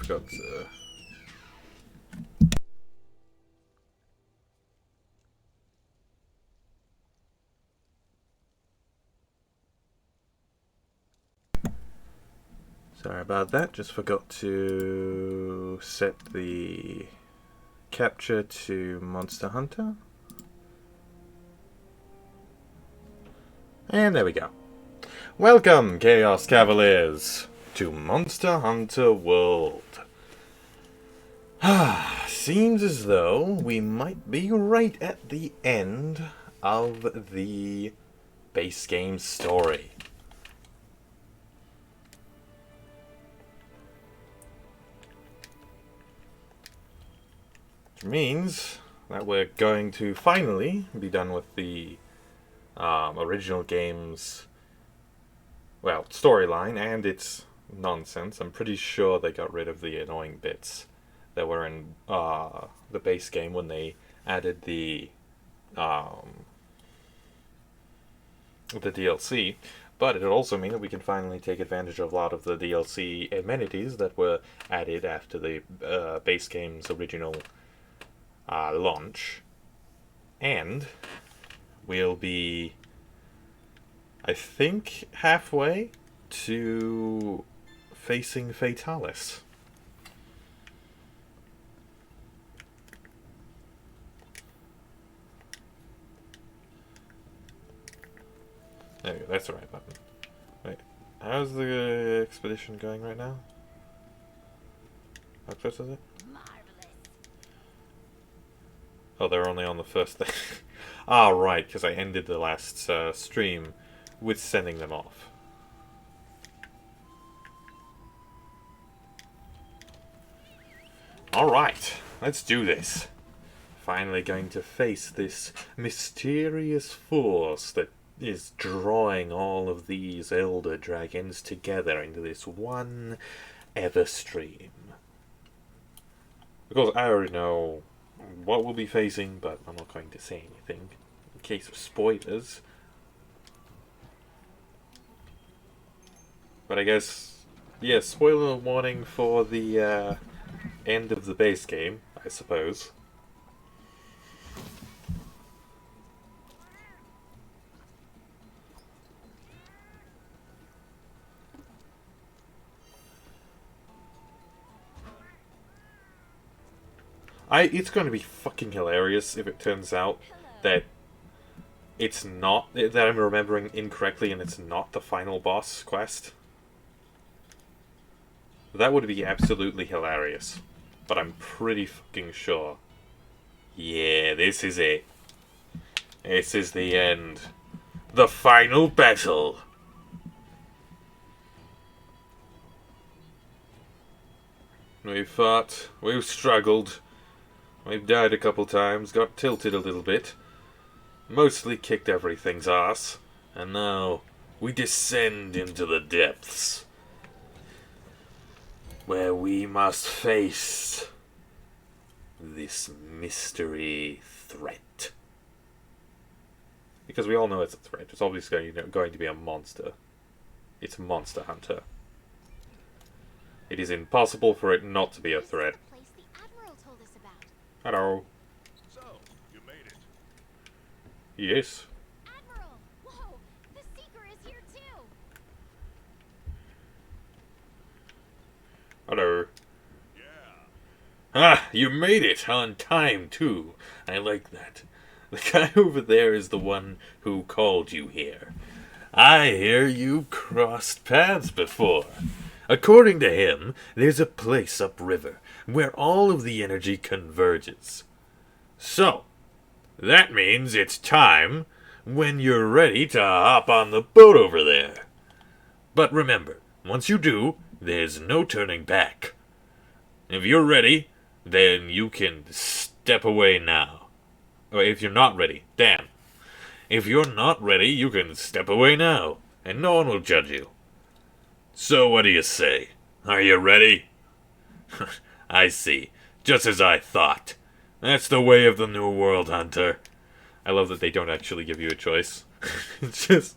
forgot. Sorry about that. Just forgot to set the capture to Monster Hunter. And there we go. Welcome, Chaos Cavaliers, to Monster Hunter World. Seems as though we might be right at the end of the base game story. Which means that we're going to finally be done with the original game's, well, storyline and its nonsense. I'm pretty sure they got rid of the annoying bits that were in the base game when they added the DLC. But it'll also mean that we can finally take advantage of a lot of the DLC amenities that were added after the base game's original launch. And we'll be, I think, halfway to facing Fatalis. There we go, that's the right button. Wait, how's the expedition going right now? How close is it? Oh, they're only on the first thing. Ah, right, because I ended the last stream with sending them off. Alright, let's do this. Finally going to face this mysterious force that is drawing all of these elder dragons together into this one Everstream. Of course, I already know what we'll be facing, but I'm not going to say anything in case of spoilers. But I guess, yeah, spoiler warning for the end of the base game, I suppose. It's going to be fucking hilarious if it turns out that it's not, that I'm remembering incorrectly and it's not the final boss quest. That would be absolutely hilarious. But I'm pretty fucking sure. Yeah, this is it. This is the end. The final battle. We've fought, we've struggled. We've died a couple times, got tilted a little bit, mostly kicked everything's ass, and now we descend into the depths, where we must face this mystery threat. Because we all know it's a threat. It's obviously going to be a monster. It's Monster Hunter. It is impossible for it not to be a threat. Hello. So, you made it. Yes. Admiral! Whoa! The Seeker is here too! Hello. Yeah. Ah, you made it on time too. I like that. The guy over there is the one who called you here. I hear you crossed paths before. According to him, there's a place upriver where all of the energy converges. So, that means it's time when you're ready to hop on the boat over there. But remember, once you do, there's no turning back. If you're ready, then you can step away now. Or if you're not ready, damn. If you're not ready, you can step away now, and no one will judge you. So what do you say? Are you ready? I see. Just as I thought. That's the way of the New World, Hunter. I love that they don't actually give you a choice. It's just,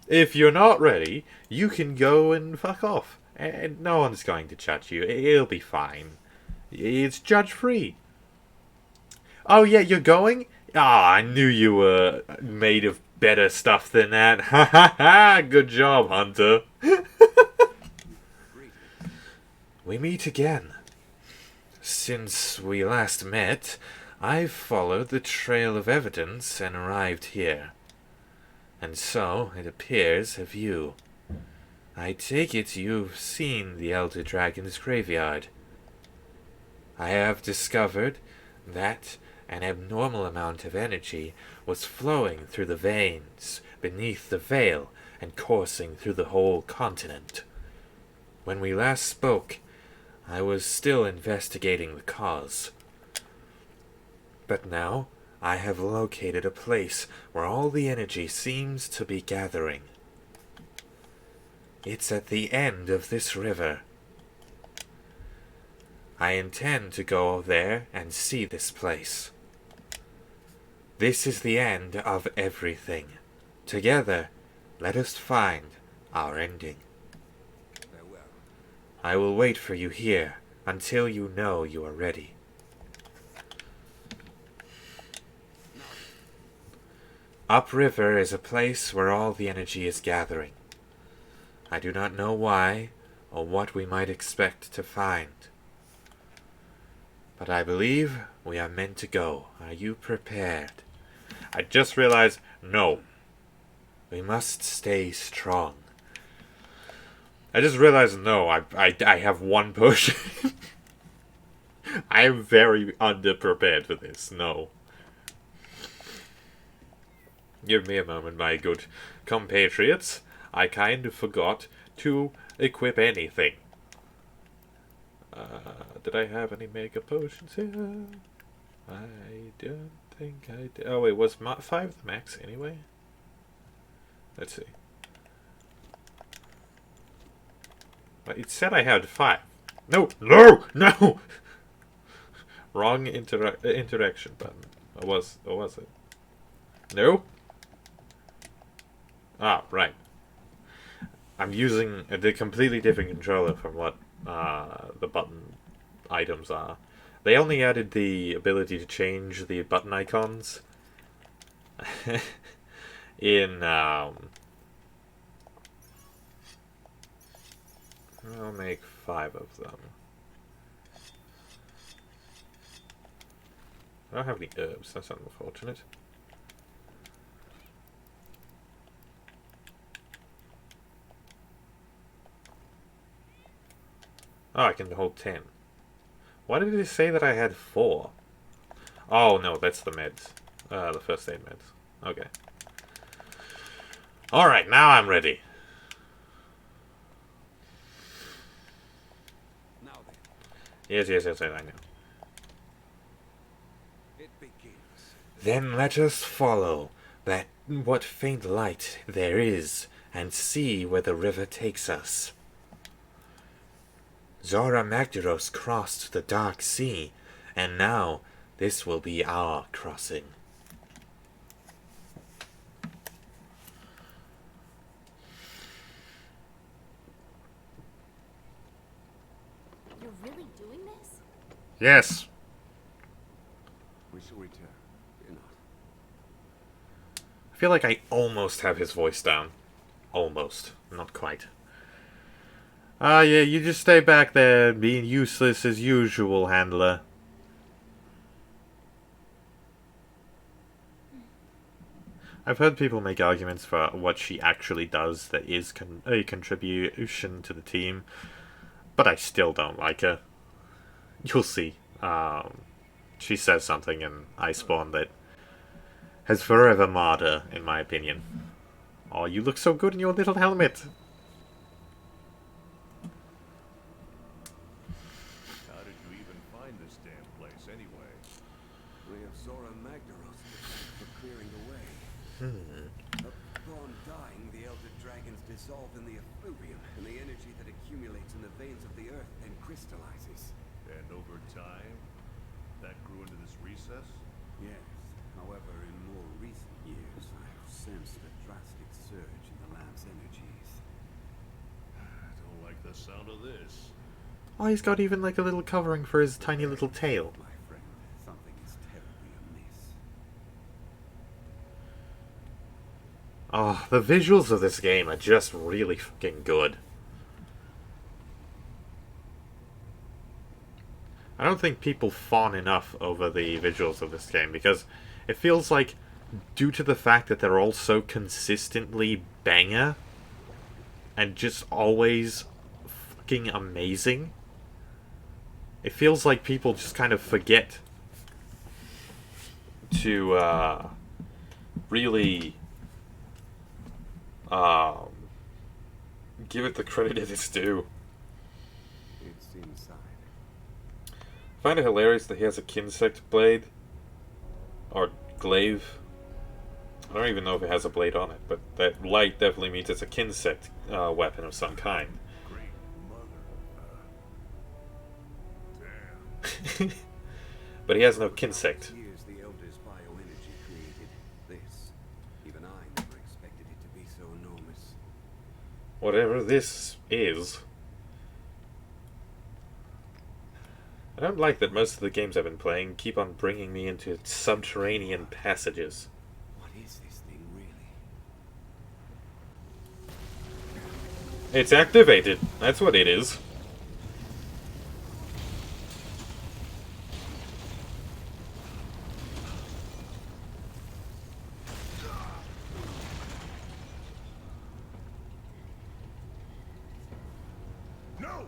if you're not ready, you can go and fuck off. And no one's going to judge you. It'll be fine. It's judge-free. Oh, yeah, you're going? Ah, I knew you were made of better stuff than that. Ha ha ha! Good job, Hunter. We meet again. Since we last met, I've followed the trail of evidence and arrived here. And so, it appears, have you. I take it you've seen the Elder Dragon's graveyard. I have discovered that an abnormal amount of energy was flowing through the veins beneath the veil and coursing through the whole continent. When we last spoke, I was still investigating the cause. But now, I have located a place where all the energy seems to be gathering. It's at the end of this river. I intend to go there and see this place. This is the end of everything. Together, let us find our ending. Farewell. I will wait for you here until you know you are ready. Upriver is a place where all the energy is gathering. I do not know why or what we might expect to find. But I believe we are meant to go. Are you prepared? I just realized, no. We must stay strong. I just realized, no, I have one push. I am very underprepared for this, no. Give me a moment, my good compatriots. I kind of forgot to equip anything. Did I have any mega potions here? I don't think I did. Oh, wait, was 5 the max anyway? Let's see. But it said I had 5. No! No! No! Wrong interaction button. Or was it? No? Ah, right. I'm using a completely different controller from what the button items are. They only added the ability to change the button icons in I'll make 5 of them. I don't have any herbs, that's unfortunate. Oh, I can hold 10. Why did it say that I had 4? Oh, no, that's the meds. The first aid meds. Okay. Alright, now I'm ready. Now then, Yes, I know. it begins. Then let us follow what faint light there is, and see where the river takes us. Zora Magdaros crossed the dark sea, and now this will be our crossing. You're really doing this? Yes. We shall return. Fear not. I feel like I almost have his voice down. Almost. Not quite. Ah, yeah, you just stay back there being useless as usual, handler. I've heard people make arguments for what she actually does that is a contribution to the team, but I still don't like her. You'll see. She says something in Iceborne that has forever marred her, in my opinion. Oh, you look so good in your little helmet. How did you even find this damn place anyway? We have Zora Magdaros to thank for clearing the way. Upon dying, the Elder Dragons dissolve in the effluvium, and the energy that accumulates in the veins of the earth then crystallizes. And over time, that grew into this recess? Yes. However, in more recent years, I have sensed a drastic surge in the land's energies. I don't like the sound of Oh, he's got even like a little covering for his tiny little tail. My friend, something is terribly amiss. Oh, the visuals of this game are just really fucking good. I don't think people fawn enough over the visuals of this game because it feels like, due to the fact that they're all so consistently banger and just always fucking amazing, it feels like people just kind of forget to really give it the credit it is due. It's inside. I find it hilarious that he has a Kinsect blade. Or glaive. I don't even know if it has a blade on it, but that light definitely means it's a Kinsect weapon of some kind. Great mother. Damn. But he has no Kinsect. Years the Elder's bioenergy created this. Even I never expected it to be so enormous. Whatever this is. I don't like that most of the games I've been playing keep on bringing me into subterranean passages. What is this thing really? It's activated. That's what it is. No!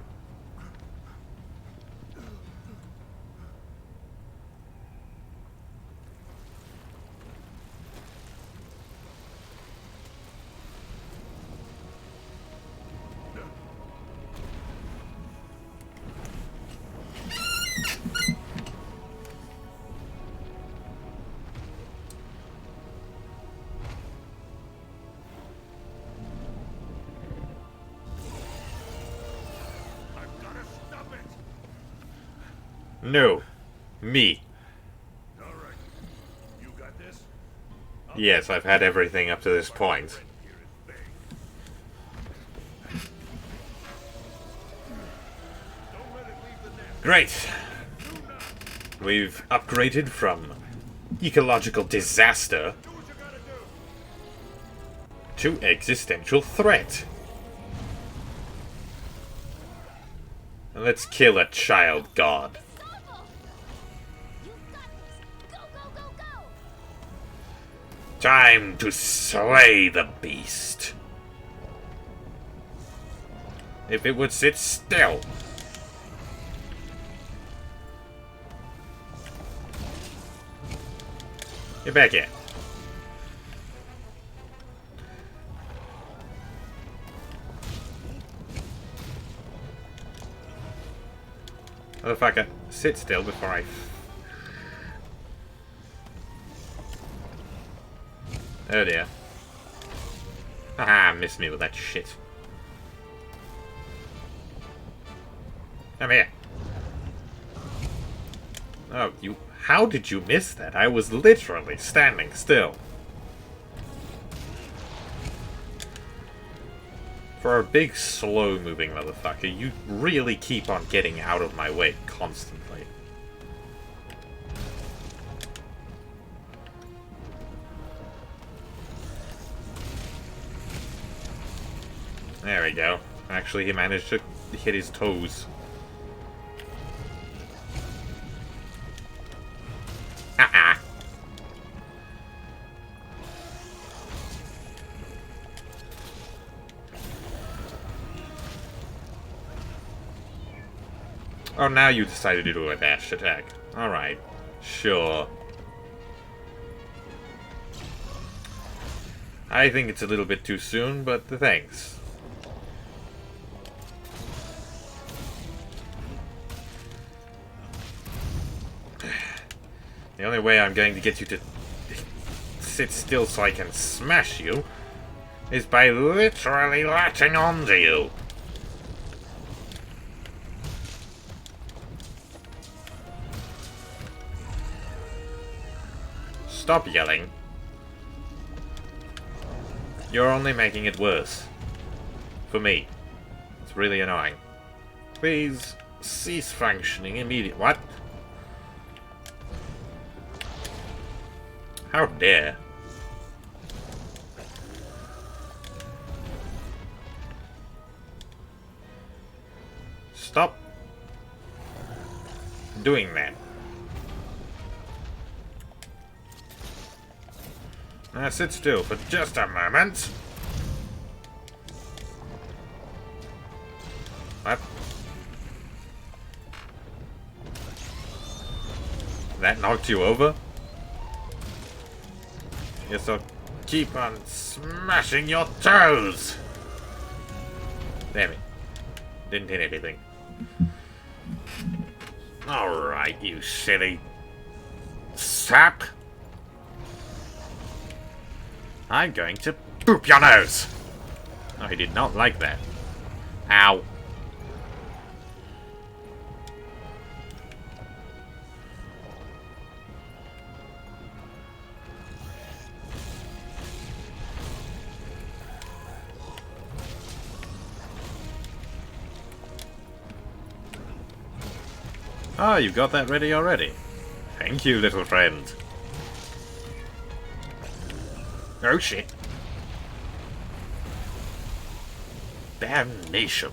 I've gotta stop it! No. Me. Alright. You got this? Yes, I've had everything up to this point. Here is Bay. Don't let it leave the nest. Great. We've upgraded from ecological disaster Do what you gotta do! to existential threat. And let's kill a child god. Gustavo! You've got this! Go, go, go, go! Time to slay the beast. If it would sit still. Get back here. Motherfucker, sit still before I... Oh dear. Haha, missed me with that shit. Come here. Oh, you... How did you miss that? I was literally standing still. For a big, slow-moving motherfucker, you really keep on getting out of my way constantly. There we go. Actually, he managed to hit his toes. Ah-ah. Oh, now you decided to do a dash attack. Alright. Sure. I think it's a little bit too soon, but thanks. The only way I'm going to get you to sit still so I can smash you is by literally latching onto you. Stop yelling. You're only making it worse. For me. It's really annoying. Please, cease functioning immediately. What? How dare? Stop doing that. Now sit still for just a moment. What? That knocked you over? Yes, I'll keep on smashing your toes! Damn it. Didn't hit anything. Alright, you silly sap. I'm going to boop your nose! Oh, he did not like that. Ow. Ah, you got that ready already. Thank you, little friend. Oh shit. Damnation.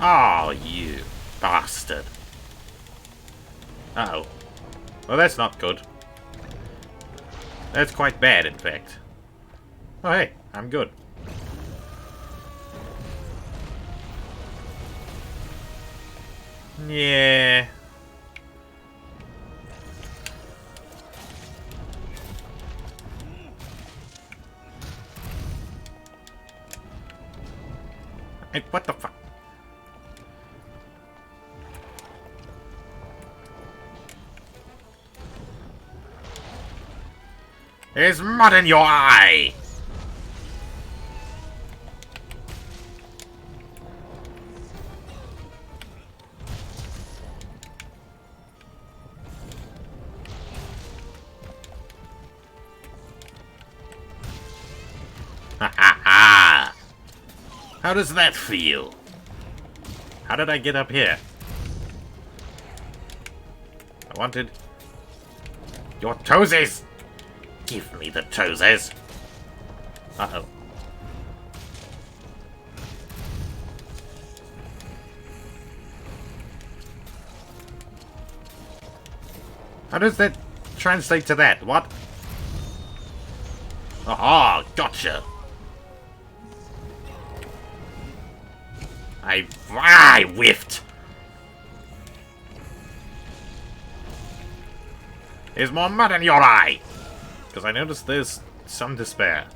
Oh, you bastard. Uh-oh. Well, that's not good. That's quite bad, in fact. Oh, hey, I'm good. Yeah. Hey, what the fuck? There's mud in your eye! How does that feel? How did I get up here? I wanted your toesies! Give me the toesies! Uh-oh. How does that translate to that? What? Aha! Gotcha! I whiffed! There's more mud in your eye! Because I noticed there's some despair.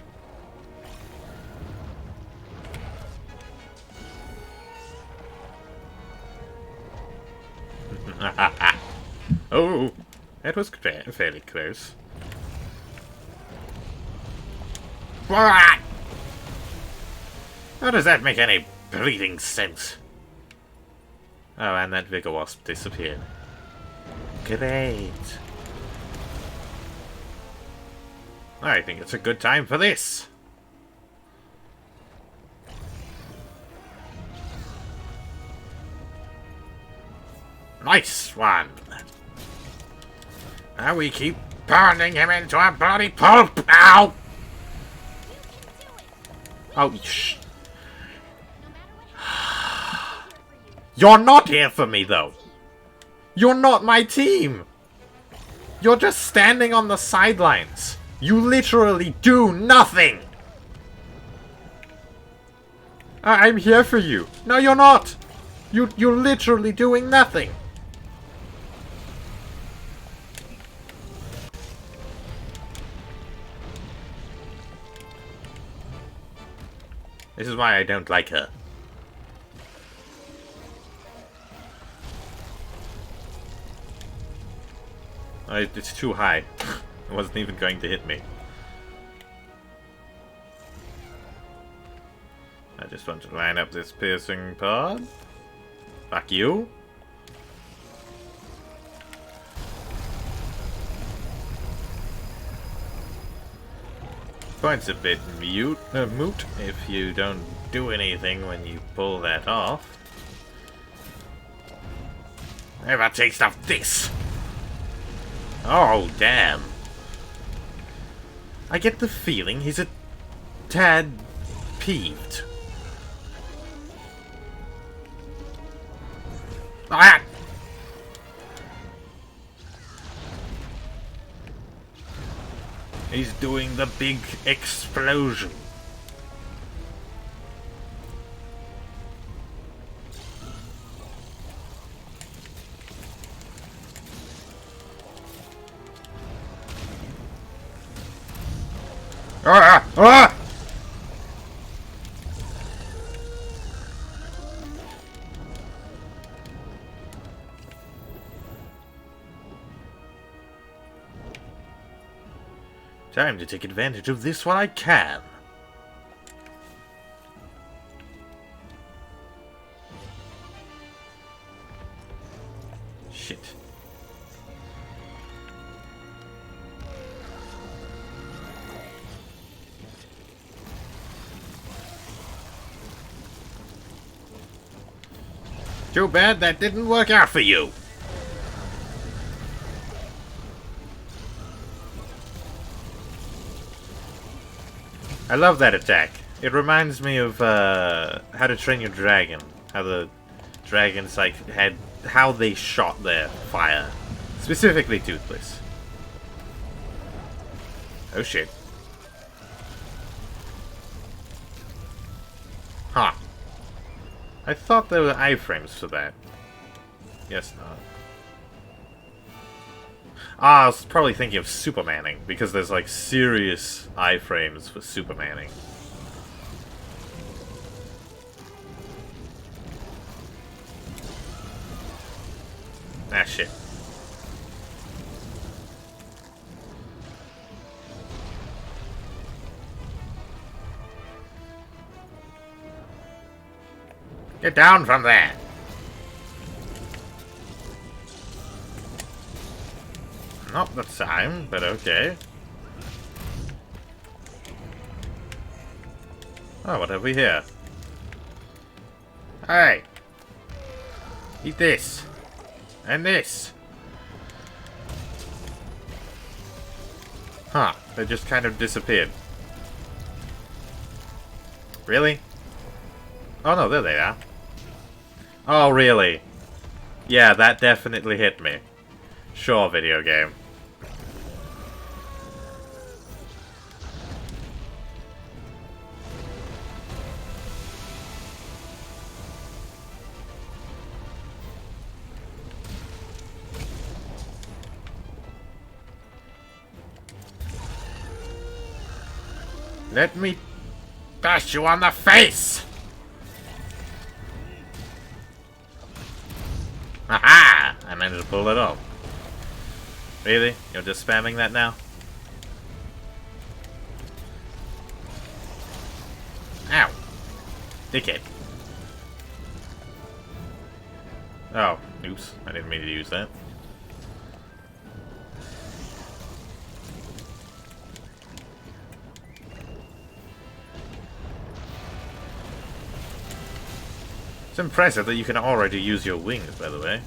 Oh, that was fairly close. How does that make any bleeding sense? Oh, and that Vigor Wasp disappeared. Great. I think it's a good time for this. Nice one. Now we keep pounding him into a bloody pulp. Ow! Oh, shh. You're not here for me, though. You're not my team. You're just standing on the sidelines. You literally do nothing. I'm here for you. No, you're not. You're literally doing nothing. This is why I don't like her. It's too high. It wasn't even going to hit me. I just want to line up this piercing pod. Fuck you. point's a bit moot if you don't do anything when you pull that off. Have a taste of this! Oh, damn. I get the feeling he's a tad peeved. Ah! He's doing the big explosion. Ah! Ah! Time to take advantage of this while I can. Shit. Too bad that didn't work out for you. I love that attack. It reminds me of How to Train Your Dragon. How the dragons had how they shot their fire, specifically Toothless. Oh shit. Huh. I thought there were iframes for that. Guess not. Ah, I was probably thinking of Supermaning, because there's like serious iframes for Supermaning. Ah, shit. Get down from there! Not the time, but okay. Oh, what have we here? Hey! Eat this! And this! Huh, they just kind of disappeared. Really? Oh no, there they are. Oh, really? Yeah, that definitely hit me. Sure, video game. Let me bash you on the face! Aha! I managed to pull it off. Really? You're just spamming that now? Ow! Dickhead. Oh, oops. I didn't mean to use that. It's impressive that you can already use your wings, by the way.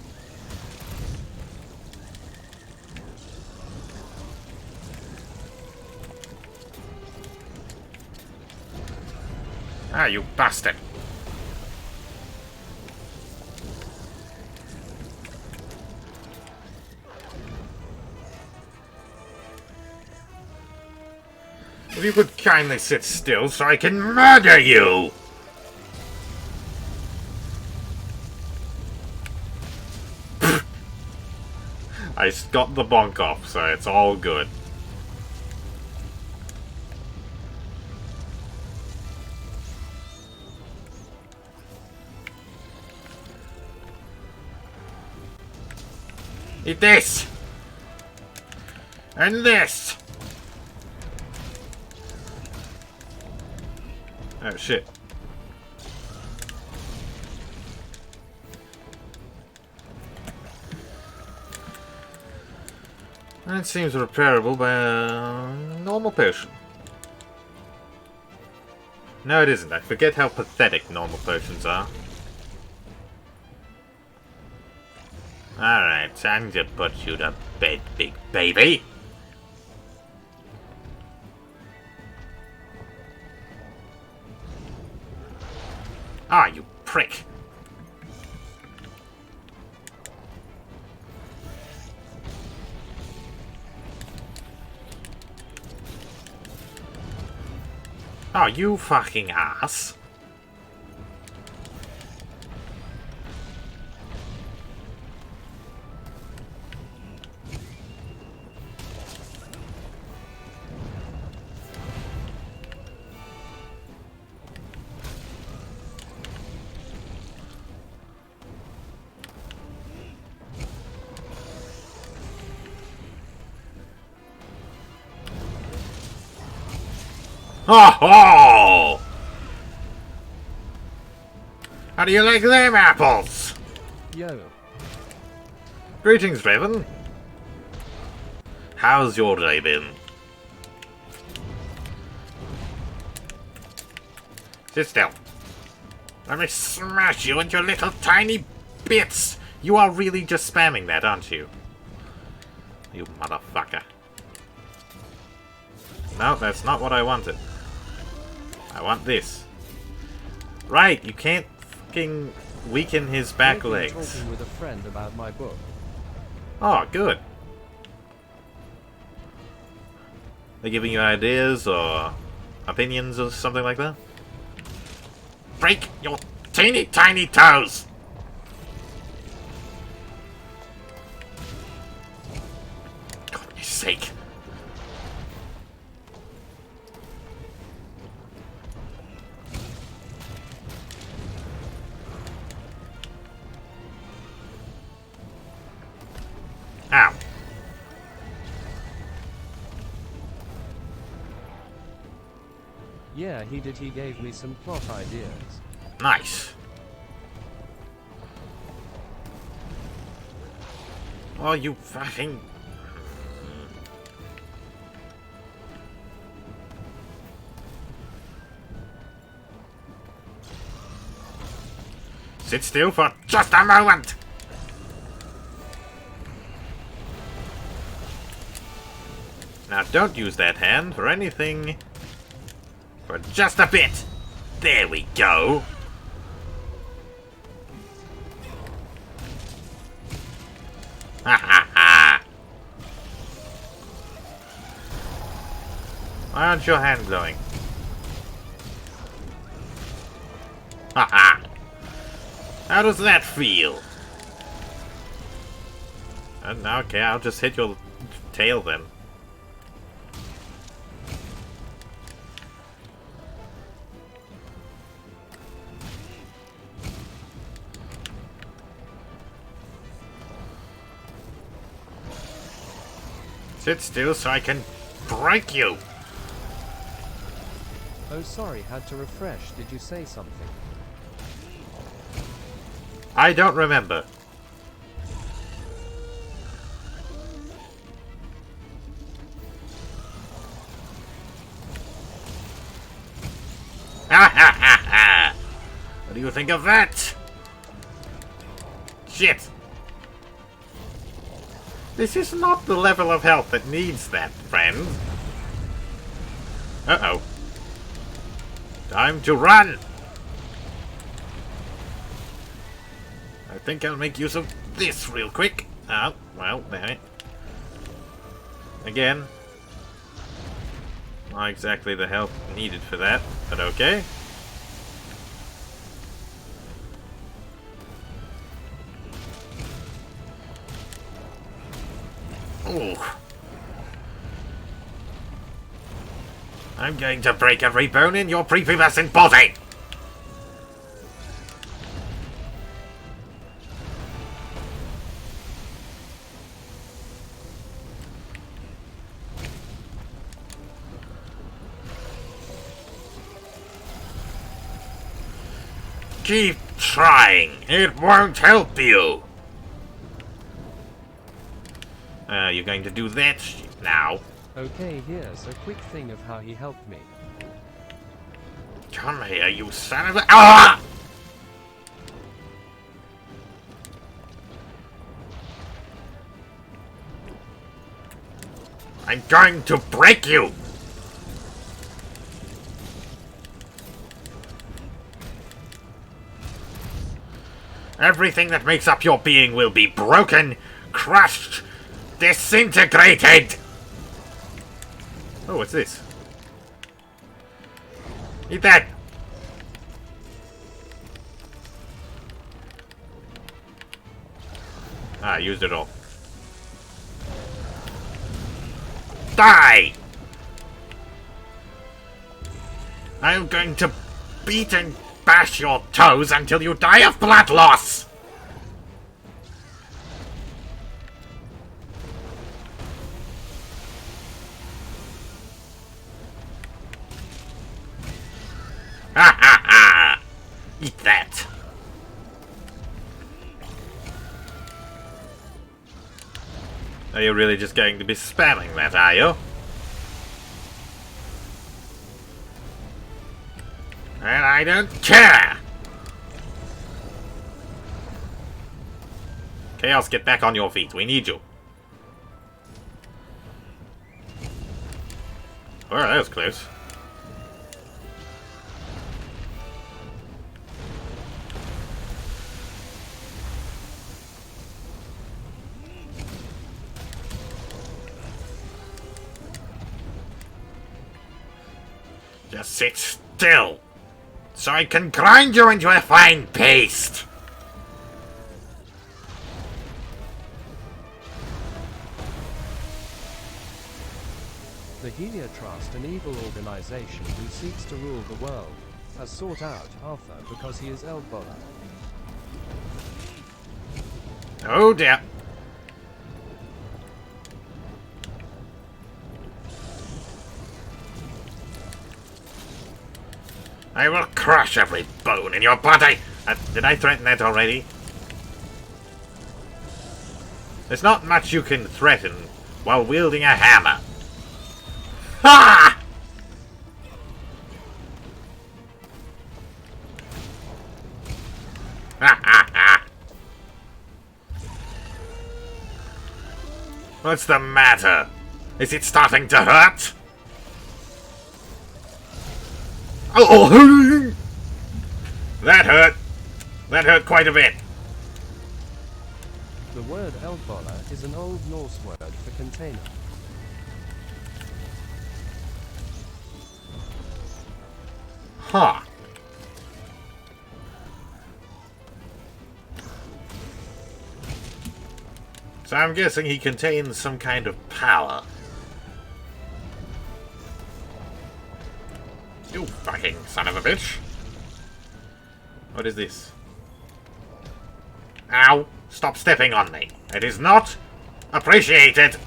Ah, you bastard! If you could kindly sit still so I can murder you! I got the bonk off, so it's all good. Eat this! And this! Oh shit. That seems repairable by a normal potion. No, it isn't. I forget how pathetic normal potions are. Alright, time to put you to bed, big baby. Ah, you prick. Oh, you fucking ass. Oh! How do you like them apples? Yo. Greetings, Raven. How's your day been? Sit still. Let me smash you into little tiny bits. You are really just spamming that, aren't you? You motherfucker. No, that's not what I wanted. I want this. Right, you can't fucking weaken his back I've been legs. talking with a friend about my book. Oh, good. They're giving you ideas or opinions or something like that? Break your teeny tiny toes! God's sake. Ow. Yeah, he did. He gave me some plot ideas. Nice. Oh, you fucking... Sit still for just a moment! Now don't use that hand for anything for just a bit. There we go. Ha ha ha. Why aren't your hand glowing? Ha ha. How does that feel? Okay, I'll just hit your tail then. Sit still so I can break you! Oh, sorry, had to refresh. Did you say something? I don't remember. Ha ha ha ha! What do you think of that? Shit! This is not the level of health that needs that, friend. Uh-oh. Time to run! I think I'll make use of this real quick. Oh, well, damn it. Again. Not exactly the help needed for that, but okay. Ooh. I'm going to break every bone in your prepubescent body! Keep trying. It won't help you. You're going to do that now. Okay, here's a quick thing of how he helped me. Come here, you son of a... Ah! I'm going to break you! Everything that makes up your being will be broken, crushed, disintegrated! Oh, what's this? Eat that! Ah, I used it all. Die! I'm going to beat and bash your toes until you die of blood loss! Ha ha ha! Eat that! Are you really just going to be spamming that, are you? And I don't care! Chaos, get back on your feet. We need you. Well, that was close. Just sit still, so I can grind you into a fine paste. The Heliotrust, an evil organization who seeks to rule the world, has sought out Arthur because he is Elbola. Oh dear. I will crush every bone in your body! Did I threaten that already? There's not much you can threaten while wielding a hammer. Ha! Ha ha ha! What's the matter? Is it starting to hurt? Oh! That hurt! That hurt quite a bit. The word Elbola is an Old Norse word for container. Huh. So I'm guessing he contains some kind of power. You fucking son of a bitch. What is this? Ow! Stop stepping on me. It is not appreciated.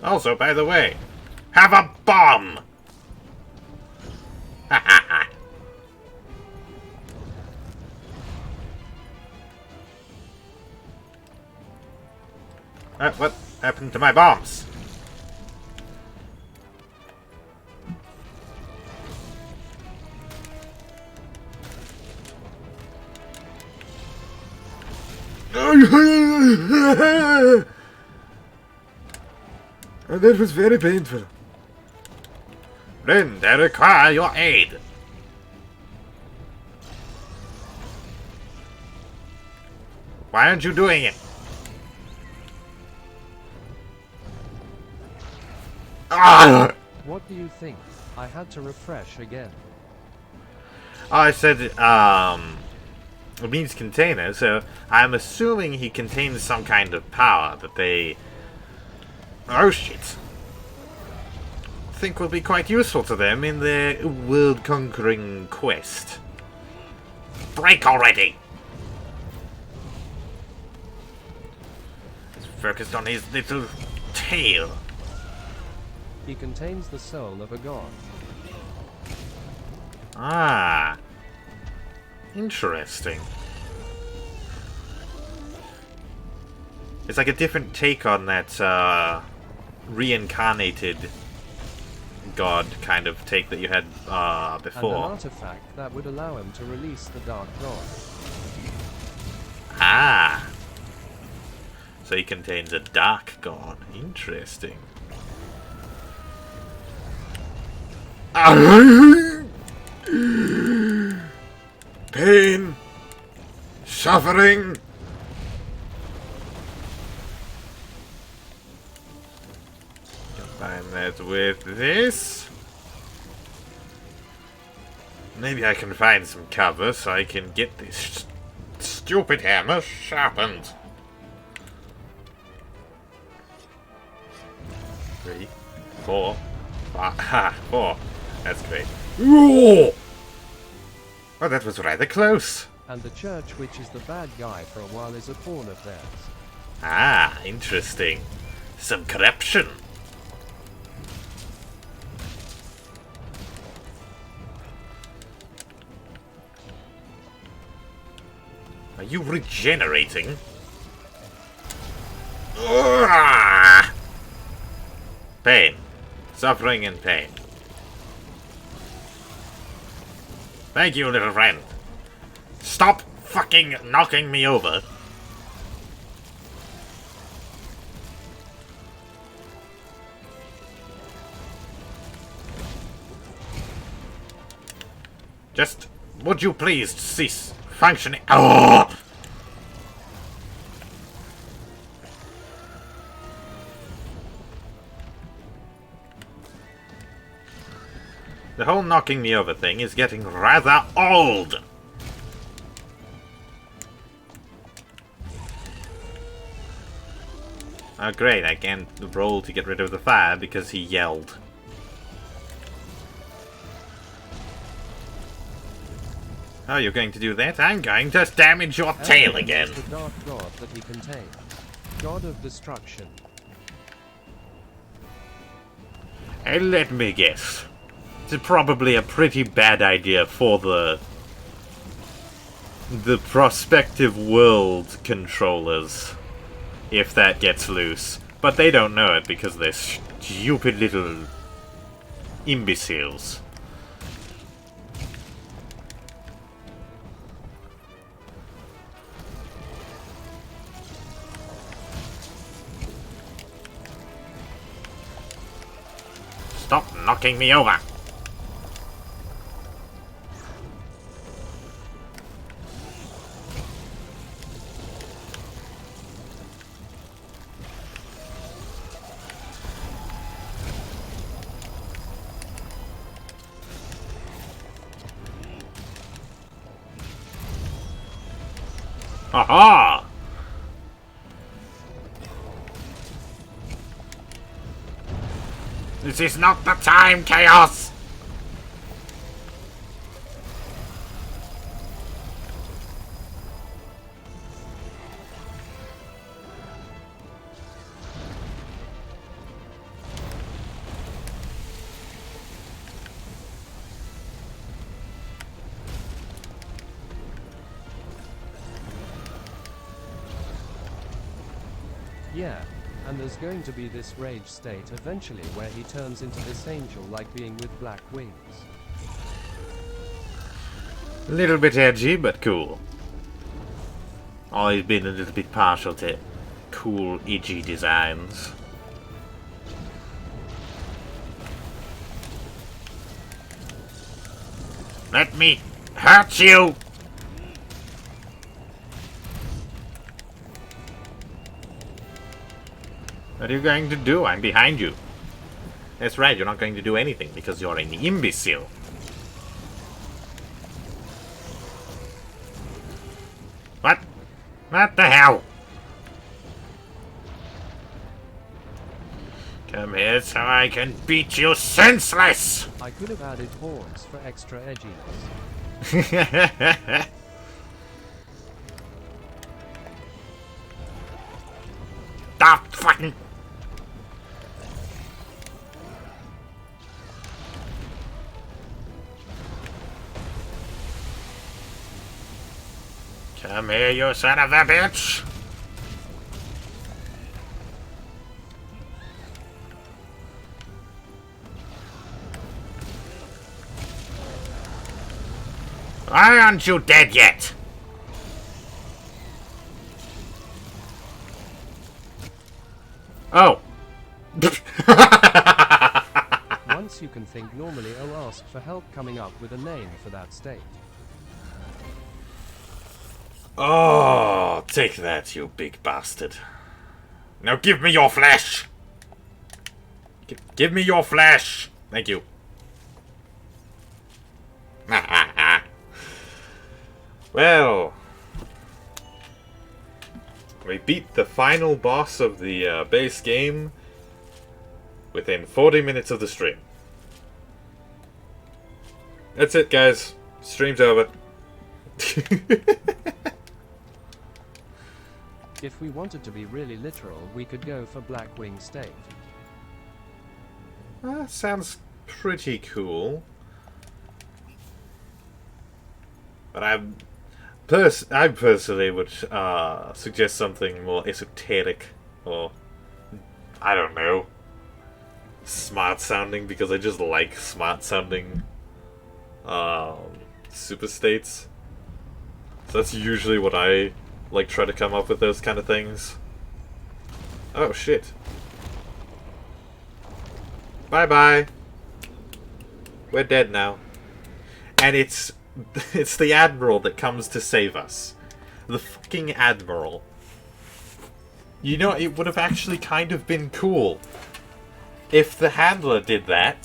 Also, by the way, have a bomb! Ha ha ha. What happened to my bombs? That was very painful. Friend, I require your aid. Why aren't you doing it? Ah! What do you think? I had to refresh again. I said, it means container, so I'm assuming he contains some kind of power that they... Oh shit. Think will be quite useful to them in their world-conquering quest. Break already! He's focused on his little tail. He contains the soul of a god. Ah. Interesting. It's like a different take on that, reincarnated god kind of take that you had And an before. artifact that would allow him to release the Dark God. Ah! So he contains a dark god. Interesting. Pain! Suffering! Combine that with this. Maybe I can find some cover so I can get this stupid hammer sharpened. 3, 4, 5, 4. That's great. Ooh! Oh, that was rather close. And the church, which is the bad guy for a while, is a pawn of theirs. Ah, interesting. Some corruption. Are you regenerating? Ugh! Pain. Suffering and pain. Thank you, little friend. Stop fucking knocking me over. Just, would you please cease functioning? Oh! The whole knocking me over thing is getting rather old. Oh great, I can't roll to get rid of the fire because he yelled. Oh, you're going to do that? I'm going to damage your tail Elrond again. is the Dark God that he contains. God of destruction. And let me guess. It's probably a pretty bad idea for the prospective world controllers if that gets loose. But they don't know it because they're stupid little imbeciles. Stop knocking me over! Aha! This is not the time, Chaos! Yeah, and there's going to be this rage state eventually where he turns into this angel-like being with black wings. A little bit edgy, but cool. Always been a little bit partial to cool, edgy designs. Let me hurt you! What are you going to do? I'm behind you. That's right, you're not going to do anything because you're an imbecile. What? What the hell? Come here so I can beat you senseless! I could have added horns for extra edginess. Stop fucking... Come here, you son of a bitch! Why aren't you dead yet? Oh. Once you can think normally, I'll ask for help coming up with a name for that state. Oh, take that, you big bastard. Now give me your flesh! Give me your flesh! Thank you. Well, we beat the final boss of the base game within 40 minutes of the stream. That's it, guys. Stream's over. If we wanted to be really literal, we could go for Blackwing State. Sounds pretty cool. But I personally would suggest something more esoteric, or I don't know, smart sounding, because I just like smart sounding super states. So that's usually what I like, try to come up with those kind of things. Oh shit. Bye bye. We're dead now. And it's the Admiral that comes to save us. The fucking Admiral. You know, it would have actually kind of been cool if the handler did that.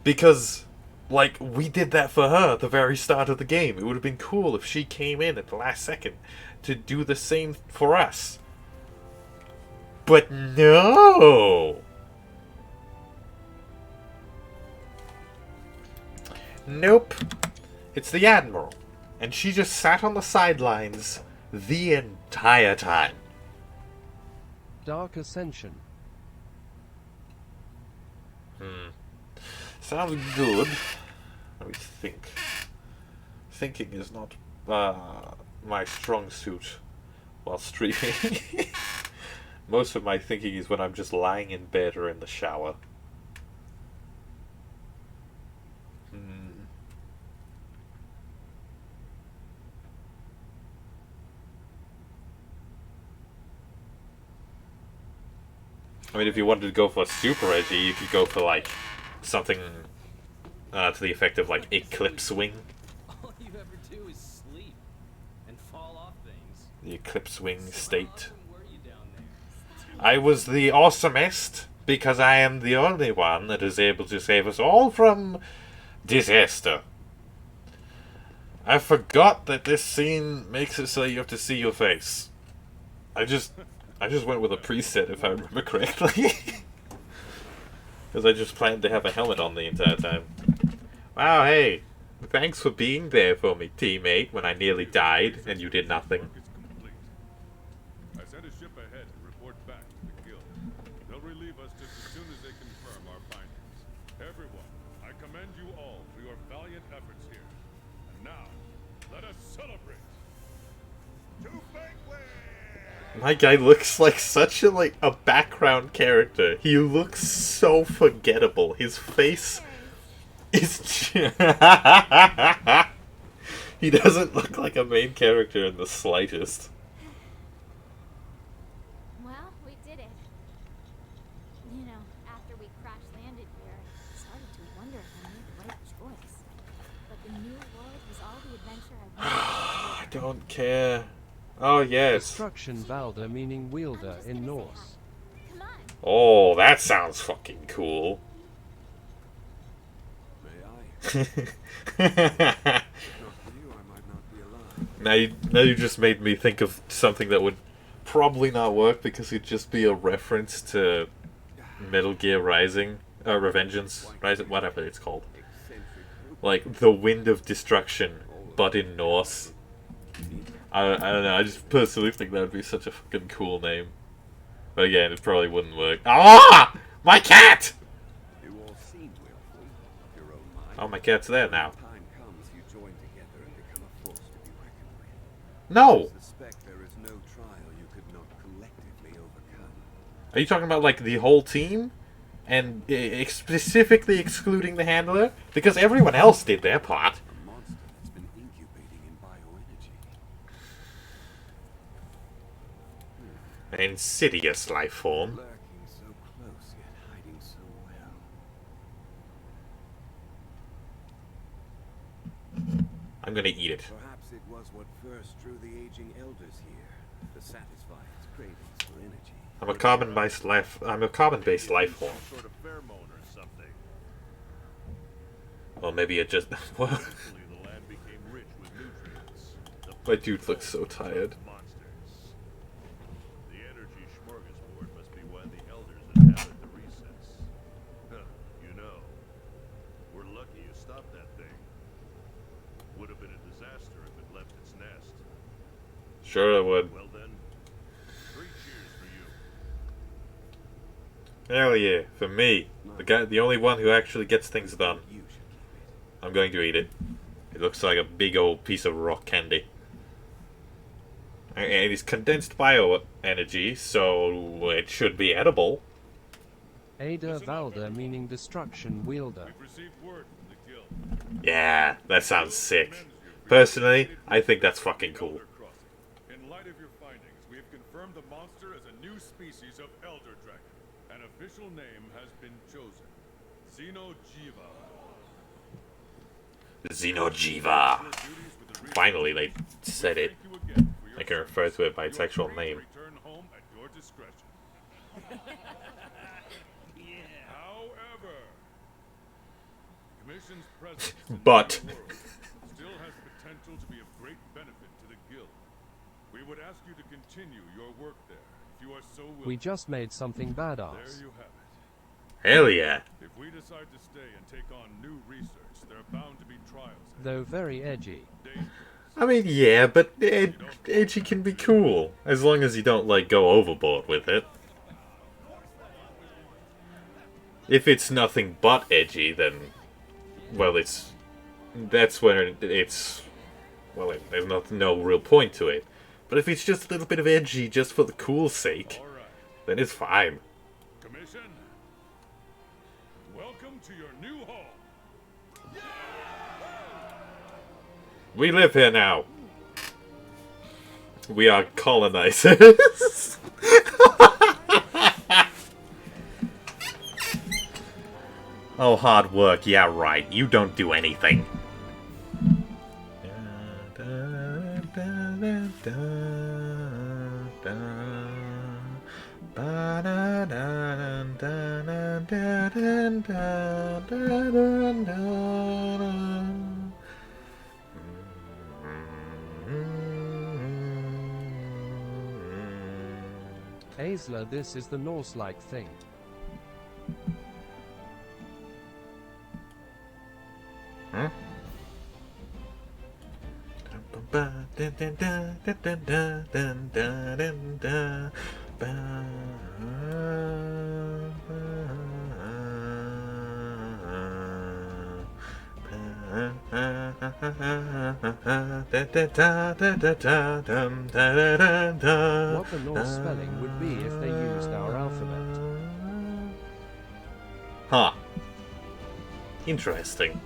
Because, like, we did that for her at the very start of the game. It would have been cool if she came in at the last second to do the same for us. But no! Nope. It's the Admiral. And she just sat on the sidelines the entire time. Dark Ascension. Sounds good. Let me think. Thinking is not my strong suit while streaming. Most of my thinking is when I'm just lying in bed or in the shower. I mean, if you wanted to go for super edgy, you could go for, like, something to the effect of, like, Eclipse Wing. All you ever do is sleep and fall off things. The Eclipse Wing So how state. awesome were you down there? I was the awesomest because I am the only one that is able to save us all from disaster. I forgot that this scene makes it so you have to see your face. I just went with a preset, if I remember correctly. Because I just planned to have a helmet on the entire time. Wow, hey. Thanks for being there for me, teammate, when I nearly died and you did nothing. Work is complete. I sent a ship ahead to report back to the guild. They'll relieve us just as soon as they confirm our findings. Everyone, I commend you all for your valiant efforts here. And now, let us celebrate. To banquet! My guy looks like such a background character. He looks so forgettable. His face is... He doesn't look like a main character in the slightest. Well, we did it. You know, after we crash landed here, I started to wonder if I made the right choice. But the new world was all the adventure I wanted. I don't care. Oh, yes. Destruction Valda meaning wielder in Norse. Come on. Oh, that sounds fucking cool. May I? If not for you, I might not be alive. Now you just made me think of something that would probably not work because it'd just be a reference to Metal Gear Rising, Revengeance, Rising, whatever it's called. Like, the Wind of Destruction, but in Norse. I don't know, I just personally think that would be such a fucking cool name. But again, it probably wouldn't work. Ah! My cat! You all seem willful of your own mind. Oh, my cat's there now. When time comes, you join together and become a force to be reckoned with. No! I suspect there is no trial you could not collectively overcome. Are you talking about, like, the whole team? And specifically excluding the handler? Because everyone else did their part. A monster that's been An insidious life form. Lurking so close, yet hiding so well. I'm gonna eat it. Perhaps it was what first drew the aging elders here, to satisfy its cravings for energy. I'm a carbon-based life. I'm a carbon-based life form. Sort of pheromone or something. Or maybe it just. What? Eventually, the land became rich with nutrients. The My dude looks so tired. monsters. The energy smorgasbord must be why the elders inhabit the recess. Huh, you know, we're lucky you stopped that thing. Would have been a disaster if it left its nest. Sure, I would. Well then, 3 cheers for you. Hell yeah, for me, the only one who actually gets things done. You should keep it. I'm going to eat it. It looks like a big old piece of rock candy. And it is condensed bioenergy, so it should be edible. Ada Valda meaning destruction wielder. We've received word from the guild. Yeah, that sounds sick. Personally, I think that's fucking cool. Elder Crossing. In light of your findings, we have confirmed the monster as a new species of elder dragon. An official name has been chosen. Xenojiva. Xenojiva. Finally, they said it. Thank you again for your I can refer to it by its You're actual free to name. return home at your discretion. However, the Commission's presence in But- the world still has potential to be of great benefit to the Guild. We would ask you to continue your work there, if you are so willing. We just made something There badass. you have it. Hell yeah. If we decide to stay and take on new research, there are bound to be trials and Though very edgy. dangerous. I mean, yeah, but edgy can be cool. As long as you don't, like, go overboard with it. If it's nothing but edgy, then, well, that's when it's, well, there's no real point to it. But if it's just a little bit of edgy just for the cool sake, All right, then it's fine. Commission. Welcome to your new home. We live here now. We are colonizers. Oh, hard work. Yeah, right. You don't do anything. Aisla, this is the Norse-like thing. Huh? What the Norse spelling would be if they used our alphabet. Huh. Interesting.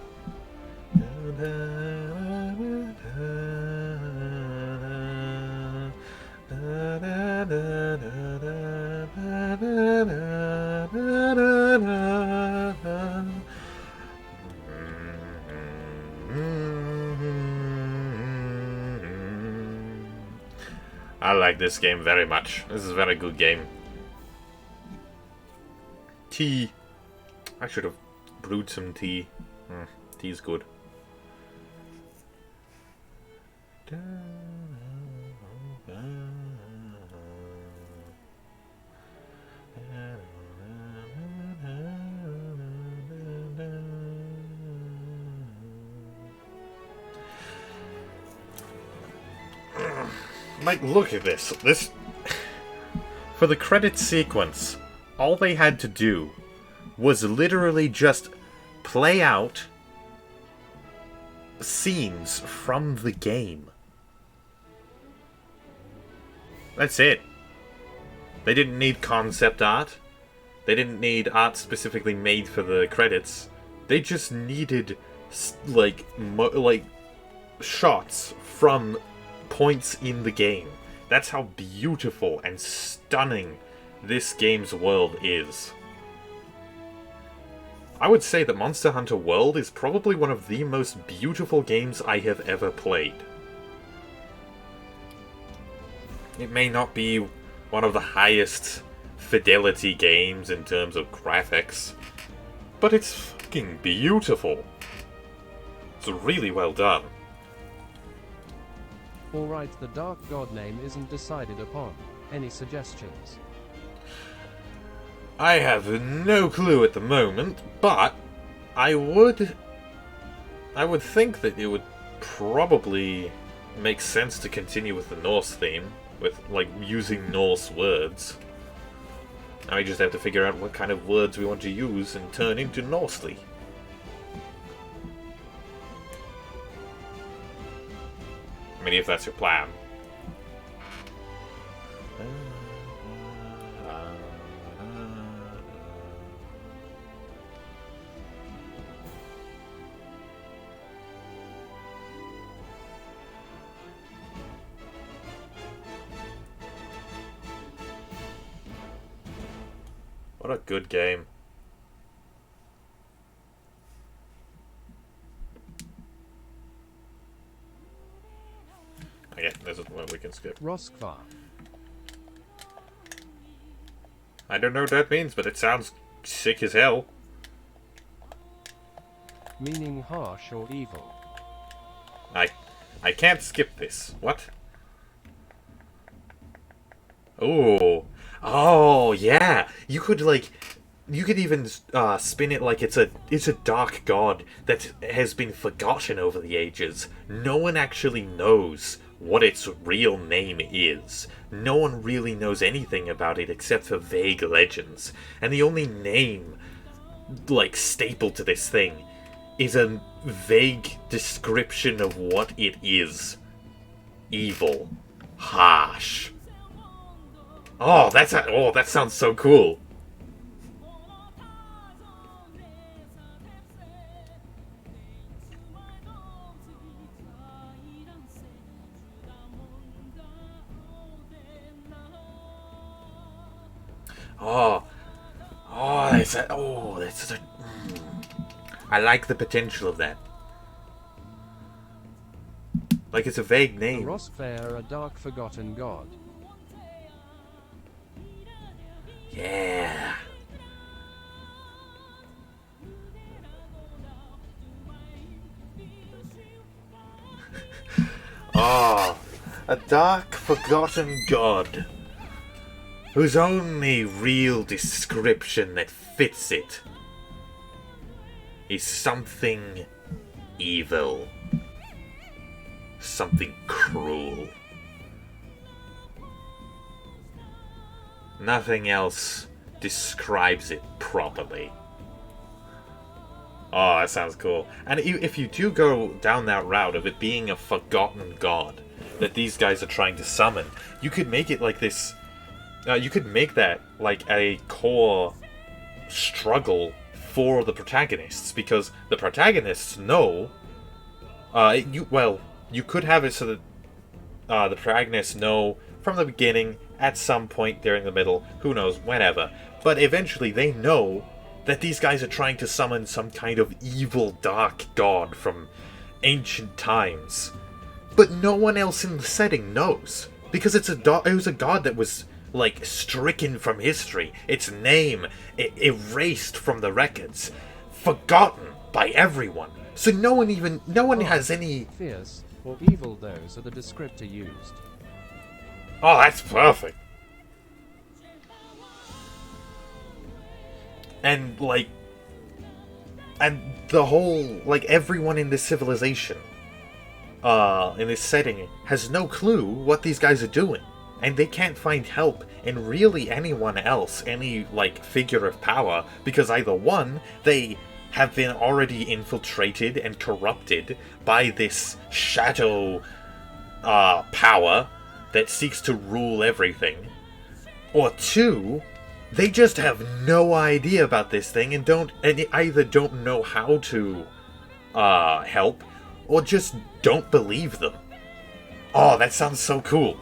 I like this game very much. This is a very good game. Tea. I should have brewed some tea. Tea's good. Like, look at this. This... For the credit sequence, all they had to do was literally just play out scenes from the game. That's it. They didn't need concept art. They didn't need art specifically made for the credits. They just needed, like shots from points in the game. That's how beautiful and stunning this game's world is. I would say that Monster Hunter World is probably one of the most beautiful games I have ever played. It may not be one of the highest fidelity games in terms of graphics, but it's fucking beautiful. It's really well done. Alright, the Dark God name isn't decided upon. Any suggestions? I have no clue at the moment, but I would think that it would probably make sense to continue with the Norse theme, with like using Norse words. Now we just have to figure out what kind of words we want to use and turn into Norsely. I mean, if that's your plan. What a good game. Okay, there's a one we can skip. Roskvar. I don't know what that means, but it sounds sick as hell. Meaning harsh or evil. I can't skip this. What? Oh, yeah. You could even spin it like it's a dark god that has been forgotten over the ages. No one actually knows what its real name is. No one really knows anything about it except for vague legends. And the only name, stapled to this thing is a vague description of what it is. Evil. Harsh. That sounds so cool. I like the potential of that. Like, it's a vague The name. Roskvar, a dark forgotten god. Yeah. A dark, forgotten god, whose only real description that fits it is something evil, something cruel. Nothing else describes it properly. Oh, that sounds cool. And if you do go down that route of it being a forgotten god that these guys are trying to summon, you could make it like this. You could make that like a core struggle for the protagonists, because the protagonists know. You could have it so that the protagonists know from the beginning, at some point during the middle, who knows, whenever. But eventually they know that these guys are trying to summon some kind of evil dark god from ancient times. But no one else in the setting knows. Because it was a god that was, stricken from history. Its name erased from the records. Forgotten by everyone. So no one has any... Fierce or evil, those are the descriptor used. Oh, that's perfect. And the whole, everyone in this civilization, in this setting, has no clue what these guys are doing. And they can't find help in really anyone else, any, figure of power, because either one, they have been already infiltrated and corrupted by this shadow, power that seeks to rule everything, or two, they just have no idea about this thing and either don't know how to help, or just don't believe them. Oh, that sounds so cool.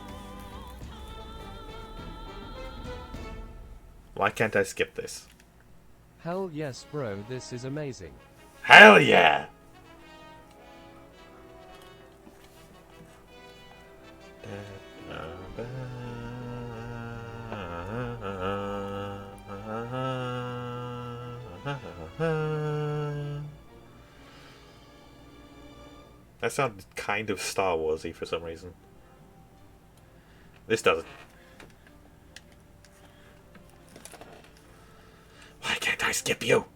Why can't I skip this? Hell yes, bro, this is amazing. Hell yeah! That sounded kind of Star Wars-y for some reason. This doesn't. Why can't I skip you?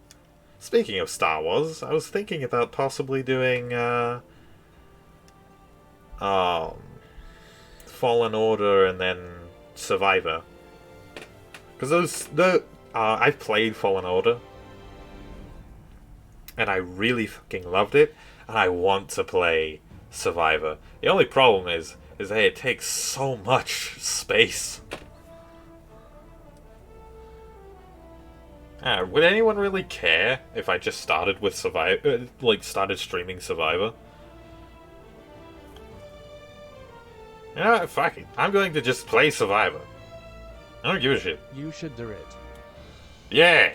Speaking of Star Wars, I was thinking about possibly doing Fallen Order and then Survivor. Because I've played Fallen Order, and I really fucking loved it, and I want to play Survivor. The only problem is that it takes so much space. Would anyone really care if I just started with Survivor, started streaming Survivor? You know, fuck it. I'm going to just play Survivor. I don't give a shit. You should do it. Yeah!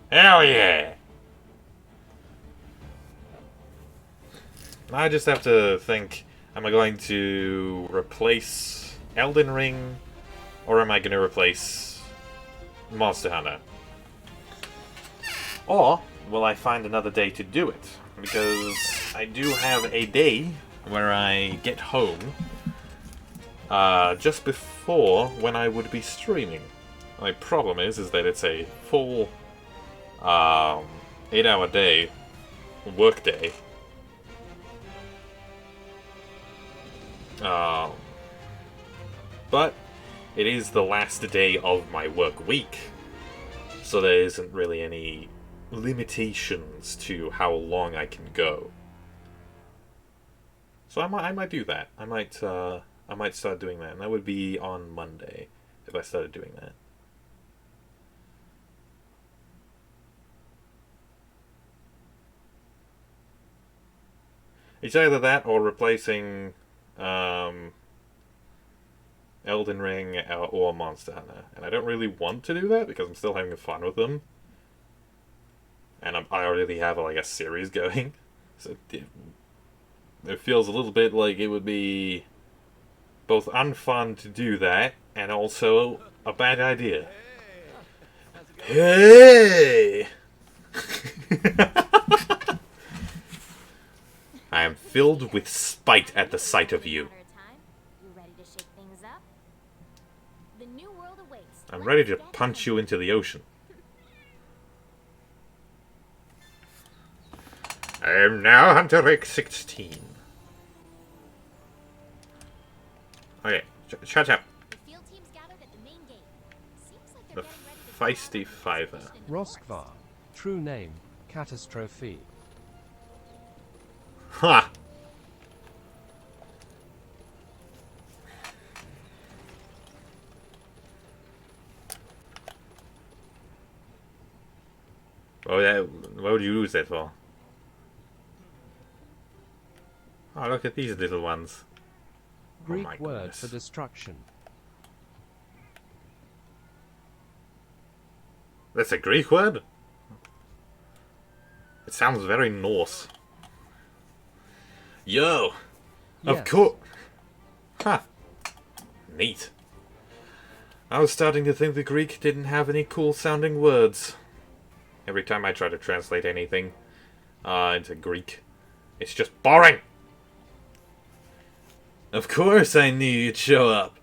Hell yeah! I just have to think, am I going to replace Elden Ring, or am I going to replace Monster Hunter? Or will I find another day to do it? Because I do have a day where I get home just before when I would be streaming. My problem is that it's a full 8-hour day, work day. But it is the last day of my work week, so there isn't really any limitations to how long I can go. So I might do that. I might start doing that, and that would be on Monday if I started doing that. It's either that or replacing Elden Ring or Monster Hunter, and I don't really want to do that because I'm still having fun with them, and I already have like a series going, so it feels a little bit like it would be both unfun to do that and also a bad idea. Hey! I am filled with spite at the sight of you. I'm ready to punch you into the ocean. I am now Hunter X16. Okay, shut up. The feisty fiver. Roskvar. True name, Catastrophe. Ha! Oh yeah, what would you use that for? Oh, look at these little ones. Greek my word goodness. for destruction. That's a Greek word? It sounds very Norse. Yo! Of Yes. course! Huh. Neat. I was starting to think the Greek didn't have any cool sounding words. Every time I try to translate anything into Greek, it's just boring! Of course I knew you'd show up.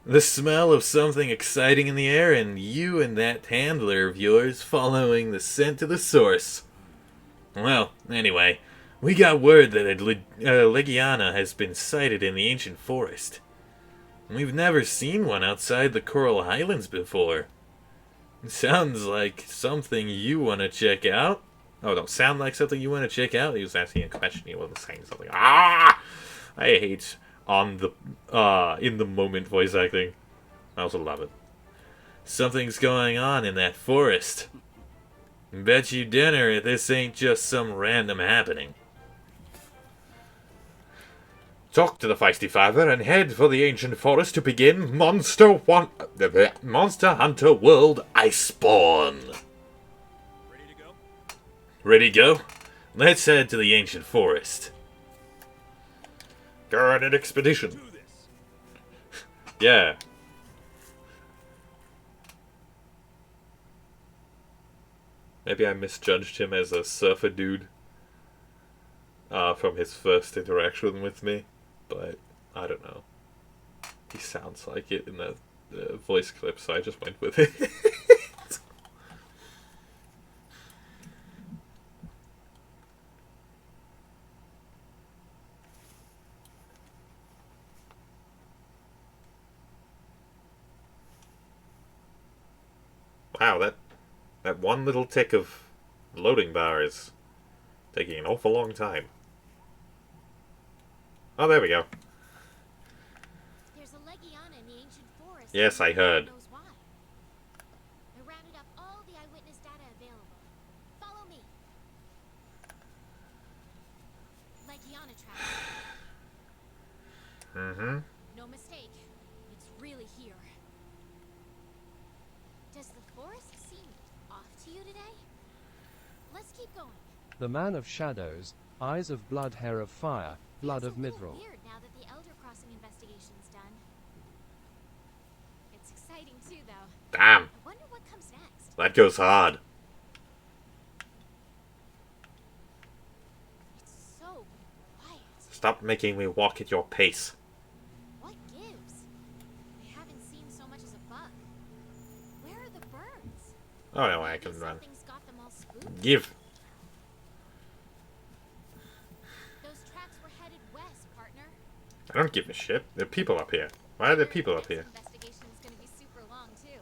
The smell of something exciting in the air and you and that handler of yours following the scent to the source. Well, anyway, we got word that a Legiana has been sighted in the ancient forest. We've never seen one outside the Coral Highlands before. Sounds like something you want to check out. Oh, don't sound like something you want to check out? He was asking a question, he wasn't saying something. Ah! I hate on the in the moment voice acting. I also love it. Something's going on in that forest. Bet you dinner this ain't just some random happening. Talk to the feisty father and head for the ancient forest to begin Monster Hunter World Iceborne. Ready to go? Ready to go? Let's head to the ancient forest. Go on an expedition. Do this. Yeah. Maybe I misjudged him as a surfer dude from his first interaction with me, but I don't know. He sounds like it in the voice clip, so I just went with it. Wow, that one little tick of loading bar is taking an awful long time. Oh, there we go. There's a Legiana in the ancient forest. Yes, I heard. Who knows why? I rounded up all the eyewitness data available. Follow me. Legiana tracks. Mm-hmm. No mistake. It's really here. Does the forest seem off to you today? Let's keep going. The man of shadows, eyes of blood, hair of fire, blood It's of a little Mithril. weird now that the Elder Crossing investigation's done. It's exciting too, though. Damn, I wonder what comes next. that goes hard. It's so quiet. Stop making me walk at your pace. What gives? I haven't seen so much as a bug. Where are the birds? Oh no, I Maybe can run. something's got them all spooked. Give. Those tracks were headed west, partner. I don't give a shit. There are people up here. Why are there people up here? Next investigation's gonna be super long too.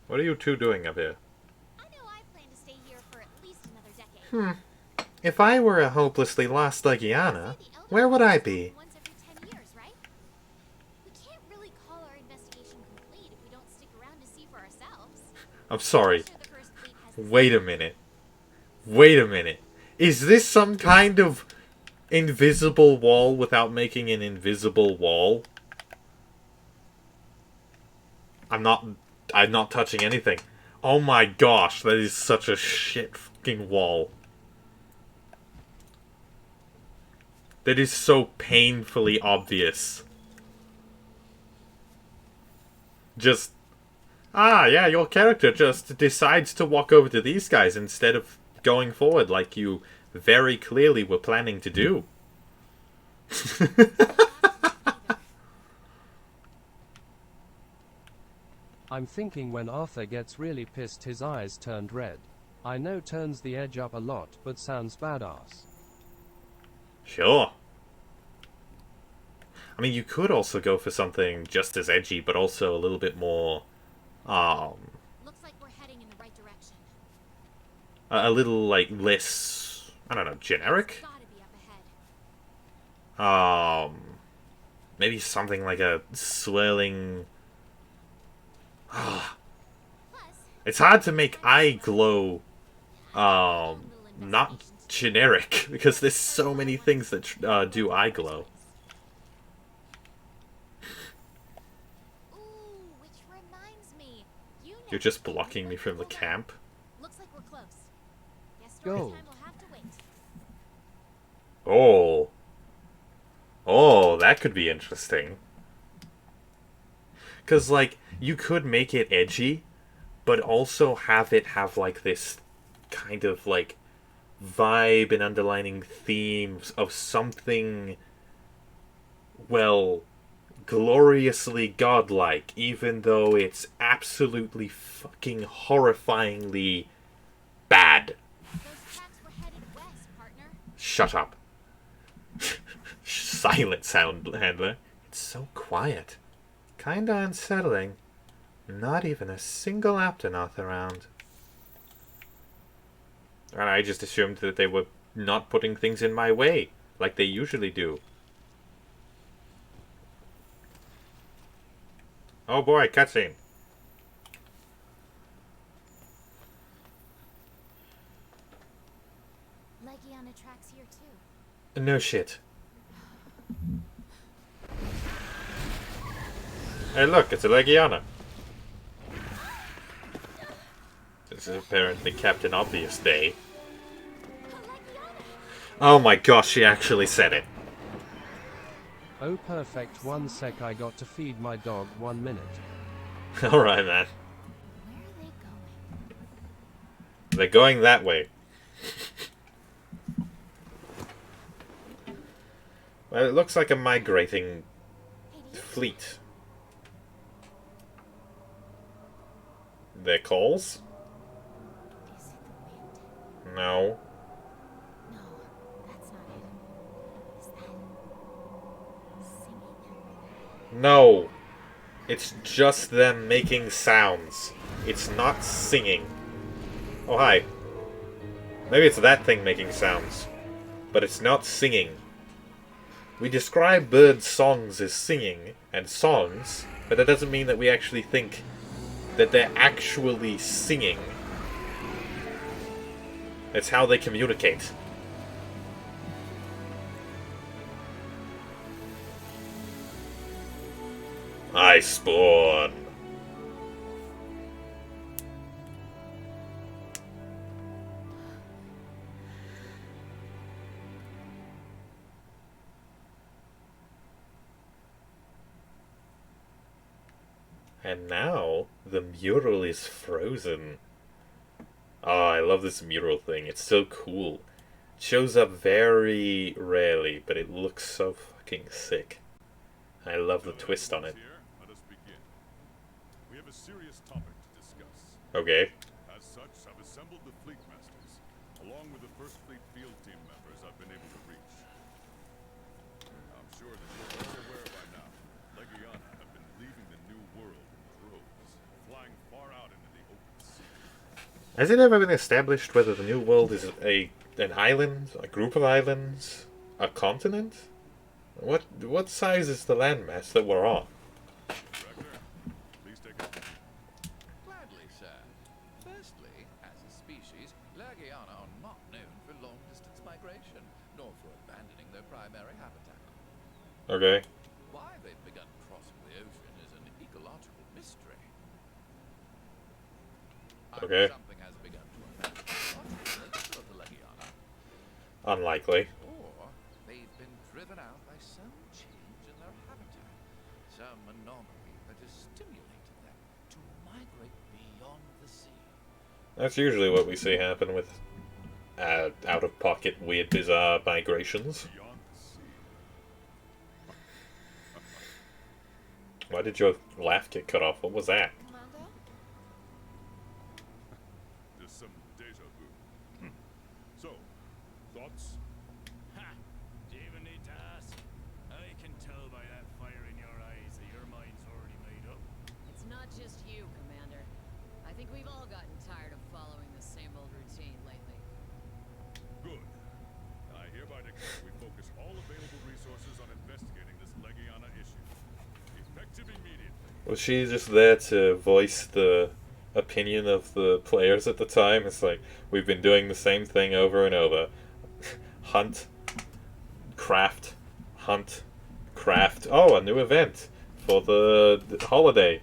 What are you two doing up here? I know I plan to stay here for at least another decade. If I were a hopelessly lost Legiana, where would I be? Once every 10 years, right? We can't really call our investigation complete if we don't stick around to see for ourselves. I'm sorry. I'm sure the First Fleet has the Wait a minute. Wait a minute. Is this some kind of invisible wall without making an invisible wall? I'm not touching anything. Oh my gosh, that is such a shit fucking wall. That is so painfully obvious. Just... Ah, yeah, your character just decides to walk over to these guys instead of going forward like you very clearly were planning to do. I'm thinking when Arthur gets really pissed his eyes turned red. I know turns the edge up a lot, but sounds badass. Sure. I mean, you could also go for something just as edgy, but also a little bit more, Looks like we're heading in the right direction. a little, like, less, I don't know, generic? Gotta be up ahead. Maybe something like a swirling... Plus, It's hard to make eye glow, little not investigations. generic, because there's so many things that do eye glow. Ooh, which reminds me. You know You're just that blocking we me went from the over- camp. Looks like we're close. Guess story Go. time will have to wait. Oh. Oh, that could be interesting. Because, like, you could make it edgy, but also have it have, like, this kind of, like, vibe and underlining themes of something, well, gloriously godlike, even though it's absolutely fucking horrifyingly bad. Those tracks were headed west, partner. Shut up. Silent sound handler. It's so quiet. Kinda unsettling. Not even a single Aptonoth around. And I just assumed that they were not putting things in my way, like they usually do. Oh boy, cutscene. Legiana tracks here too. No shit. Hey, look, it's a Legiana. This is apparently Captain Obvious Day. Oh my gosh, she actually said it. Oh perfect, 1 sec, I got to feed my dog, 1 minute. Alright, man. Where are they going? They're going that way. Well, it looks like a migrating Hey, do you fleet. Their calls? is it the wind? No. No, that's not it. Is that singing? No. It's just them making sounds. It's not singing. Oh, hi. Maybe it's that thing making sounds. But it's not singing. We describe bird songs as singing and songs, but that doesn't mean that we actually think that they're actually singing. It's how they communicate. I spawn. And now, the mural is frozen. Oh, I love this mural thing. It's so cool. It shows up very rarely, but it looks so fucking sick. I love the twist on it. Here, let us begin. We have a serious topic to discuss. Okay. As such, I've assembled the fleet masters, along with the First Fleet field team members I've been able to reach. I'm sure that you're all aware by now, Legiana have been leaving the New World in droves, flying far out into the open sea. Has it ever been established whether the New World is an island, a group of islands, a continent? What size is the landmass that we're on? Director, please take it. Gladly, sir. Firstly, as a species, Legiana are not known for long-distance migration, nor for abandoning their primary habitat. Okay. Why they've begun crossing the ocean is an ecological mystery. Okay. Either something has begun to affect the ecological nature of the Legiana, Unlikely. or they've been driven out by some change in their habitat, some anomaly that has stimulated them to migrate beyond the sea. That's usually what we see happen with out-of-pocket, weird, bizarre migrations. Beyond the sea. Why did your laugh get cut off? What was that? Commander? Just some deja vu. So, thoughts? Ha! Do you even need to ask? I can tell by that fire in your eyes that your mind's already made up. It's not just you, Commander. I think we've all gotten tired of following the same old routine lately. Good. I hereby declare we focus all available resources on investigating this Legiana issue. Effective immediately. Was she just there to voice the opinion of the players at the time? It's like, we've been doing the same thing over and over. Hunt. Craft. Hunt. Craft. Oh, a new event for the holiday.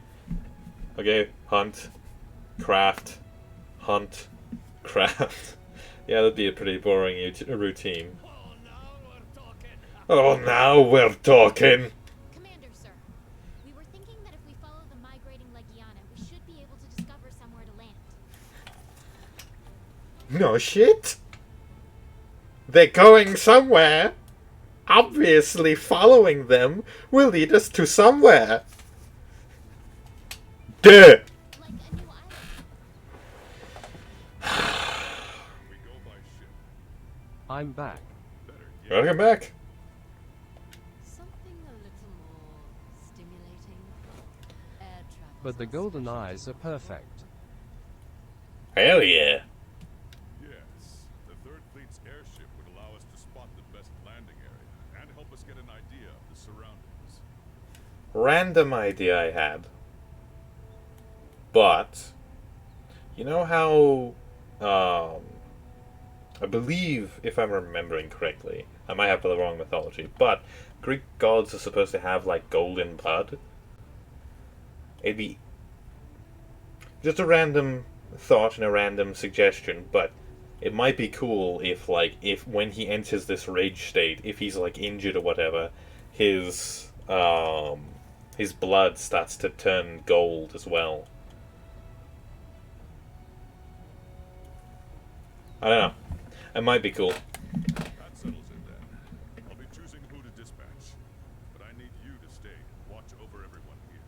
Okay, hunt. Craft. Hunt. Craft. Yeah, that'd be a pretty boring routine. Oh, now we're talking! Oh, now we're talking! Commander, sir. We were thinking that if we follow the migrating Legiana, we should be able to discover somewhere to land. No shit. They're going somewhere. Obviously, following them will lead us to somewhere. Duh. Like a new island. We go by ship. I'm back. Better yet, Welcome back. Something a little more stimulating. Air travel. But the golden eyes are perfect. Hell yeah. yes, the Third Fleet's airship would allow us to spot the best landing area and help us get an idea of the surroundings. Random idea I had. But, you know how, I believe, if I'm remembering correctly, I might have the wrong mythology, but Greek gods are supposed to have, like, golden blood. It'd be just a random thought and a random suggestion, but it might be cool if, like, if when he enters this rage state, if he's, like, injured or whatever, his blood starts to turn gold as well. I don't know. It might be cool. That settles it then. I'll be choosing who to dispatch, but I need you to stay and watch over everyone here.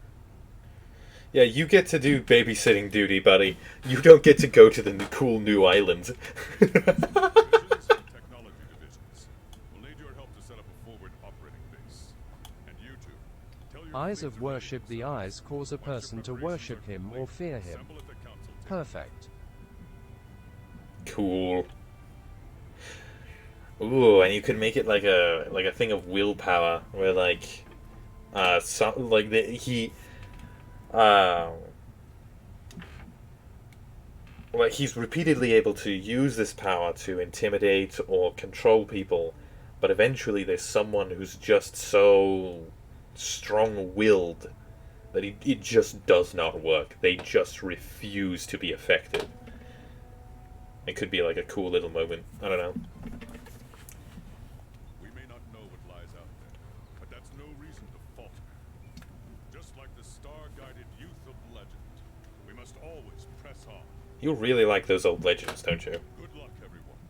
Yeah, you get to do babysitting duty, buddy. You don't get to go to the cool new island. Divisions and technology divisions. We'll need your help to set up a forward operating base. And you two, tell your Eyes colleagues of in worship. the The eyes cause a person to worship him or fear him. assemble at the council table. Perfect. Cool. Ooh, and you could make it like a thing of willpower, where he's repeatedly able to use this power to intimidate or control people, but eventually there's someone who's just so strong-willed that it just does not work. They just refuse to be affected. It could be like a cool little moment. I don't know. We may not know what lies out there, but that's no reason to falter. Just like the star-guided youth of legend, we must always press on. You really like those old legends, don't you? Good luck, everyone,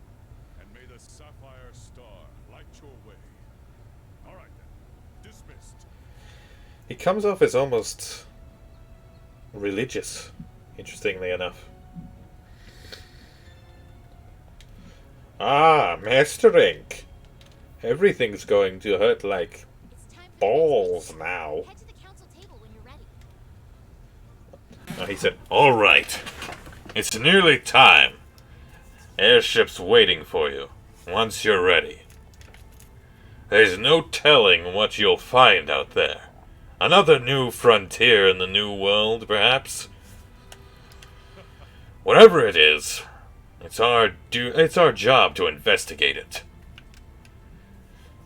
and may the sapphire star light your way. All right then, dismissed. He comes off as almost religious, interestingly enough. Ah, Master Ink. Everything's going to hurt like It's time for balls now. Head to the council table when you're ready. He said, "All right. It's nearly time. Airship's waiting for you, once you're ready. There's no telling what you'll find out there. Another new frontier in the new world, perhaps? Whatever it is, it's our job to investigate it.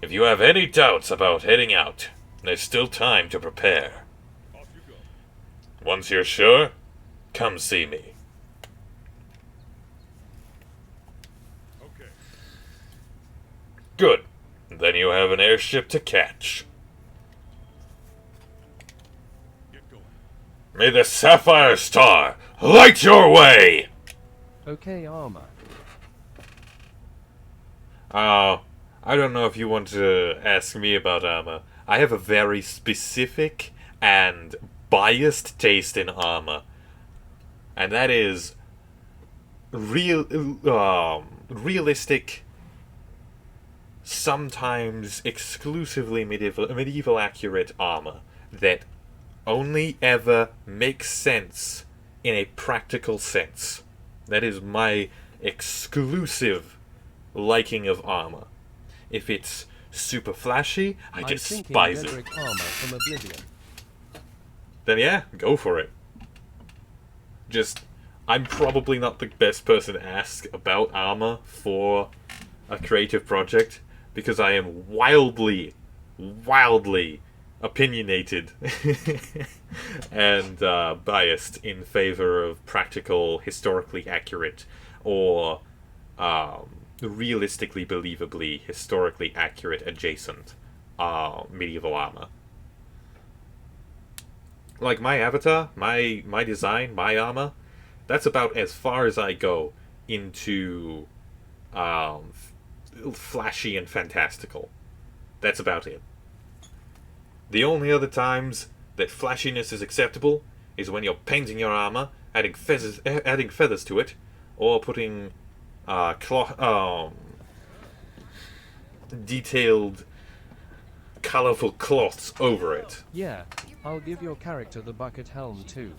If you have any doubts about heading out, there's still time to prepare. Off you go. Once you're sure, come see me." Okay. Good. Then you have an airship to catch. Get going. May the Sapphire Star light your way! Okay, armor. I don't know if you want to ask me about armor. I have a very specific and biased taste in armor. And that is realistic, sometimes exclusively medieval accurate armor that only ever makes sense in a practical sense. That is my exclusive liking of armor. If it's super flashy, I I'm thinking despise it. Redrick armor from Oblivion. Then yeah, go for it. Just, I'm probably not the best person to ask about armor for a creative project, because I am wildly opinionated and biased in favor of practical, historically accurate, or realistically, believably, historically accurate adjacent medieval armor. Like my avatar, my design, my armor, that's about as far as I go into flashy and fantastical. That's about it. The only other times that flashiness is acceptable is when you're painting your armor, adding feathers to it, or putting detailed, colorful cloths over it. Yeah, I'll give your character the bucket helm too.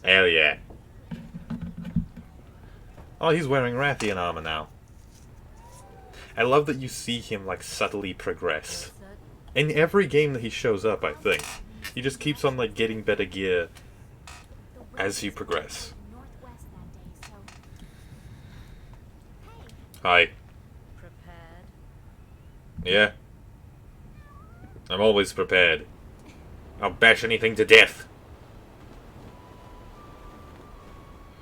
Hell yeah. Oh, he's wearing Rathian armor now. I love that you see him like subtly progress. In every game that he shows up, I think. He just keeps on like getting better gear as you progress. Northwest that day, so. Hi. Prepared? Yeah. I'm always prepared. I'll bash anything to death.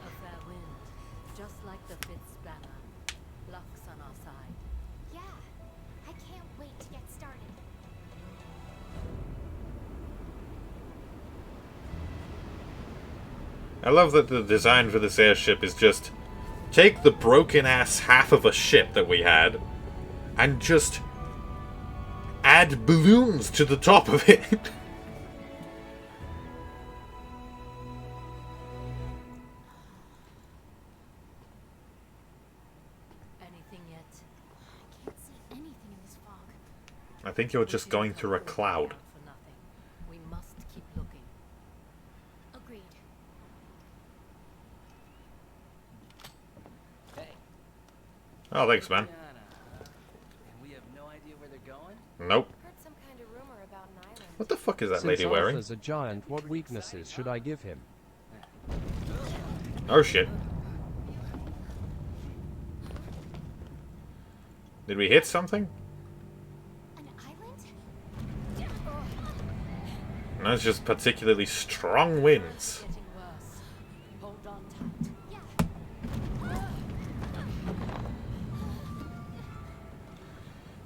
A fair wind, just like the fifth banner. Luck's on our side. Yeah, I can't wait to get started. I love that the design for this airship is just take the broken-ass half of a ship that we had and just add balloons to the top of it. Anything yet? I can't see anything in this fog. I think you're just going through a cloud. For nothing. We must keep looking. Agreed. Hey. Oh, thanks, man. Indiana, huh? And we have no idea where they're going? Nope. Heard some kind of rumor about an island. What the fuck is that Since lady wearing? Arthur's a giant, what weaknesses should I give him? Oh shit. Did we hit something? An island? No, it's just particularly strong winds. Getting worse. Hold on tight. Yeah.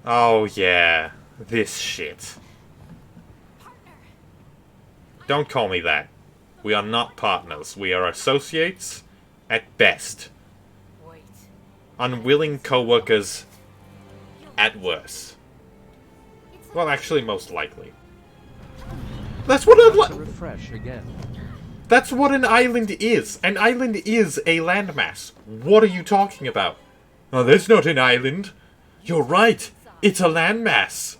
Oh yeah, this shit. Partner. Don't call me that. We are not partners. We are associates at best. Wait. Unwilling co-workers at worst. It's Well, actually, most likely. That's what I'd To like. refresh again. That's what an island is. An island is a landmass. What are you talking about? Oh, that's not an island. You're right. It's a landmass.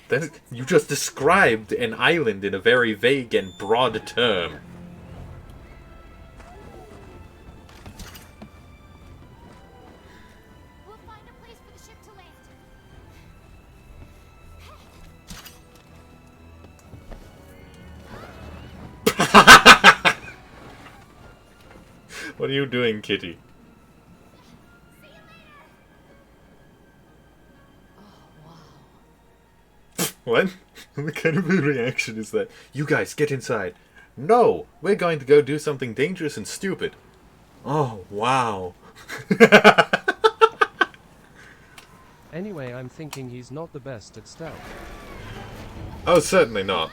Then you just described an island in a very vague and broad term. We'll find a place for the ship to land. What are you doing, Kitty? See you later. What? What kind of a reaction is that? You guys, get inside. No, we're going to go do something dangerous and stupid. Oh, wow. Anyway, I'm thinking he's not the best at stealth. Oh, certainly not.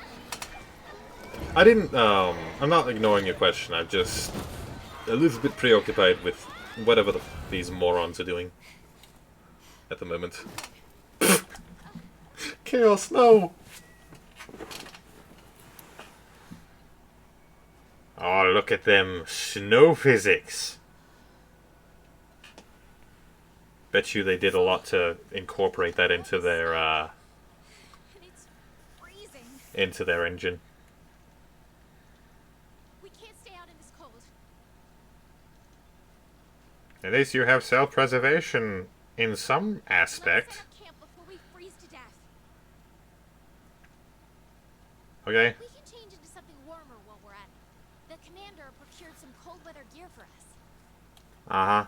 I didn't, I'm not ignoring your question. I'm just a little bit preoccupied with whatever these morons are doing at the moment. Chaos, no! Oh, look at them snow physics. Bet you they did a lot to incorporate that into their, And it's freezing. into their engine. We can't stay out in this cold. At least you have self-preservation in some Let's aspect. set up camp before we freeze to death. Okay? We can change into something warmer while we're at it. The commander procured some cold weather gear for us. Uh-huh.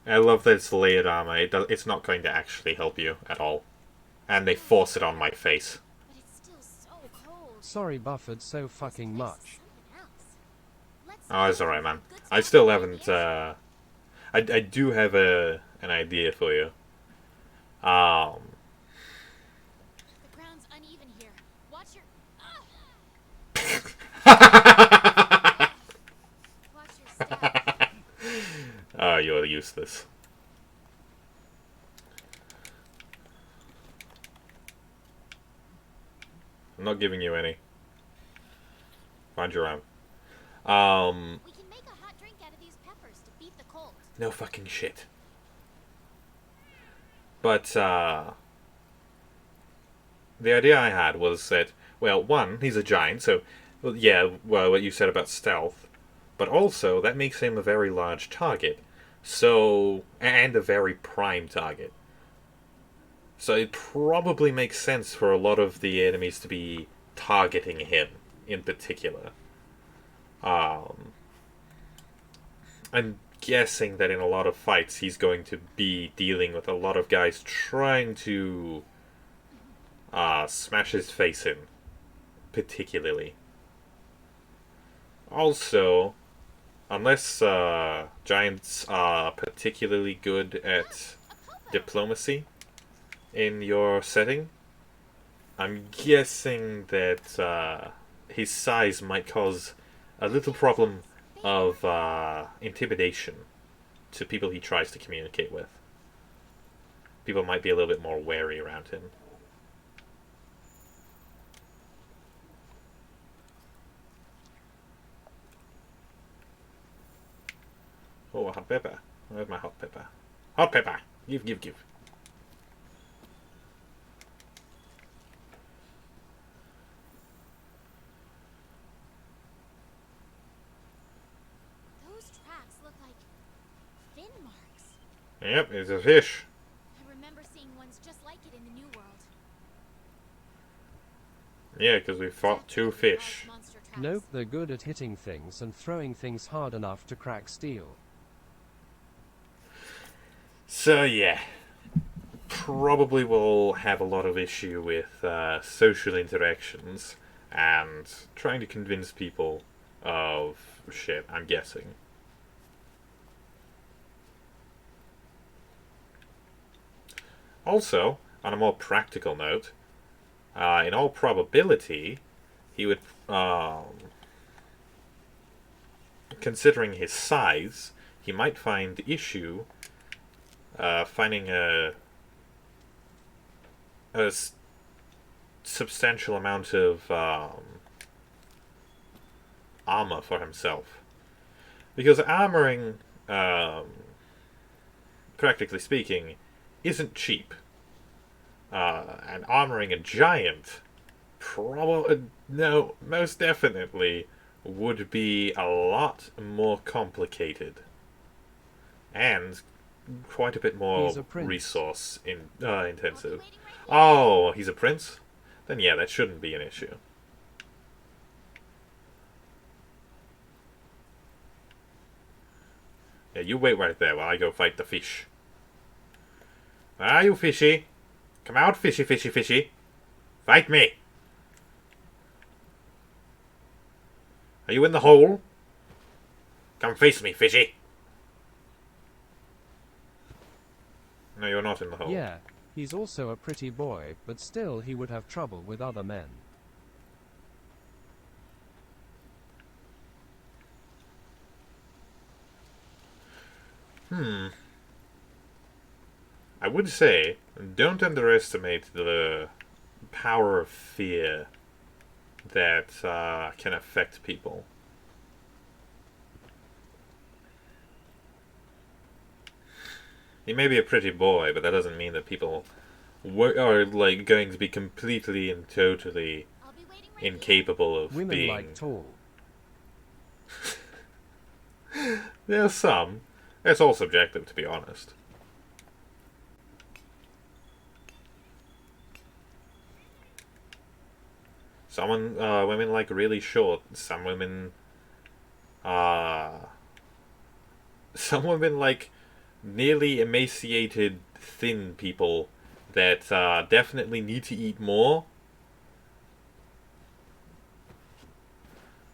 I love that it's layered armor. It's not going to actually help you at all. And they force it on my face. But it's still so cold. Sorry, buffered so fucking much. Something else. Let's Oh, it's alright, man. Good I stuff. still haven't, I do have an idea for you. The ground's uneven here. Watch your... Watch your step. Oh, you're useless. I'm not giving you any. Find your own. We can make a hot drink out of these peppers to beat the cold. No fucking shit. But, the idea I had was that, well, one, he's a giant, so, well, yeah, well, what you said about stealth, but also, that makes him a very large target. So, and a very prime target. So it probably makes sense for a lot of the enemies to be targeting him, in particular. And guessing that in a lot of fights he's going to be dealing with a lot of guys trying to smash his face in, particularly. Also, unless giants are particularly good at diplomacy in your setting, I'm guessing that his size might cause a little problem of intimidation to people he tries to communicate with. People might be a little bit more wary around him. Oh, a hot pepper. Where's my hot pepper? Hot pepper! Give, give, give. Those tracks look like fin marks. Yep, it's a fish. I remember seeing ones just like it in the New World. Yeah, because we fought two fish. Monster tracks. Nope, they're good at hitting things and throwing things hard enough to crack steel. So yeah, probably will have a lot of issue with social interactions and trying to convince people of shit, I'm guessing. Also, on a more practical note, in all probability, he would, considering his size, he might find issue finding a substantial amount of armor for himself. Because armoring, practically speaking, isn't cheap. And armoring a giant, most definitely would be a lot more complicated. And quite a bit more resource intensive. Oh, he's a prince? Then yeah, that shouldn't be an issue. Yeah, you wait right there while I go fight the fish. Where are you, fishy? Come out, fishy, fishy, fishy. Fight me! Are you in the hole? Come face me, fishy! No, you're not in the hole. Yeah, he's also a pretty boy, but still he would have trouble with other men. I would say, don't underestimate the power of fear that can affect people. He may be a pretty boy, but that doesn't mean that people are like going to be completely and totally incapable of Women being. like tall. There's some. It's all subjective, to be honest. Women like really short. Some women like nearly emaciated, thin people that definitely need to eat more.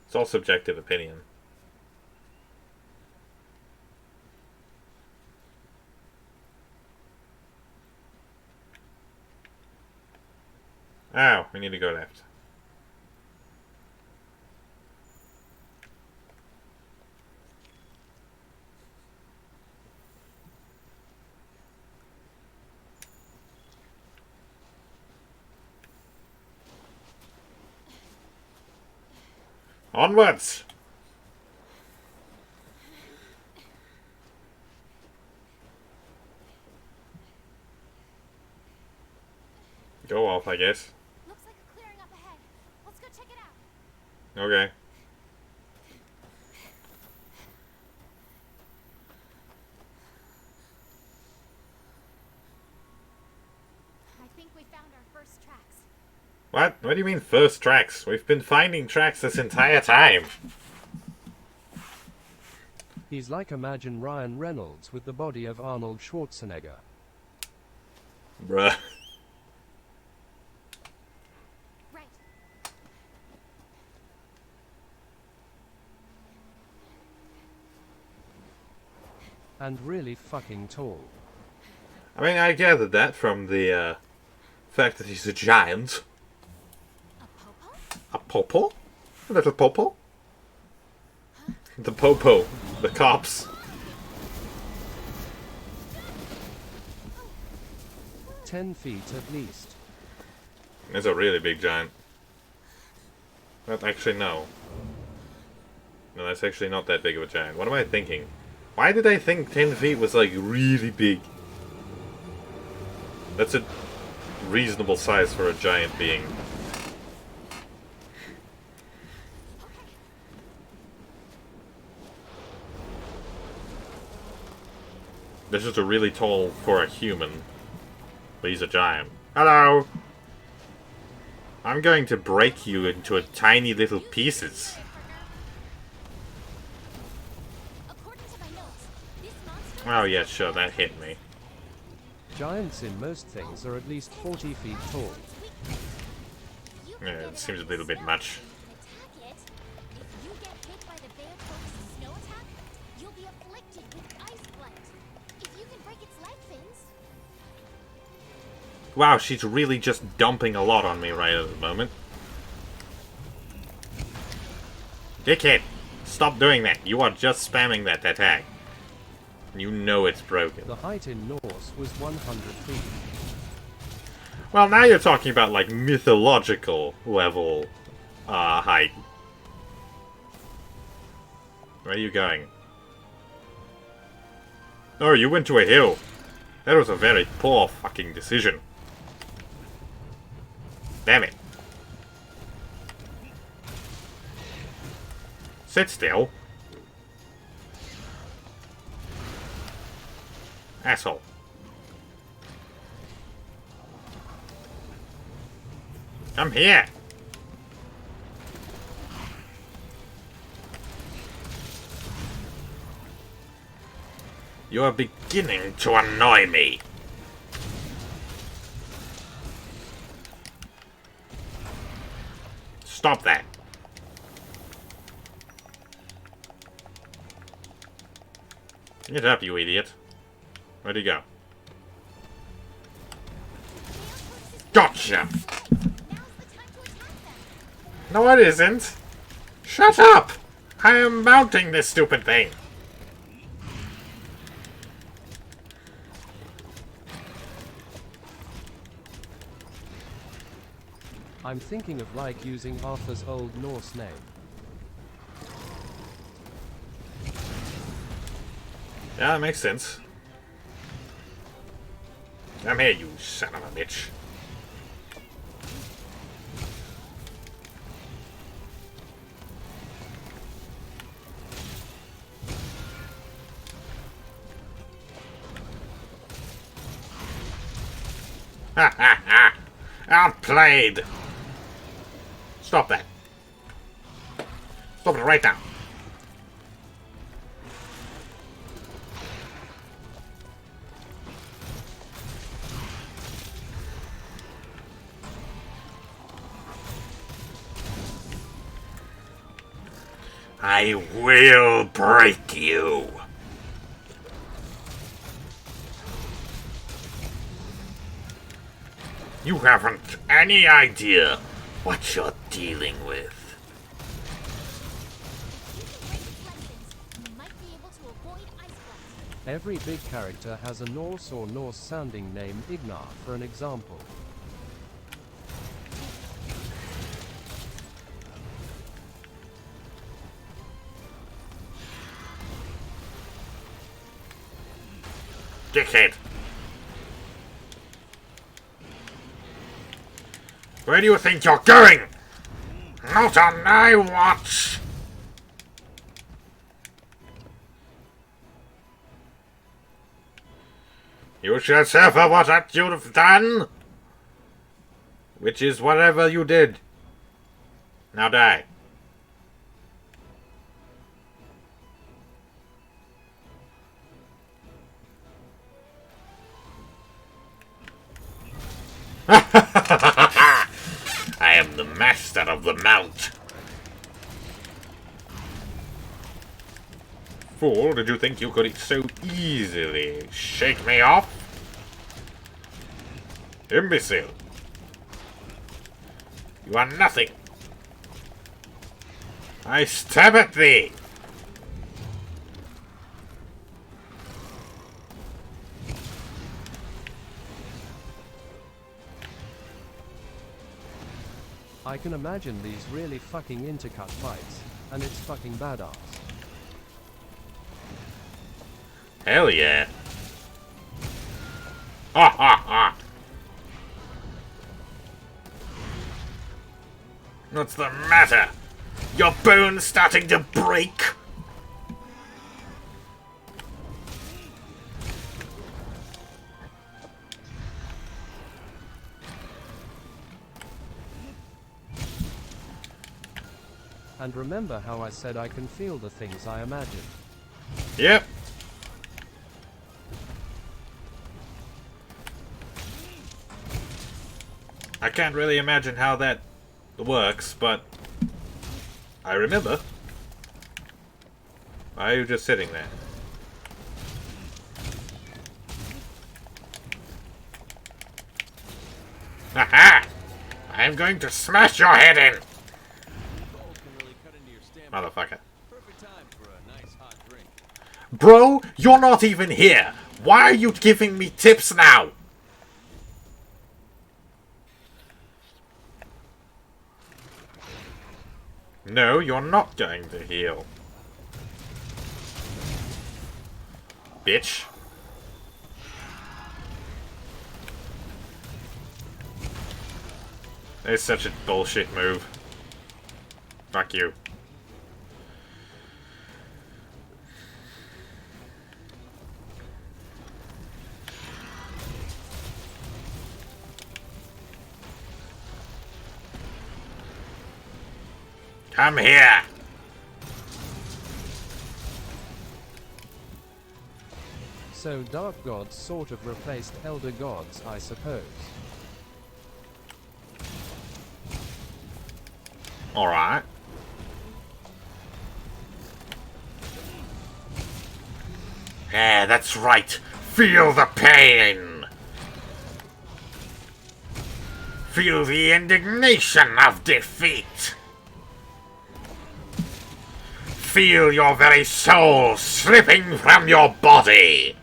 It's all subjective opinion. Ow, we need to go left. Onwards! Go off, I guess. Looks like a clearing up ahead. Let's go check it out. Okay. I think we found our first tracks. What? What do you mean first tracks? We've been finding tracks this entire time. He's like imagine Ryan Reynolds with the body of Arnold Schwarzenegger. Bruh. Right. And really fucking tall. I mean, I gathered that from the fact that he's a giant. A popo? A popo? A little popo? The popo. The cops. 10 feet at least. It's a really big giant. But actually, no. No, that's actually not that big of a giant. What am I thinking? Why did I think 10 feet was, like, really big? That's a reasonable size for a giant being. This is a really tall for a human. But he's a giant. Hello! I'm going to break you into a tiny little pieces. According to my notes, this monster Oh yeah, sure, that hit me. Giants in most things are at least 40 feet tall. Yeah, it seems a little bit much. attack it. If you get hit by the Bearto's snow attack, you'll be afflicted with ice blight. If you can break its leg fins. Wow, she's really just dumping a lot on me right at the moment. Dickhead! Stop doing that. You are just spamming that attack. You know it's broken. The height in Norse was 100 feet. Well, now you're talking about, like, mythological level height. Where are you going? Oh, you went to a hill. That was a very poor fucking decision. Damn it. Sit still. Asshole. Come here. You are beginning to annoy me. Stop that. Get up, you idiot. Where'd he go? Gotcha! No, it isn't. Shut up! I am mounting this stupid thing. I'm thinking of like using Arthur's old Norse name. Yeah, that makes sense. Come here, you son of a bitch. Ha ha ha! Outplayed! Stop that. Stop it right now. I will break you. You haven't any idea what you're dealing with. You might be able to avoid ice blight. Every big character has a Norse or Norse sounding name. Ignar, for an example. Dickhead. Where do you think you're going? Not on my watch! You shall suffer what you've done! Which is whatever you did. Now die. I am the master of the mount. Fool, did you think you could so easily shake me off? Imbecile. You are nothing. I stab at thee. I can imagine these really fucking intercut fights, and it's fucking badass. Hell yeah. Ha ha ha. What's the matter? Your bones starting to break? And remember how I said I can feel the things I imagine. Yep. I can't really imagine how that works, but I remember. Why are you just sitting there? Haha! I'm going to smash your head in! Motherfucker. Perfect time for a nice hot drink. Bro, you're not even here! Why are you giving me tips now? No, you're not going to heal. Bitch. It's such a bullshit move. Fuck you. Come here! So dark gods sort of replaced elder gods, I suppose. Alright. Yeah, that's right. Feel the pain! Feel the indignation of defeat! Feel your very soul slipping from your body!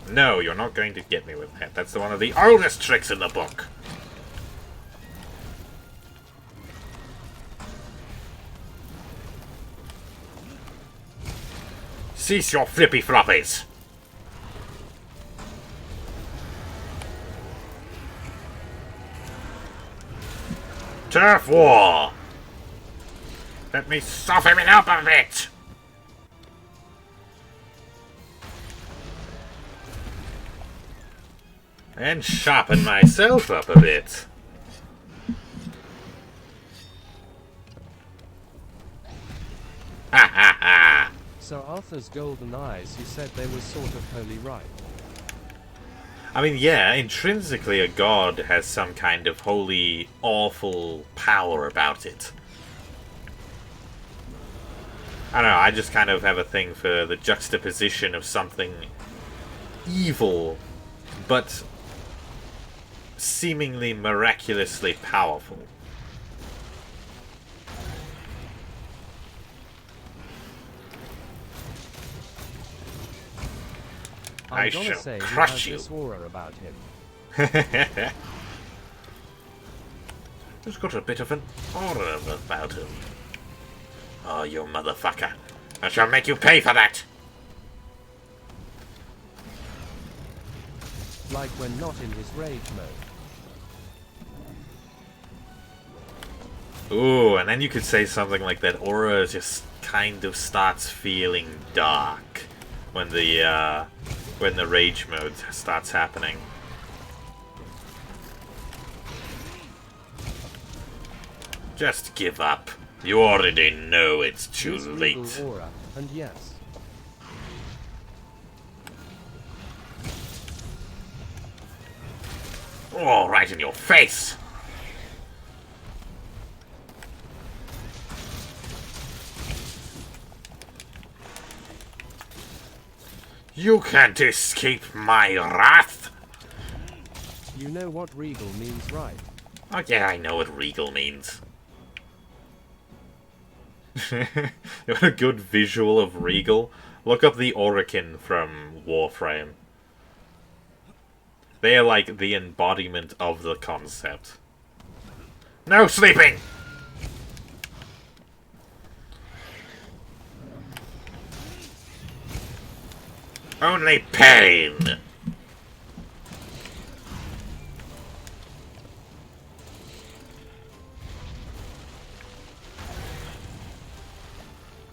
No, you're not going to get me with that. That's one of the oldest tricks in the book. Cease your flippy floppies! Turf war! Let me soften it up a bit! And sharpen myself up a bit. Ha ha ha! So Arthur's golden eyes, you said they were sort of holy right. I mean, yeah, intrinsically a god has some kind of holy, awful power about it. I don't know, I just kind of have a thing for the juxtaposition of something evil, but seemingly miraculously powerful. I I'm gonna shall say crush he you. has this aura about him. He's got a bit of an aura about him. Oh, you motherfucker. I shall make you pay for that! Like when not in his rage mode. Ooh, and then you could say something like that aura just kind of starts feeling dark when the rage mode starts happening. Just give up. You already know it's too His late. evil aura, and yes. Oh, right in your face! You can't escape my wrath! You know what regal means, right? Oh yeah, I know what regal means. You want a good visual of regal? Look up the Orican from Warframe. They are like the embodiment of the concept. No sleeping! Only pain!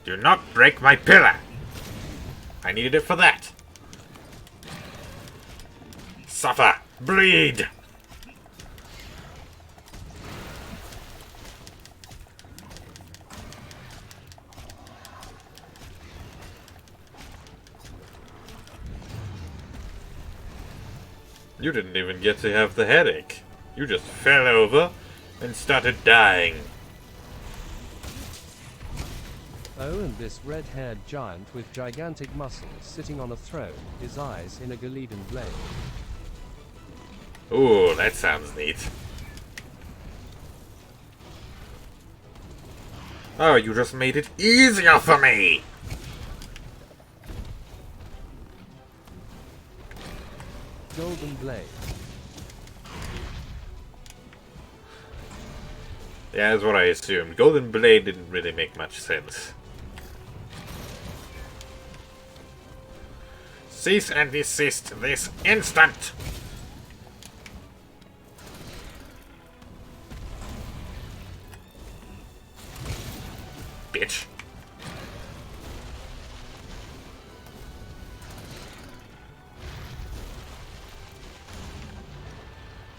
Do not break my pillar! I needed it for that. Suffer! Bleed! You didn't even get to have the headache. You just fell over and started dying. Oh, and this red-haired giant with gigantic muscles sitting on a throne, his eyes in a Galedan blade. Ooh, that sounds neat. Oh, you just made it easier for me! Golden blade. Yeah, that's what I assumed. Golden Blade didn't really make much sense. Cease and desist this instant! Bitch.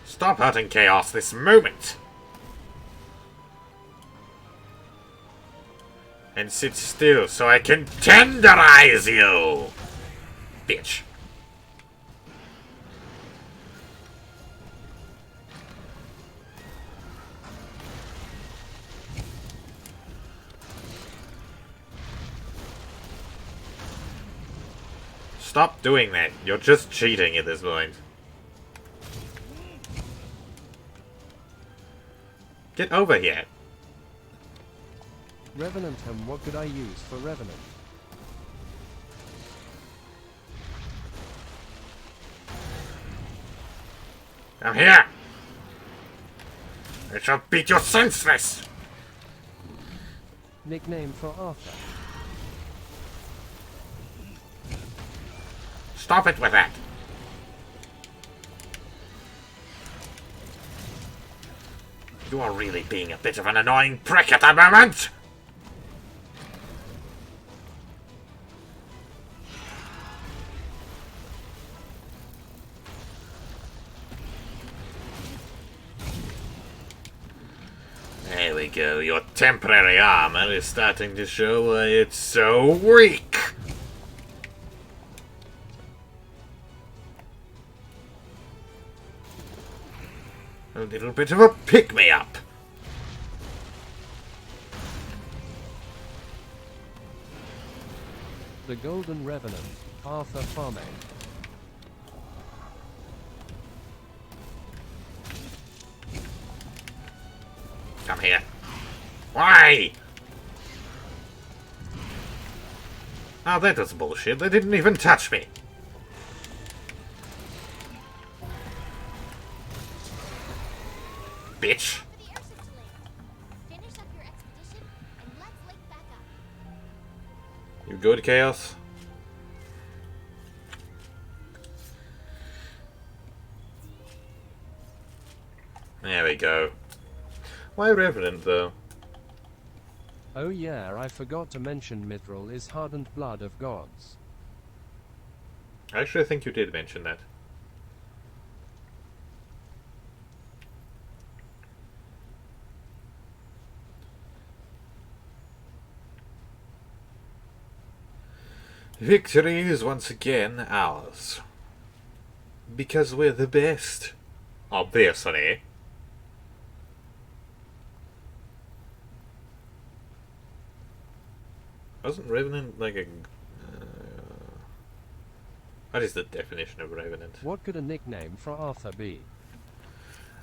Stop hurting Chaos this moment! And sit still so I can tenderize you! Bitch. Stop doing that. You're just cheating at this point. Get over here. Revenant him, what could I use for Revenant? Come here! I shall beat you senseless! Nickname for Arthur. Stop it with that! You are really being a bit of an annoying prick at the moment! There we go, your temporary armor is starting to show why it's so weak! A little bit of a pick-me-up! The Golden Revenant, Arthur Farme. Come here. Why? Oh, that was bullshit. They didn't even touch me. Bitch. For the airship to land. Finish up your expedition and let's link back up. You good, Chaos? There we go. Why Revenant, though? Oh yeah, I forgot to mention Mithril is hardened blood of gods. Actually, I think you did mention that. Victory is once again ours. Because we're the best. obviously. Wasn't Revenant like a... what is the definition of Revenant? What could a nickname for Arthur be?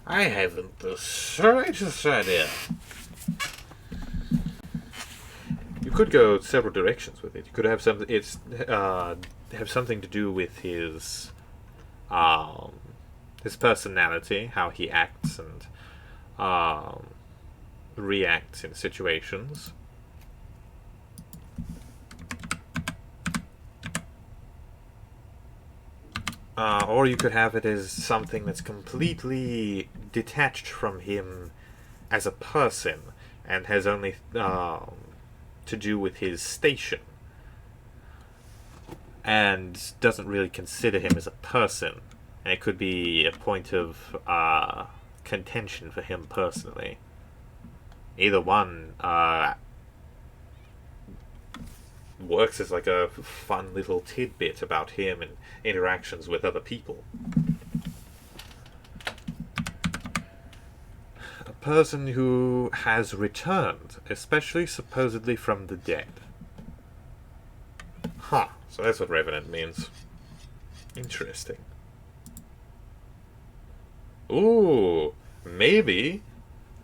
I haven't the slightest idea. You could go several directions with it. You could have something. It's have something to do with his personality, how he acts and reacts in situations. Or you could have it as something that's completely detached from him as a person and has only to do with his station and doesn't really consider him as a person. And it could be a point of contention for him personally. Either one works as like a fun little tidbit about him and interactions with other people. A person who has returned, especially supposedly from the dead. Huh, so that's what Revenant means. Interesting. Ooh, maybe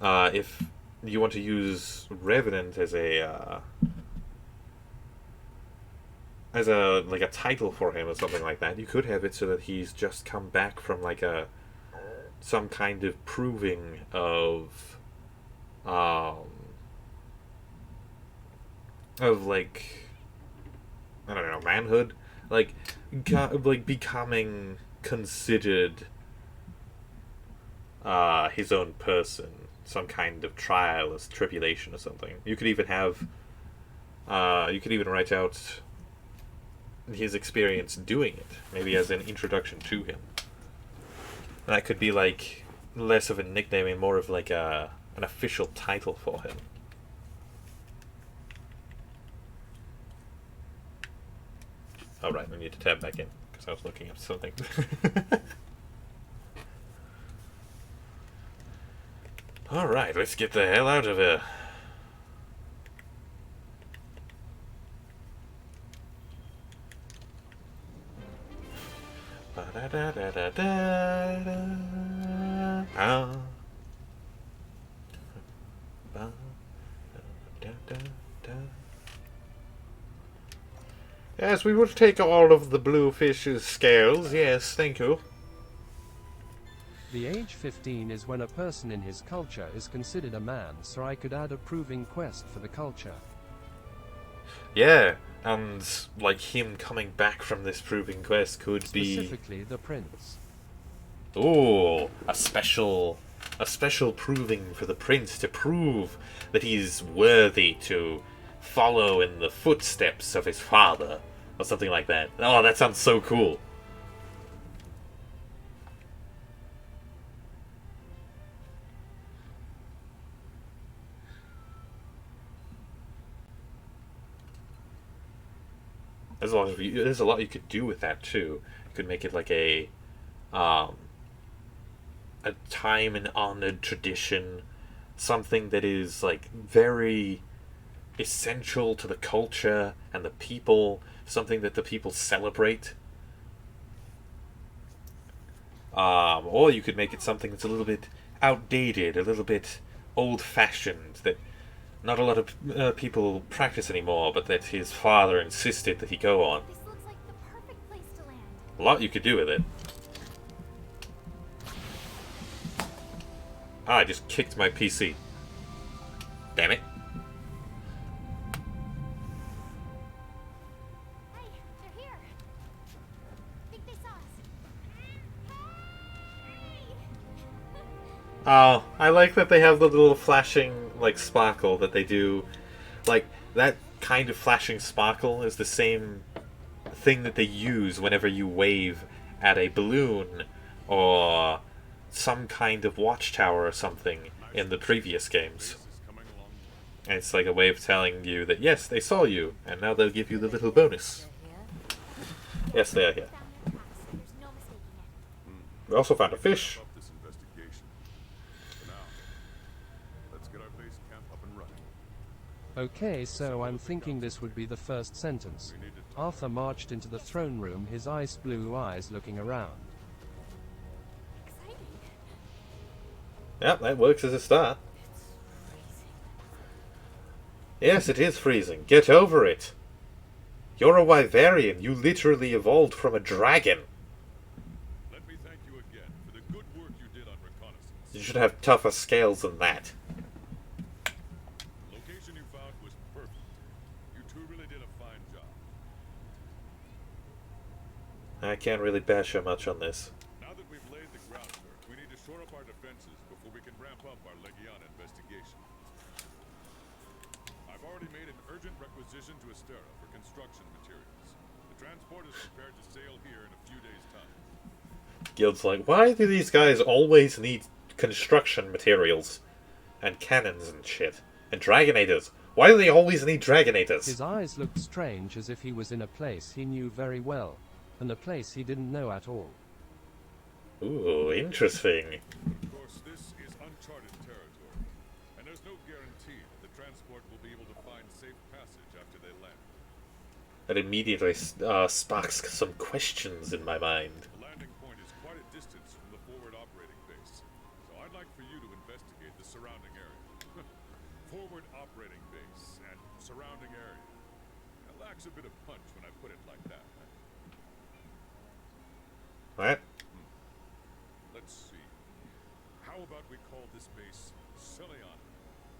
if you want to use Revenant as a like a title for him or something like that, you could have it so that he's just come back from like some kind of proving of like, I don't know, manhood, like becoming considered his own person, some kind of trial or tribulation or something. You could even have you could even write out his experience doing it, maybe as an introduction to him. And that could be like less of a nickname and more of like an official title for him. Oh right, I need to tab back in because I was looking up something. Alright, let's get the hell out of here. Yes, we will take all of the bluefish's scales. Yes, thank you. The age 15 is when a person in his culture is considered a man, so I could add a proving quest for the culture. Yeah, and like him coming back from this proving quest could be specifically the prince. Oh, a special proving for the prince to prove that he's worthy to follow in the footsteps of his father, or something like that. Oh, that sounds so cool. There's a lot you could do with that too. You could make it like a time and honored tradition, something that is like very essential to the culture and the people, something that the people celebrate. Or you could make it something that's a little bit outdated, a little bit old-fashioned, that not a lot of people practice anymore, but that his father insisted that he go on. This looks like the perfect place to land. A lot you could do with it. Ah, I just kicked my PC. Damn it. Hey, they're here. I think they saw us. Hey! Oh, I like that they have the little flashing, like, sparkle that they do. Like, that kind of flashing sparkle is the same thing that they use whenever you wave at a balloon or some kind of watchtower or something in the previous games. And it's like a way of telling you that, yes, they saw you, and now they'll give you the little bonus. Yes, they are here. Found their tracks, so there's no mistaking it. We also found a fish. This Okay, so I'm thinking this would be the first sentence. Arthur marched into the throne room, his ice blue eyes looking around. Exciting. Yep, that works as a start. It's freezing. Yes, it is freezing. Get over it. You're a Wyverian. You literally evolved from a dragon. Let me thank you again for the good work you did on reconnaissance. You should have tougher scales than that. The location you found was perfect. You two really did a fine job. I can't really bash her much on this. Now that we've laid the groundwork, we need to shore up our defenses before we can ramp up our Legion investigation. I've already made an urgent requisition to Astera for construction materials. The transport is prepared to sail here in a few days' time. Guild's like, why do these guys always need construction materials? And cannons and shit. And Dragonators. Why do they always need Dragonators? His eyes looked strange, as if he was in a place he knew very well, and a place he didn't know at all. Ooh, interesting. Of course, this is uncharted territory, and there's no guarantee that the transport will be able to find safe passage after they land. That immediately sparks some questions in my mind. The landing point is quite a distance from the forward operating base, so I'd like for you to investigate the surrounding area. Forward operating base and surrounding area. That lacks a bit of punch when I put it like that. Right? Let's see. How about we call this base Celiana,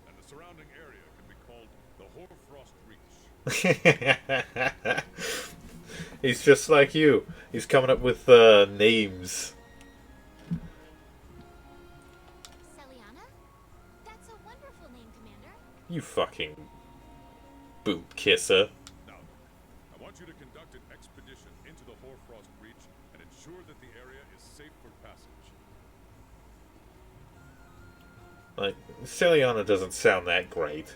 and the surrounding area can be called the Hoarfrost Reach. He's just like you. He's coming up with names. Celiana? That's a wonderful name, Commander. You fucking boob kisser. Now, I want you to conduct an expedition into the Hoarfrost Reach and ensure that the area is safe for passage. Like, Celiana doesn't sound that great.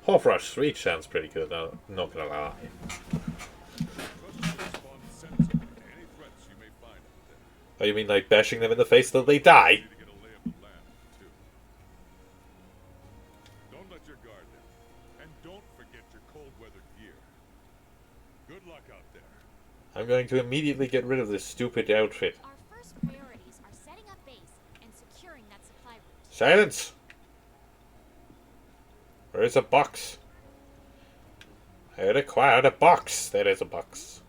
Hoarfrost Reach sounds pretty good, I'm not gonna lie. Trust you to respond sensibly to any threats you may find out there. Oh, you mean like bashing them in the face till they die? You need to get a lay of the land, too. Don't let your guard down. And don't forget your cold weather gear. Good luck out there. I'm going to immediately get rid of this stupid outfit. Our first priorities are setting up base and securing that supply route. Silence! Where is a box? I required a box. There is a box.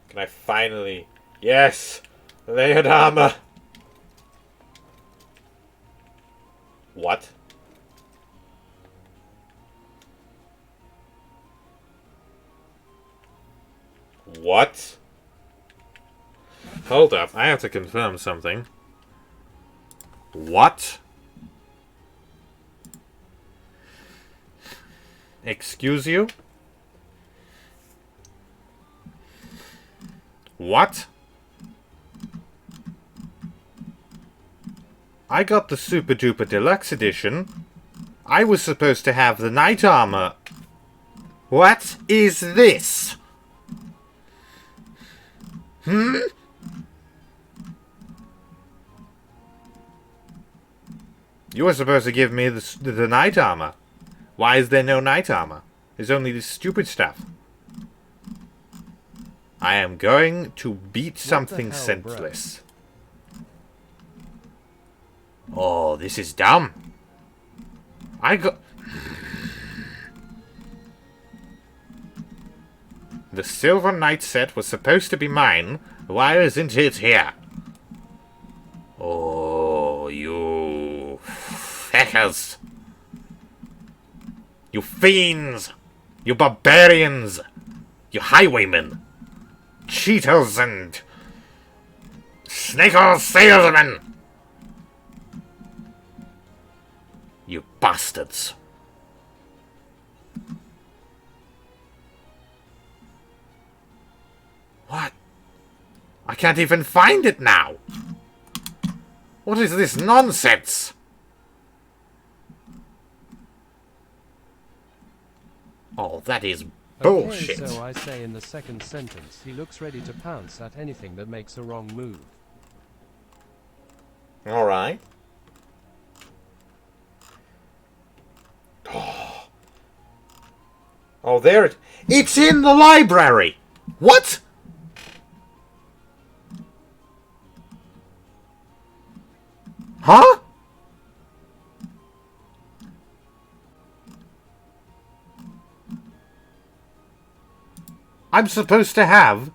Can I finally... Yes! Layered armor! What? What? Hold up, I have to confirm something. What? Excuse you? What? I got the Super Duper Deluxe Edition. I was supposed to have the Knight Armor. What is this? Hmm? You were supposed to give me the Knight Armor. Why is there no Knight Armor? There's only this stupid stuff. I am going to beat something hell, senseless. Oh, this is dumb. I got... The Silver Knight set was supposed to be mine. Why isn't it here? Oh, you... feckers. You fiends! You barbarians! You highwaymen! Cheaters and... snake-oil salesmen! You bastards! What? I can't even find it now! What is this nonsense? Oh, that is bullshit. Okay, so I say in the second sentence, he looks ready to pounce at anything that makes a wrong move. Alright. Oh. Oh, there it... It's in the library! What? Huh? I'm supposed to have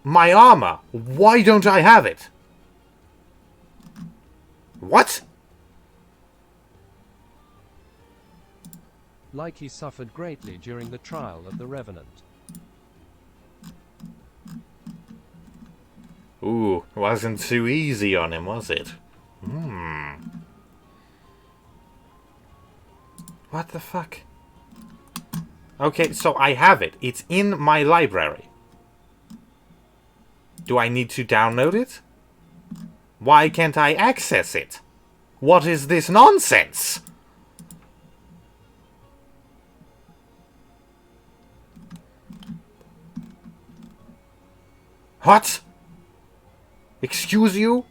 my armor. Why don't I have it? What? Like he suffered greatly during the trial of the Revenant. Ooh, wasn't too easy on him, was it? What the fuck? Okay, so I have it. It's in my library. Do I need to download it? Why can't I access it? What is this nonsense? What? Excuse you?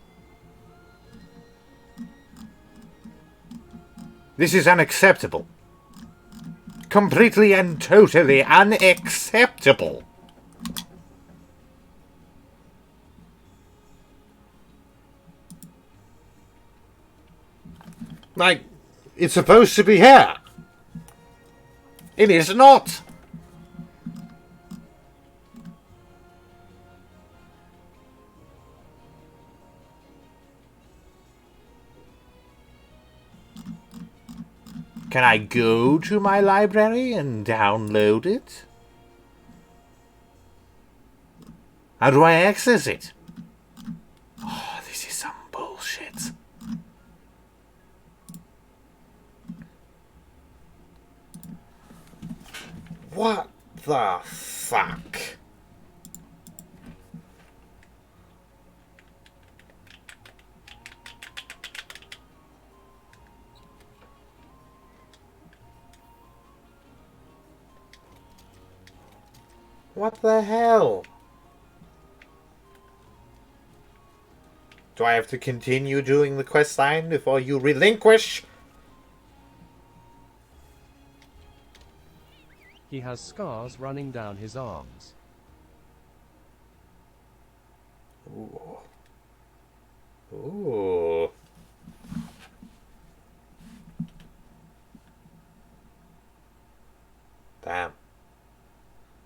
This is unacceptable. Completely and totally unacceptable. Like, it's supposed to be here. It is not. Can I go to my library and download it? How do I access it? Oh, this is some bullshit. What the fuck? What the hell? Do I have to continue doing the quest line before you relinquish? He has scars running down his arms. Ooh. Ooh. Damn.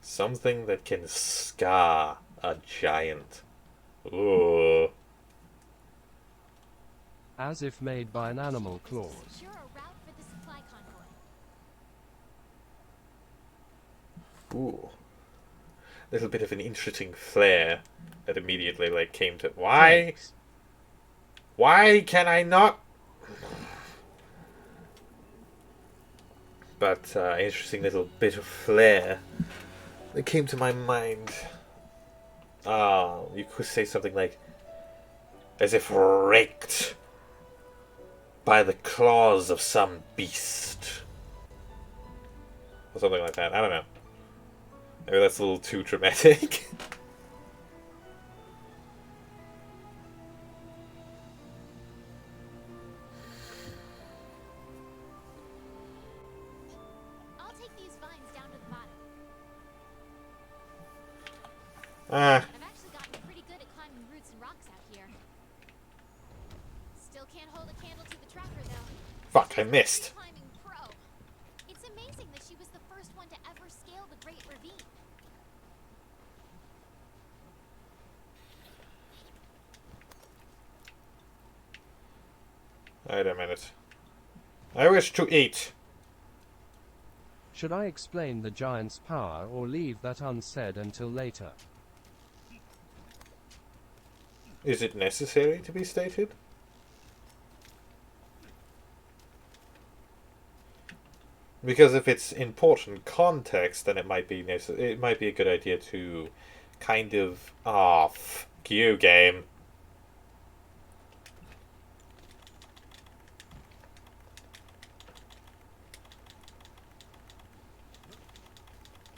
Something that can scar a giant. Ooh. As if made by an animal claws. Secure a route for the supply convoy. Ooh. Little bit of an interesting flair that immediately came to... Why? Thanks. Why can I not? But interesting little bit of flair that came to my mind. You could say something like, as if raked by the claws of some beast. Or something like that. I don't know. Maybe that's a little too dramatic. I'll take these vines down to the bottom. Ah. I've actually gotten pretty good at climbing roots and rocks out here. Still can't hold a candle to the tracker though. Fuck, I missed. Climbing pro. It's amazing that she was the first one to ever scale the Great Ravine. Wait a minute. I wish to eat. Should I explain the giant's power or leave that unsaid until later? Is it necessary to be stated? Because if it's important context, then it might be it might be a good idea to kind of fuck you, game.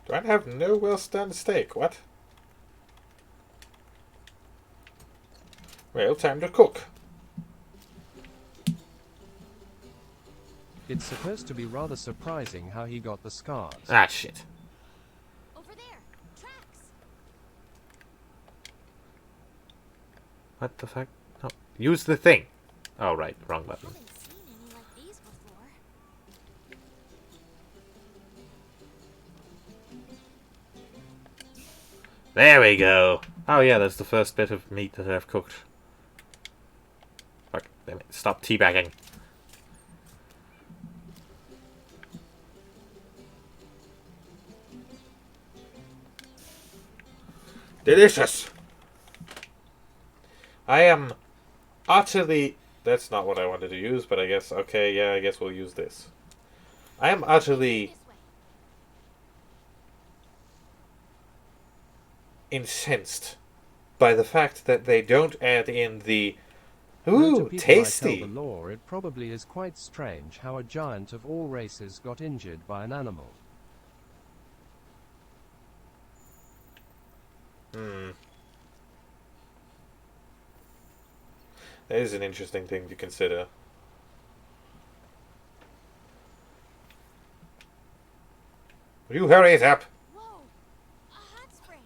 Do I have no well-done steak? What? Well, time to cook. It's supposed to be rather surprising how he got the scars. Ah, shit. Over there. Tracks. What the fuck? No. Use the thing. Oh, right. Wrong button. Haven't seen any like these before. There we go. Oh, yeah, that's the first bit of meat that I've cooked. Fuck, damn it. Stop teabagging. Delicious! I am utterly... That's not what I wanted to use, but I guess... Okay, yeah, I guess we'll use this. I am utterly This way. incensed by the fact that they don't add in the... Though to Ooh, people tasty! I tell the lore, it probably is quite strange how a giant of all races got injured by an animal. That is an interesting thing to consider. Will you hurry it up? Whoa! A hot spring.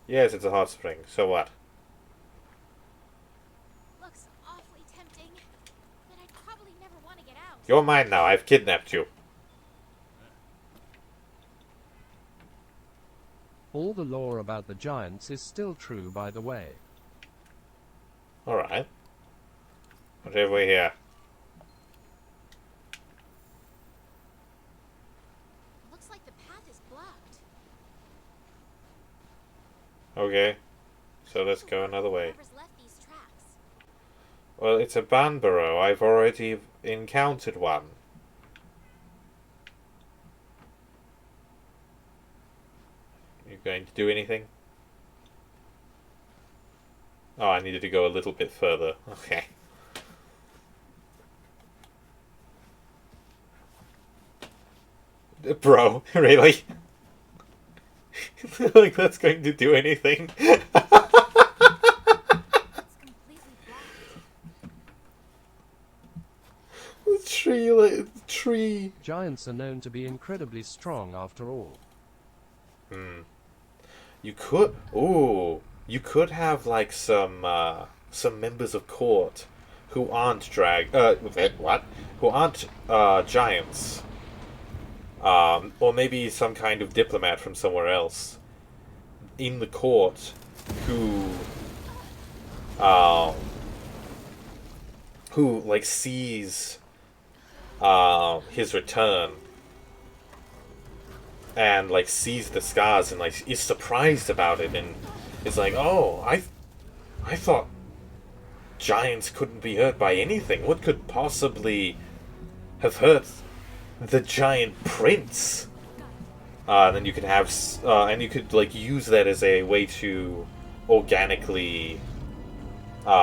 Yes, it's a hot spring. So what? Looks awfully tempting, but I'd probably never want to get out. You're mine now. I've kidnapped you. All the lore about the giants is still true, by the way. Alright. What have we here? Looks like the path is blocked. Okay. So let's go another way. Whoever's left these tracks. Well, it's a Banbaro. I've already encountered one. You going to do anything? Oh, I needed to go a little bit further. Okay. Bro, really? Like that's going to do anything? It's completely blocked. Tree. Giants are known to be incredibly strong after all. You could, you could have like some members of court who aren't who aren't giants, or maybe some kind of diplomat from somewhere else in the court who like sees his return and like sees the scars and like is surprised about it and is like, oh, I thought giants couldn't be hurt by anything. What could possibly have hurt the giant prince? And then you could have and you could like use that as a way to organically like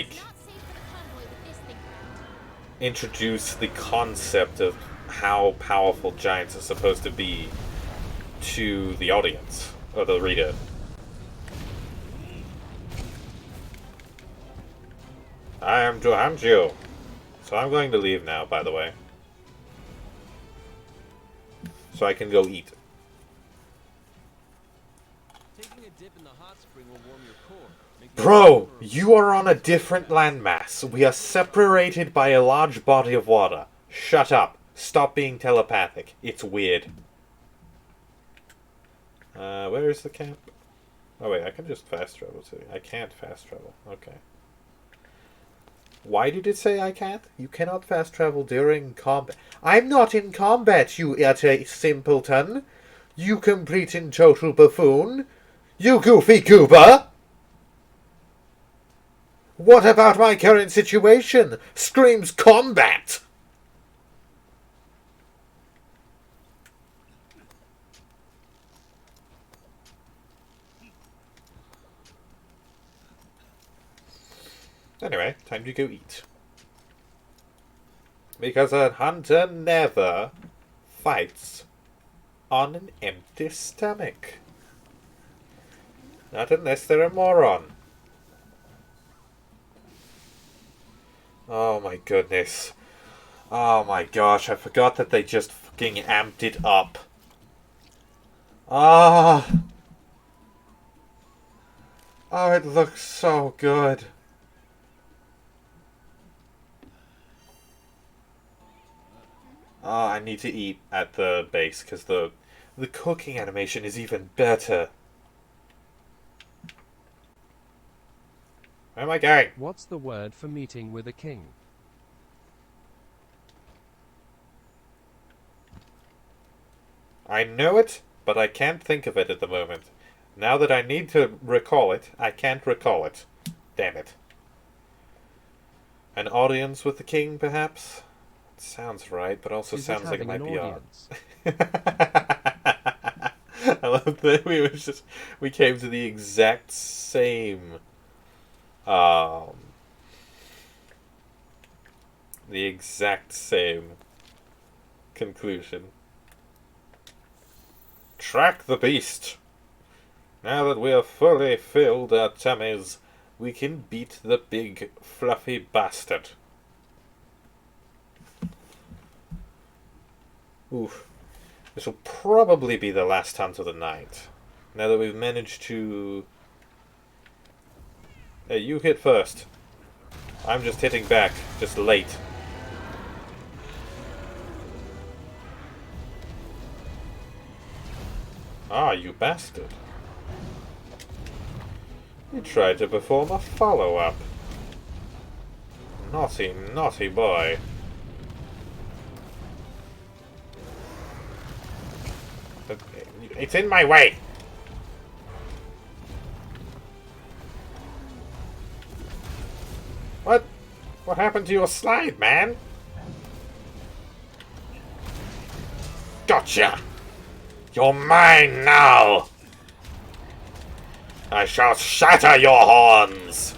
Not safe for the convoy with this thing around. introduce the concept of how powerful giants are supposed to be to the audience or the reader. I am to hunt you. So I'm going to leave now, by the way. So I can go eat. Taking a dip in the hot spring will warm your core. Make you Bro, stronger. you are on a different landmass. We are separated by a large body of water. Shut up. Stop being telepathic. It's weird. Where is the camp? Oh wait, I can just fast travel to it. I can't fast travel. Okay. Why did it say I can't? You cannot fast travel during combat. I'm not in combat, you utter simpleton. You complete and total buffoon. You goofy goober. What about my current situation? Screams combat! Anyway, time to go eat. Because a hunter never fights on an empty stomach. Not unless they're a moron. Oh my goodness. Oh my gosh, I forgot that they just fucking amped it up. Ah. Oh, it looks so good. Oh, I need to eat at the base because the cooking animation is even better. Where am I going? What's the word for meeting with a king? I know it, but I can't think of it at the moment. Now that I need to recall it, I can't recall it. Damn it. An audience with the king, perhaps? It sounds right, but also sounds like it might be odd. I love that we came to the exact same conclusion. Track the beast. Now that we have fully filled our tummies, we can beat the big fluffy bastard. Oof. This will probably be the last hunt of the night. Now that we've managed to... Hey, you hit first. I'm just hitting back, just late. Ah, you bastard. You tried to perform a follow-up. Naughty, naughty boy. It's in my way! What? What happened to your slide, man? Gotcha! You're mine now! I shall shatter your horns!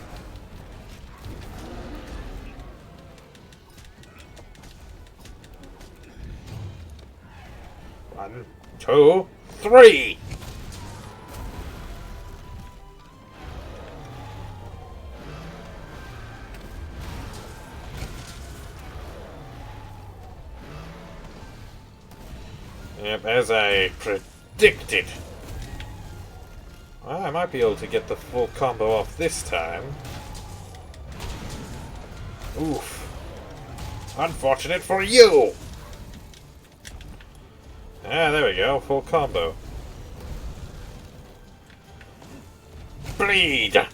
One, two, three! Yep, as I predicted. Well, I might be able to get the full combo off this time. Oof. Unfortunate for you! Ah, there we go, full combo. Bleed!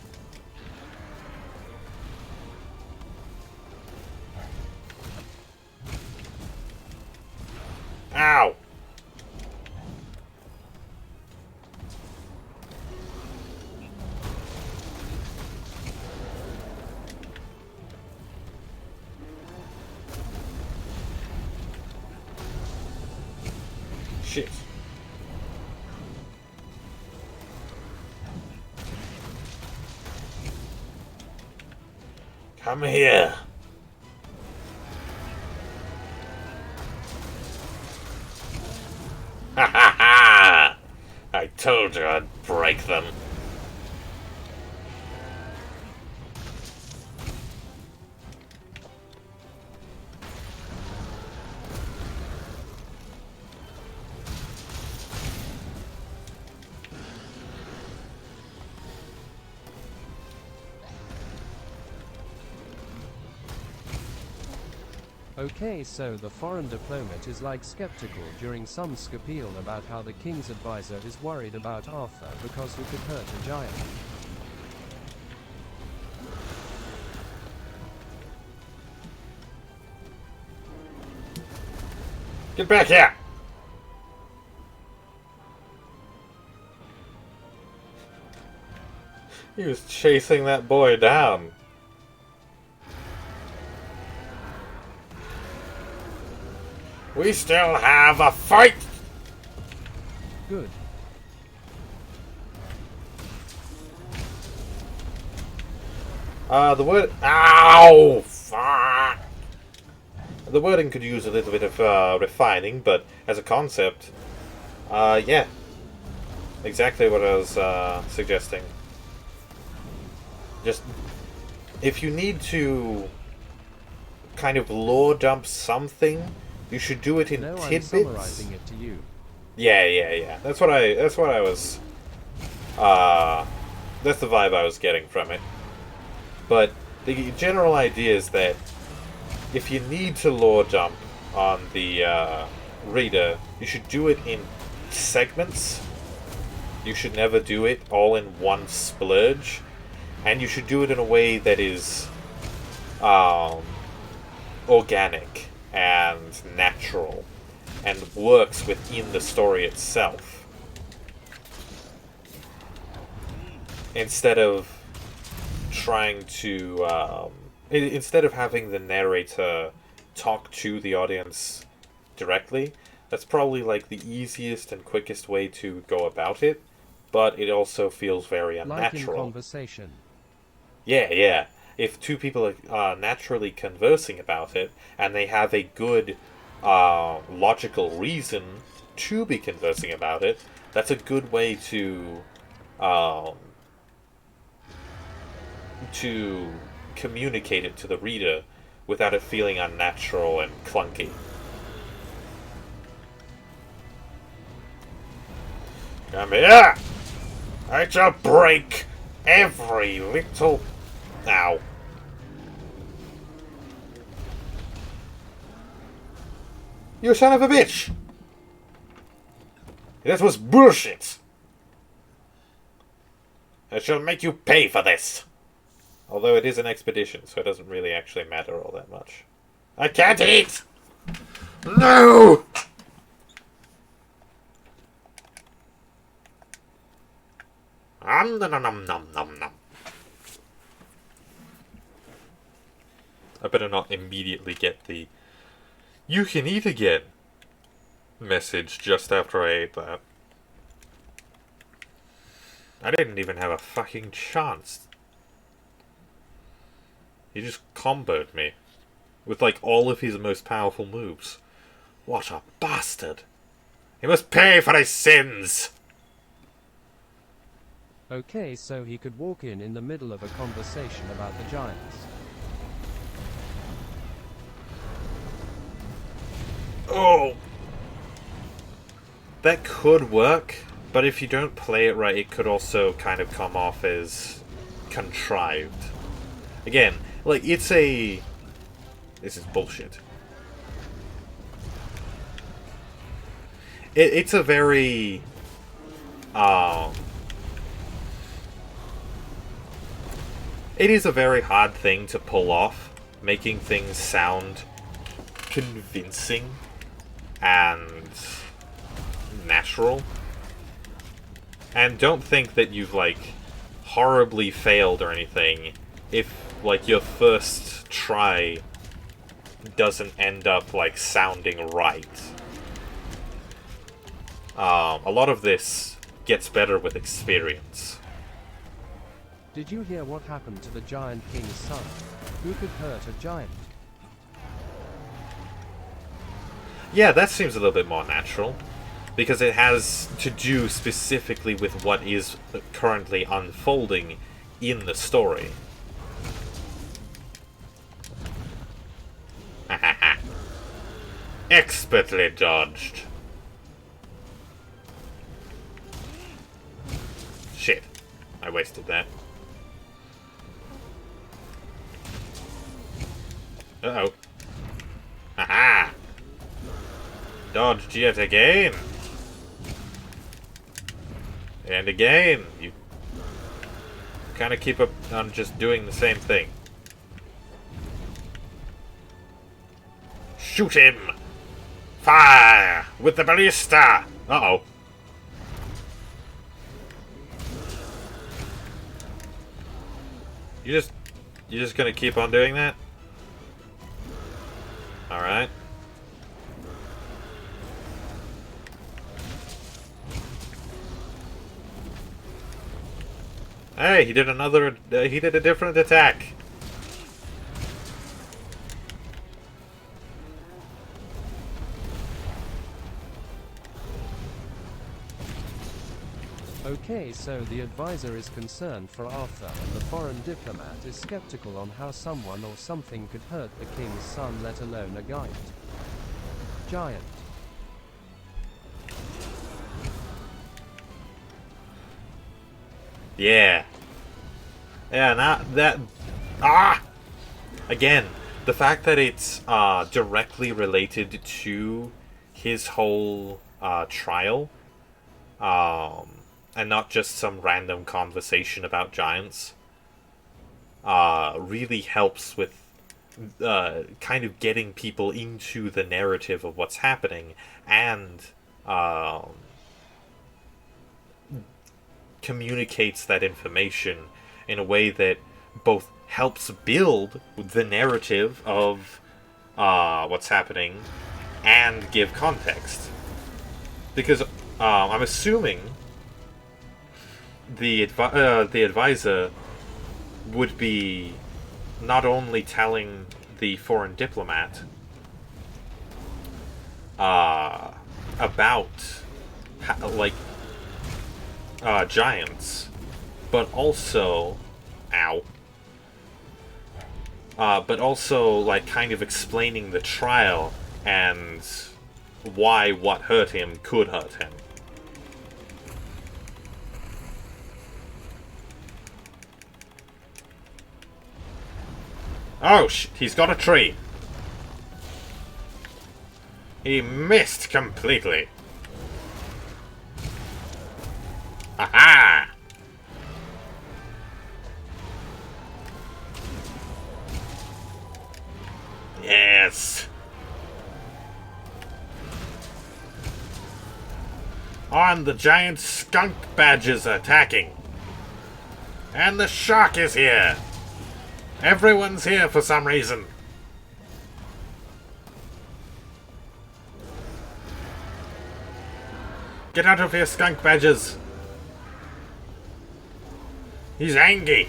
Ow! Shit. Come here. Ha ha ha! I told you I'd break them. Okay, so the foreign diplomat is like skeptical during some scapile about how the king's advisor is worried about Arthur because he could hurt a giant. Get back here! He was chasing that boy down. We still have a fight! Good. The word... Ow! Fuck! The wording could use a little bit of refining, but as a concept, yeah. Exactly what I was suggesting. Just, if you need to kind of lore dump something, you should do it in No, I'm tidbits. summarizing it to you. Yeah. That's what I was. That's the vibe I was getting from it. But the general idea is that if you need to lore dump on the reader, you should do it in segments. You should never do it all in one splurge, and you should do it in a way that is organic and natural and works within the story itself, instead of trying to instead of having the narrator talk to the audience directly. That's probably like the easiest and quickest way to go about it, but it also feels very Like in unnatural. conversation. Yeah. If two people are naturally conversing about it, and they have a good logical reason to be conversing about it, that's a good way to communicate it to the reader without it feeling unnatural and clunky. Come here! I shall break every little... Ow. You son of a bitch! That was bullshit! I shall make you pay for this! Although it is an expedition, so it doesn't really actually matter all that much. I can't eat! No! Nom. I better not immediately get the "you can eat again" message just after I ate that. I didn't even have a fucking chance. He just comboed me with like all of his most powerful moves. What a bastard! He must pay for his sins! Okay, so he could walk in the middle of a conversation about the giants. Oh! That could work, but if you don't play it right, it could also kind of come off as contrived. Again, like, it's a... This is bullshit. It's a very... It is a very hard thing to pull off, making things sound convincing and natural. And don't think that you've, like, horribly failed or anything if, like, your first try doesn't end up, like, sounding right. A lot of this gets better with experience. Did you hear what happened to the Giant King's son? Who could hurt a giant? Yeah, that seems a little bit more natural, because it has to do specifically with what is currently unfolding in the story. Expertly dodged. Shit, I wasted that. Uh-oh. Haha! Dodged yet again! And again! You kind of keep up on just doing the same thing. Shoot him! Fire! With the ballista! Uh-oh. You're just gonna keep on doing that? Alright. Hey, he did a different attack. Okay, so the advisor is concerned for Arthur, and the foreign diplomat is skeptical on how someone or something could hurt the king's son, let alone a giant. Yeah. Yeah, not that... Ah! Again, the fact that it's directly related to his whole trial, and not just some random conversation about giants, really helps with kind of getting people into the narrative of what's happening, and communicates that information in a way that both helps build the narrative of what's happening and give context. Because I'm assuming the advisor would be not only telling the foreign diplomat about giants, but also but also like kind of explaining the trial and why what hurt him could hurt him. Oh shit, he's got a tree. He missed completely. Aha! Yes! On the giant skunk badgers attacking. And the shark is here. Everyone's here for some reason. Get out of here, skunk badgers. He's angry.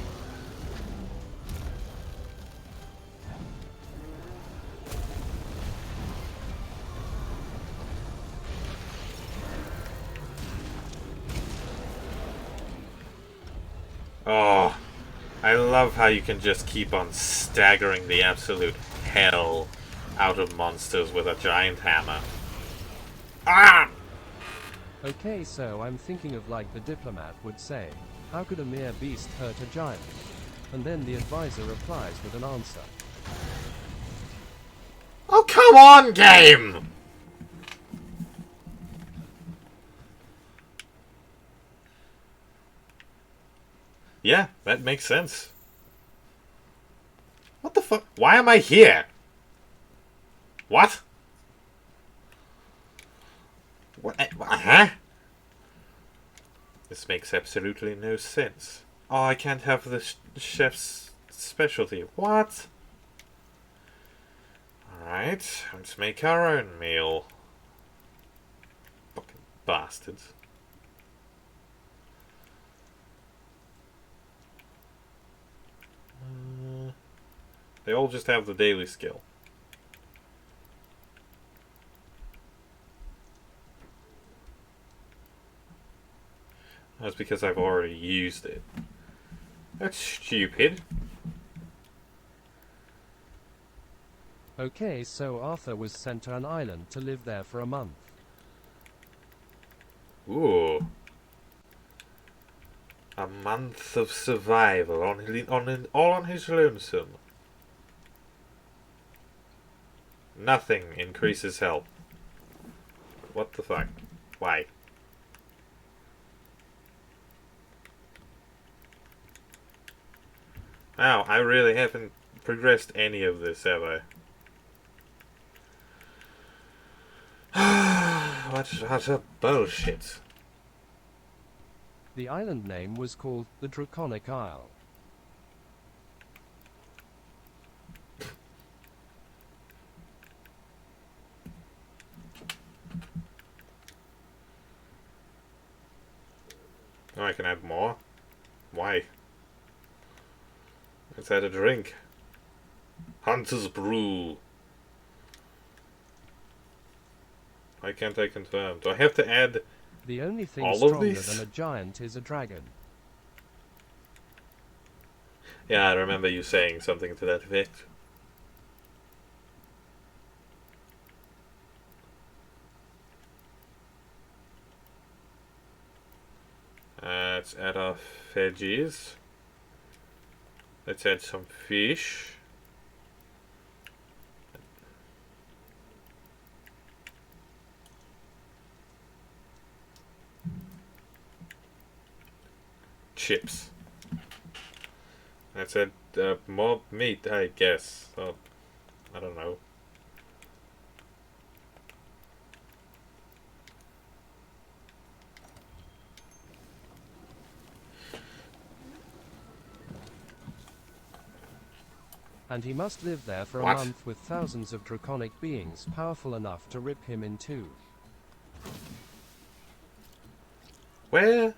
Oh, I love how you can just keep on staggering the absolute hell out of monsters with a giant hammer. Ah! Okay, so I'm thinking of like the diplomat would say, how could a mere beast hurt a giant? And then the advisor replies with an answer. Oh, come on, game! Yeah, that makes sense. What the fuck? Why am I here? What? What? Huh? This makes absolutely no sense. Oh, I can't have the chef's specialty. What? Alright, let's make our own meal. Fucking bastards. They all just have the daily skill. That's because I've already used it. That's stupid. Okay, so Arthur was sent to an island to live there for a month. Ooh. A month of survival all on his lonesome. Nothing increases health. What the fuck? Why? Wow, I really haven't progressed any of this, have I? What utter bullshit. The island name was called the Draconic Isle. Oh, I can add more? Why? Let's add a drink. Hunter's Brew. Why can't I confirm? Do I have to add The only thing All of stronger these? than a giant is a dragon. Yeah, I remember you saying something to that effect. Let's add our veggies. Let's add some fish. Chips. Let's add more meat, I guess. Oh, I don't know. And he must live there for a What? month with thousands of draconic beings powerful enough to rip him in two. Where's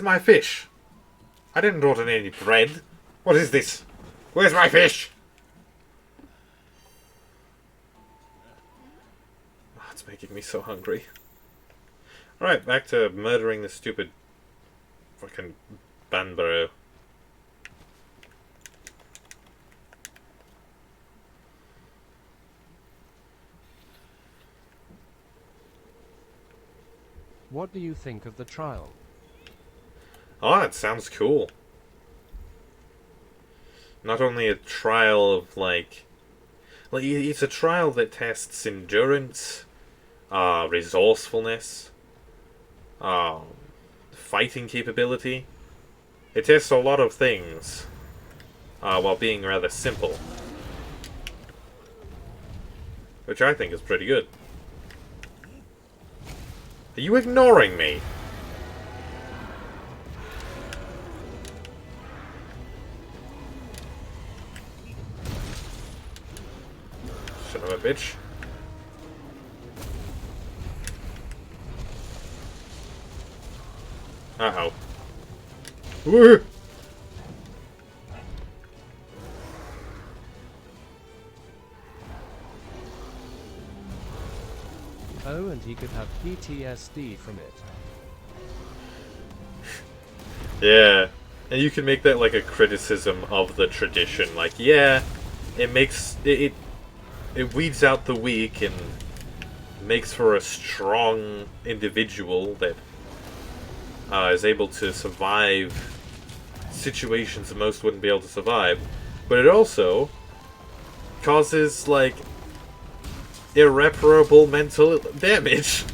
my fish? I didn't order any bread. What is this? Where's my fish? Oh, it's making me so hungry. Alright, back to murdering the stupid fucking Banbaro. What do you think of the trial? Oh, it sounds cool. Not only a trial of, like it's a trial that tests endurance, resourcefulness, fighting capability. It tests a lot of things, while being rather simple. Which I think is pretty good. Are you ignoring me? Son of a bitch. Uh-oh. Woo! Oh, and he could have PTSD from it. Yeah. And you can make that like a criticism of the tradition. Like, yeah, it makes it weeds out the weak and makes for a strong individual that is able to survive situations that most wouldn't be able to survive. But it also causes, like, irreparable mental damage.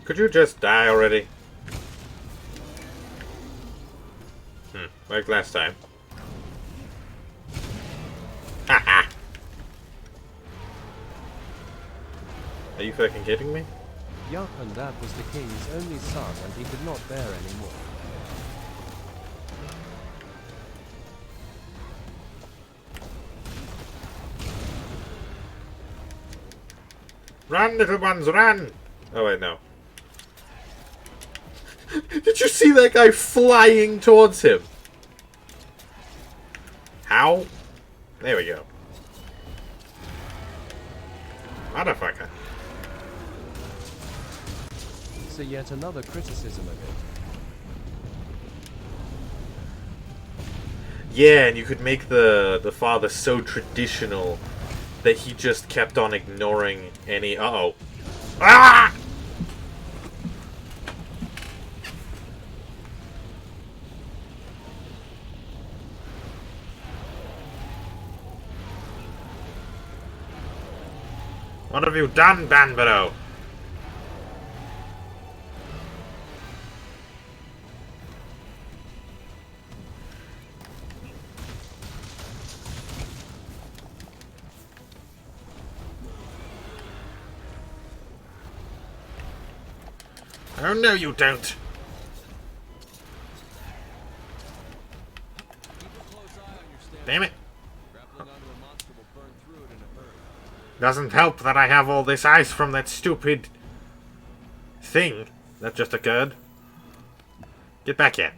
Could you just die already? Like last time. Haha! Are you fucking kidding me? Yup, and that was the king's only son, and he could not bear anymore. Run, little ones, run! Oh wait, no. Did you see that guy flying towards him? How? There we go. Motherfucker. So yet another criticism of it. Yeah, and you could make the father so traditional that he just kept on ignoring any... Uh-oh. Ah! What have you done, Banbaro? Oh, no, you don't. Keep a close eye on your stamina. Damn it. Grappling onto a monster will burn through it in a hurry. Doesn't help that I have all this ice from that stupid thing that just occurred. Get back here.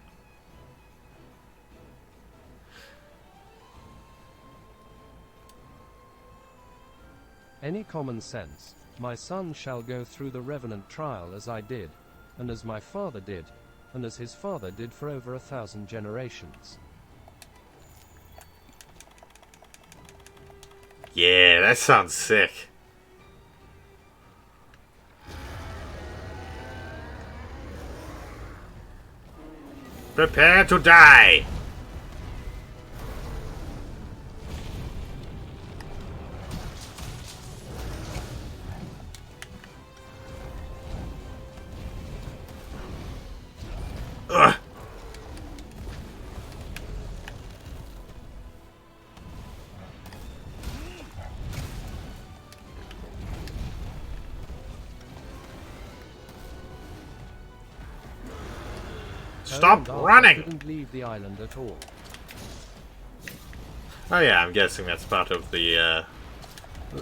Any common sense? My son shall go through the revenant trial as I did, and as my father did, and as his father did for over 1,000 generations. Yeah, that sounds sick. Prepare to die! Ugh. Stop Arthur running! couldn't leave the island at all. Oh yeah, I'm guessing that's part of the,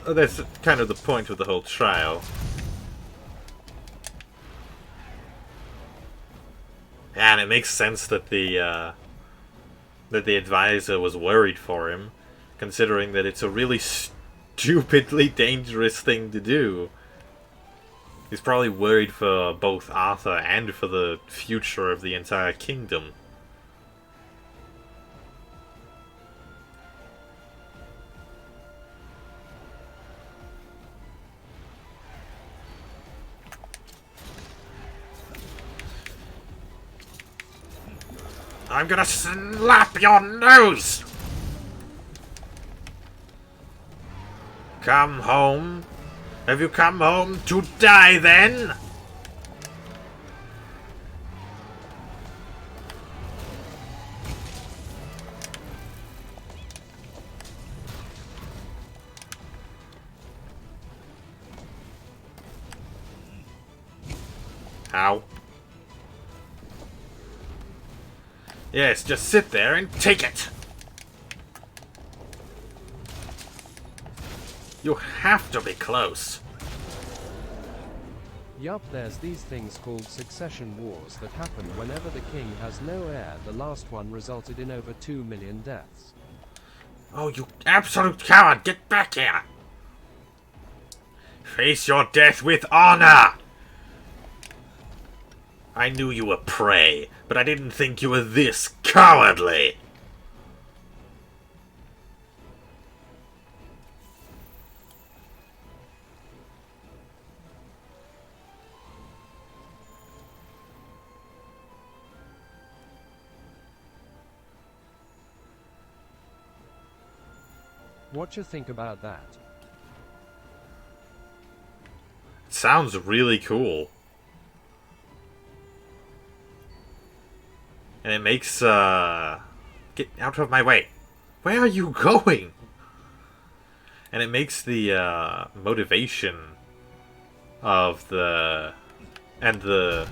that's kind of the point of the whole trial. And it makes sense that the advisor was worried for him, considering that it's a really stupidly dangerous thing to do. He's probably worried for both Arthur and for the future of the entire kingdom. I'm gonna slap your nose! Come home? Have you come home to die then? How? Yes, just sit there and take it! You have to be close. Yup, there's these things called succession wars that happen whenever the king has no heir. The last one resulted in over 2 million deaths. Oh, you absolute coward! Get back here! Face your death with honor! I knew you were prey, but I didn't think you were this cowardly! What you think about that? It sounds really cool. And it makes, get out of my way. Where are you going? And it makes the, motivation of the... And the...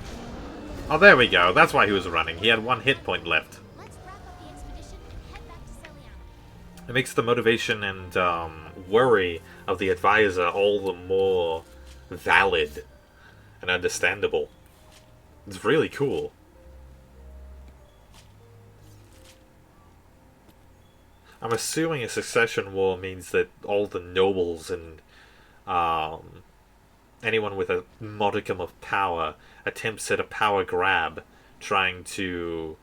Oh, there we go. That's why he was running. He had 1 hit point left. Let's wrap up the expedition and head back to Celiana. It makes the motivation and, worry of the advisor all the more valid and understandable. It's really cool. I'm assuming a succession war means that all the nobles and anyone with a modicum of power attempts at a power grab, trying to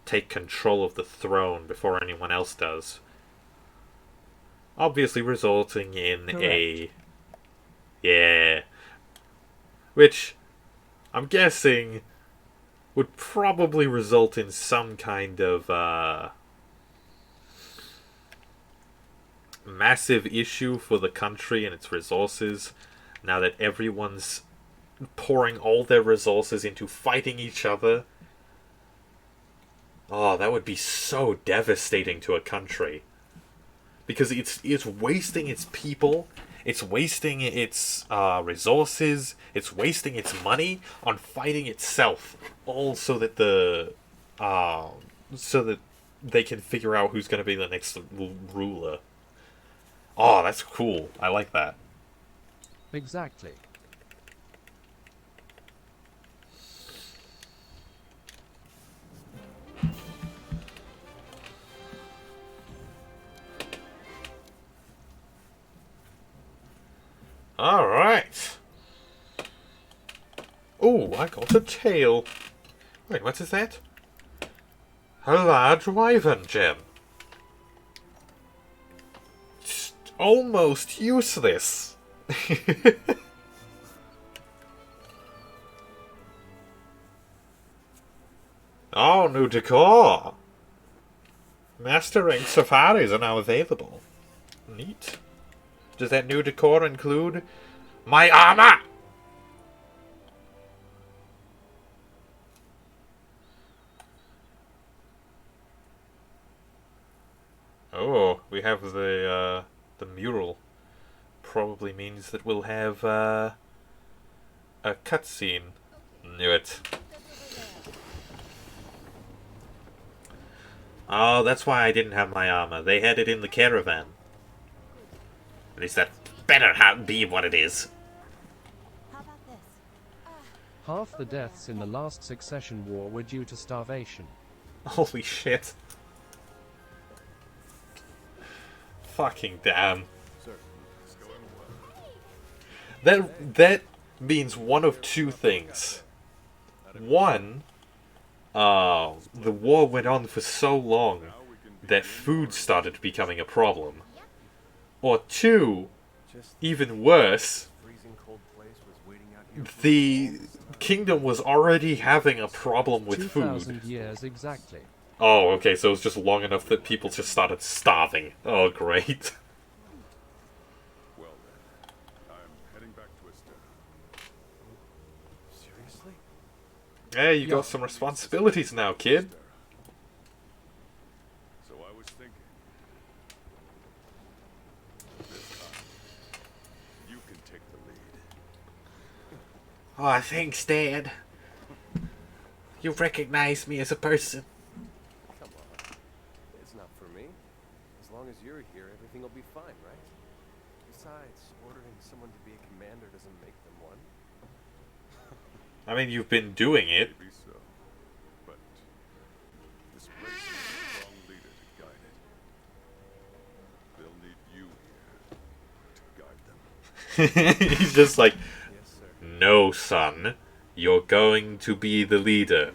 take control of the throne before anyone else does. Obviously resulting in Correct. Yeah. Which, I'm guessing, would probably result in some kind of, massive issue for the country and its resources, now that everyone's pouring all their resources into fighting each other. Oh, that would be so devastating to a country. Because it's wasting its people, it's wasting its resources, it's wasting its money on fighting itself, all so that they can figure out who's going to be the next ruler. Oh, that's cool. I like that. Exactly. Alright. Oh, I got a tail. Wait, what is that? A large wyvern gem. It's almost useless. Oh, new decor. Master rank safaris are now available. Neat. Does that new decor include my armor? Oh, we have the mural. Probably means that we'll have a cutscene. Knew it. Oh, that's why I didn't have my armor. They had it in the caravan. At least that better be what it is. How about this? Half the deaths in the last succession war were due to starvation. Holy shit. Fucking damn. That means one of two things. One, the war went on for so long that food started becoming a problem. Or two, even worse, the kingdom was already having a problem with 2,000 food. years exactly. Oh, okay, so it was just long enough that people just started starving. Oh, great. Well then, I'm heading back to Estera. Seriously? Hey, you got some responsibilities now, kid. So I was thinking. This time, you can take the lead. Oh, thanks, Dad. You recognize me as a person. Come on. It's not for me. As long as you're here, everything will be fine, right? Besides, ordering someone to be a commander doesn't make them one. I mean, you've been doing it. Maybe so. But this place needs a strong leader to guide it. They'll need you here to guide them. He's just like, Yes, sir. no, son. You're going to be the leader.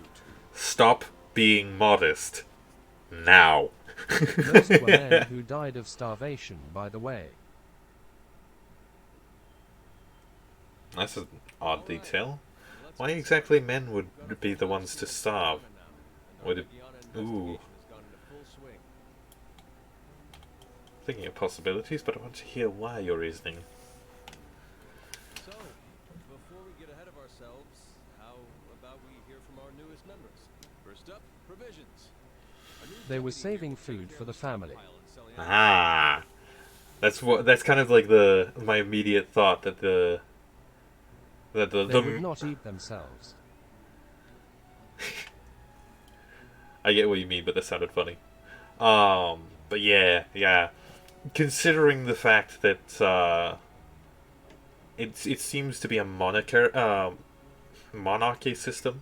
Stop being modest. Now. Most were men who died of starvation, by the way. That's an odd detail. Why exactly men would be the ones to starve? Would it... Ooh. Thinking of possibilities, but I want to hear why you're reasoning. So, before we get ahead of ourselves, how about we hear from our newest members? First up, provisions. They were saving food for the family. Ah. That's kind of like my immediate thought that They would not eat themselves. I get what you mean, but that sounded funny. But yeah. Considering the fact that it seems to be a monarchy system,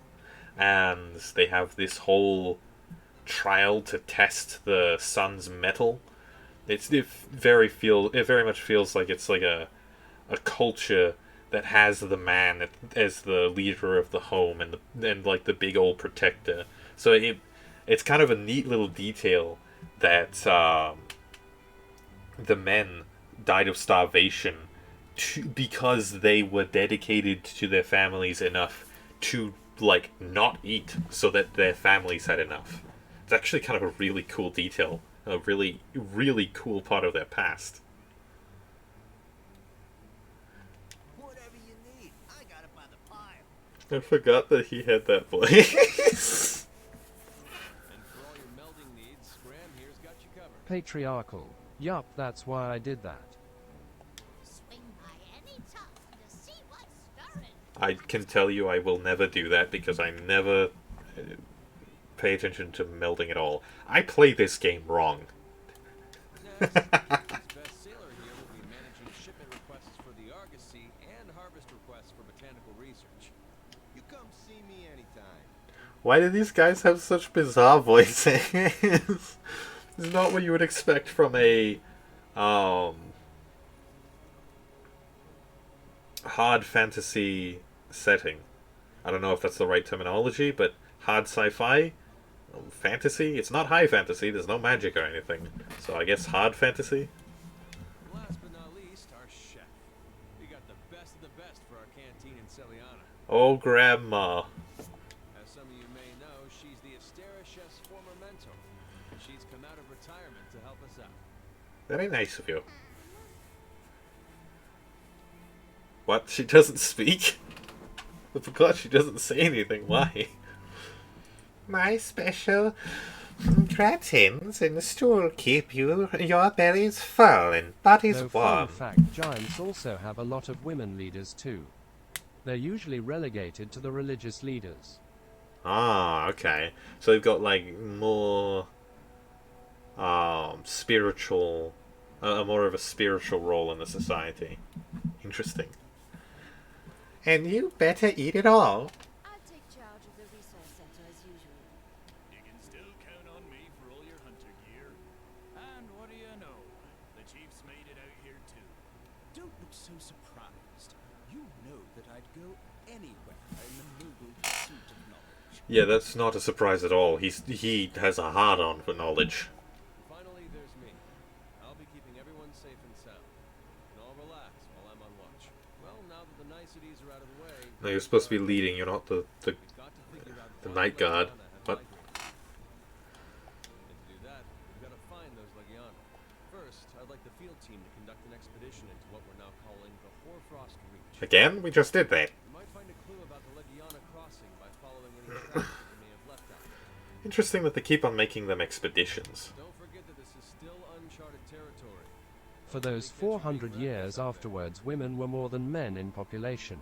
and they have this whole trial to test the sun's metal. It very much feels like it's like a culture that has the man as the leader of the home and like the big old protector. So it's kind of a neat little detail that the men died of starvation because they were dedicated to their families enough to like not eat so that their families had enough. It's actually kind of a really cool detail, a really, really cool part of their past. Whatever you need, I got it by the pile. I forgot that he had that voice. And for all your melding needs, Scram here's got you covered. Patriarchal. Yup, that's why I did that. Swing by any time to see what's stirring. I can tell you I will never do that because I never pay attention to melding at all. I play this game wrong. Next, best sailor here will be managing shipment requests for the Argosy and harvest requests for botanical research. You come see me anytime. Why do these guys have such bizarre voices? It's not what you would expect from a hard fantasy setting. I don't know if that's the right terminology, but hard sci-fi? Fantasy? It's not high fantasy, there's no magic or anything. So I guess hard fantasy? Last but not least, our chef. We got the best of the best for our canteen in Celiana. Oh, Grandma. As some of you may know, she's the Astera chef's former mentor. She's come out of retirement to help us out. Very nice of you. What? She doesn't speak? I forgot she doesn't say anything. Why? My special gratins in the stool keep your bellies full and bodies Though warm. fun fact, giants also have a lot of women leaders too. They're usually relegated to the religious leaders. Ah, okay. So they've got like more spiritual, more of a spiritual role in the society. Interesting. And you better eat it all. I'll take charge of the resource center as usual. You can still count on me for all your hunter gear. And what do you know? The chief's made it out here too. Don't look so surprised. You know that I'd go anywhere in the noble pursuit of knowledge. Yeah, that's not a surprise at all. He has a hard-on for knowledge. Finally, there's me. I'll be keeping everyone safe and sound. And I'll relax while I'm on watch. Well, now that the niceties are out of the way... No, you're supposed to be leading. You're not the we've got to figure out the why night guard. Legiana had What? migrated. And to do that, we've got to find those Legiana. First, I'd like the field team to conduct an expedition into what we're now calling the Hoarfrost Reach. Again? We just did that. You might find a clue about the Legiana crossing by following any tracks that they may have left out there. Interesting that they keep on making them expeditions. Don't forget that this is still uncharted territory. For those 400 years afterwards, women were more than men in population.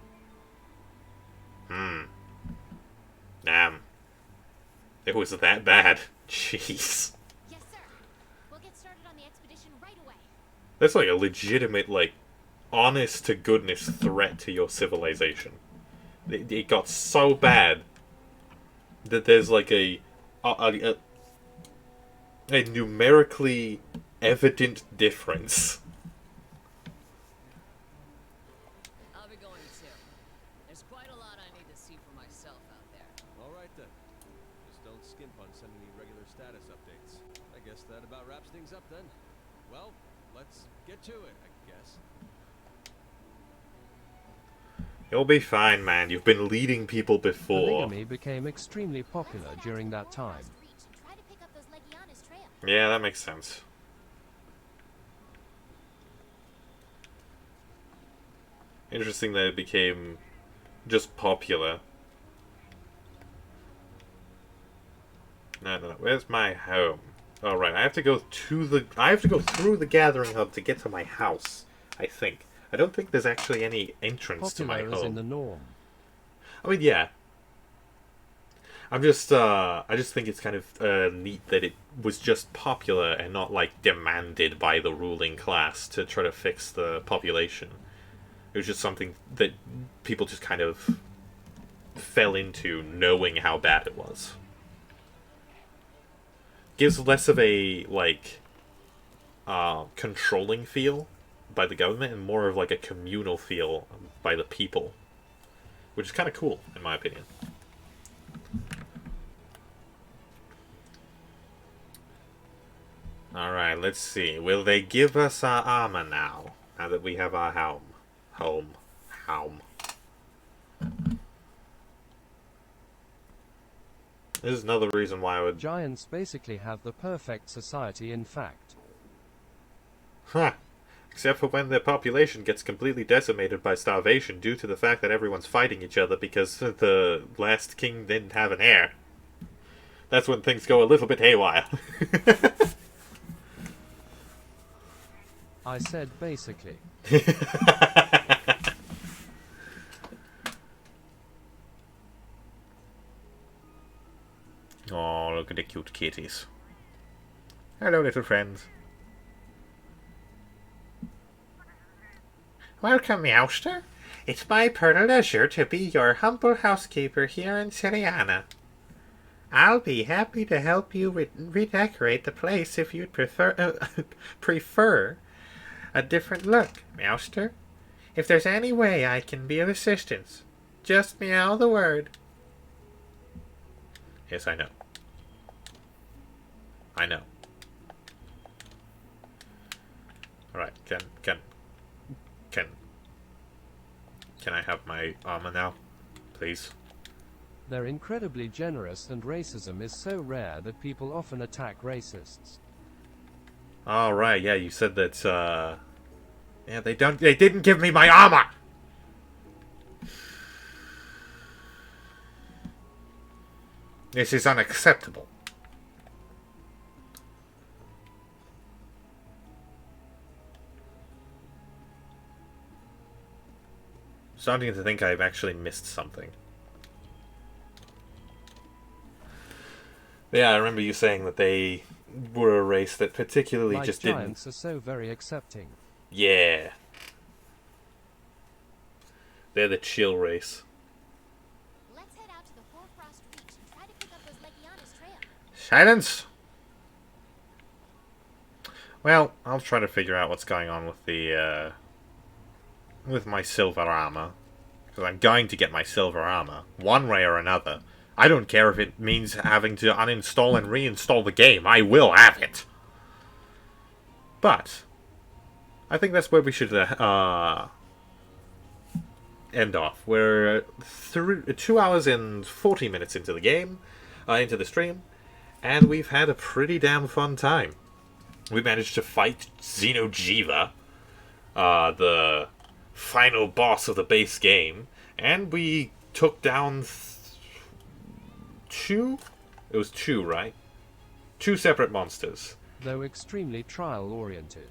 Damn. It was that bad. Jeez. Yes, sir. We'll get started on the expedition right away. That's like a legitimate, like, honest to goodness threat to your civilization. It got so bad that there's like a numerically evident difference. I'll be going too. There's quite a lot I need to see for myself out there. All right then. Just don't skimp on sending me regular status updates. I guess that about wraps things up then. Well, let's get to it, I guess. You'll be fine, man. You've been leading people before. Polygamy became extremely popular during that time. Try to pick up those Legiana's trail. Yeah, that makes sense. Interesting that it became just popular. No. Where's my home? All right, I have to go through the gathering hub to get to my house. I think. I don't think there's actually any entrance to my Popular is in home. the norm. I mean, yeah. I just think it's kind of neat that it was just popular and not like demanded by the ruling class to try to fix the population. It was just something that people just kind of fell into, knowing how bad it was. Gives less of a like controlling feel by the government and more of like a communal feel by the people, which is kind of cool in my opinion. Alright, let's see. Will they give us our armor now? Now that we have our helm. This is another reason why I would... Giants basically have the perfect society, in fact. Huh. Except for when their population gets completely decimated by starvation due to the fact that everyone's fighting each other because the last king didn't have an heir. That's when things go a little bit haywire. I said basically. Oh, look at the cute kitties. Hello, little friends. Welcome, Meowster. It's my pleasure to be your humble housekeeper here in Celiana. I'll be happy to help you redecorate the place if you'd prefer a different look, Meowster. If there's any way I can be of assistance, just meow the word. Yes, I know. I know. Alright, can I have my armor now? Please? They're incredibly generous, and racism is so rare that people often attack racists. Alright, yeah, you said that, yeah, they didn't give me my armor! This is unacceptable. Starting to think I've actually missed something. Yeah, I remember you saying that they were a race that particularly Like just giants didn't... are so very accepting. Yeah. They're the chill race. Let's head out to the Hoarfrost Reach and try to pick up those Legiana's trail. Silence! Well, I'll try to figure out what's going on with the, with my silver armor. Because I'm going to get my silver armor, one way or another. I don't care if it means having to uninstall and reinstall the game. I will have it! But I think that's where we should end off. We're 2 hours and 40 minutes into the game, into the stream, and we've had a pretty damn fun time. We managed to fight Xeno'jiiva, the final boss of the base game, and we took down two? It was two, right? Two separate monsters. Though extremely trial-oriented.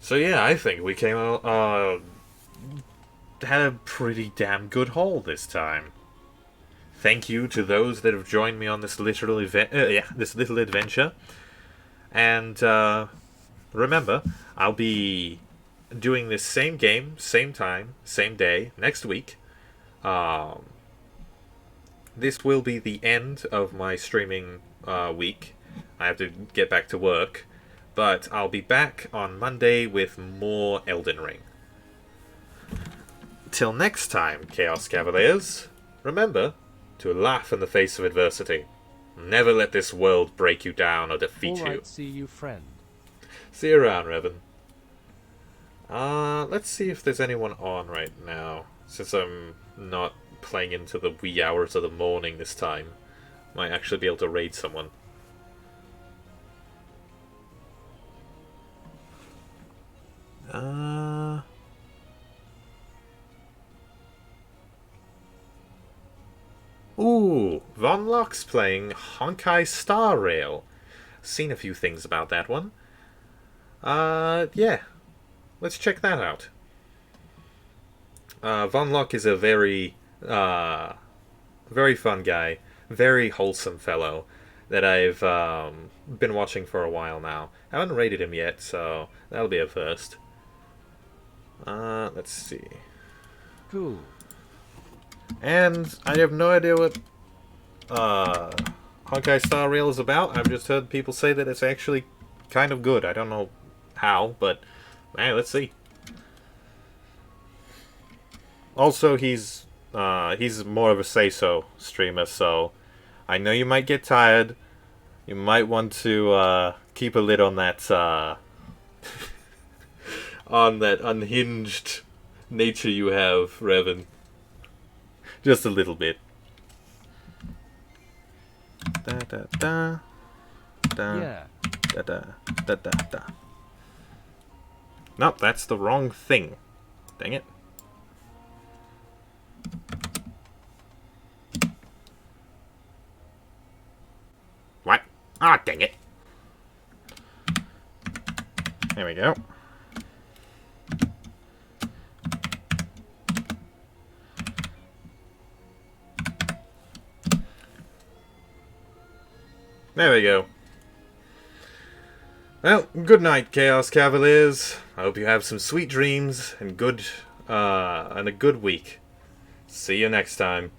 So yeah, I think we came out, had a pretty damn good haul this time. Thank you to those that have joined me on this little adventure. And remember, I'll be doing this same game, same time, same day, next week. This will be the end of my streaming week. I have to get back to work. But I'll be back on Monday with more Elden Ring. Till next time, Chaos Cavaliers, remember to laugh in the face of adversity. Never let this world break you down or defeat you. Alright, see you, friend. See you around, Revan. Let's see if there's anyone on right now. Since I'm not playing into the wee hours of the morning this time. Might actually be able to raid someone. Ooh, Von Lock's playing Honkai Star Rail. Seen a few things about that one. Yeah. Let's check that out. Von Lock is a very fun guy. Very wholesome fellow that I've been watching for a while now. I haven't rated him yet, so that'll be a first. Let's see. Cool. And I have no idea what Honkai Star Rail is about. I've just heard people say that it's actually kind of good. I don't know how, but hey, let's see. Also, he's more of a say-so streamer, so I know you might get tired. You might want to keep a lid on that on that unhinged nature you have, Revan. Just a little bit. Da da da da Yeah. da da da da da. Nope, that's the wrong thing. Dang it. What? Ah, dang it. There we go. There we go. Well, good night, Chaos Cavaliers. I hope you have some sweet dreams and a good week. See you next time.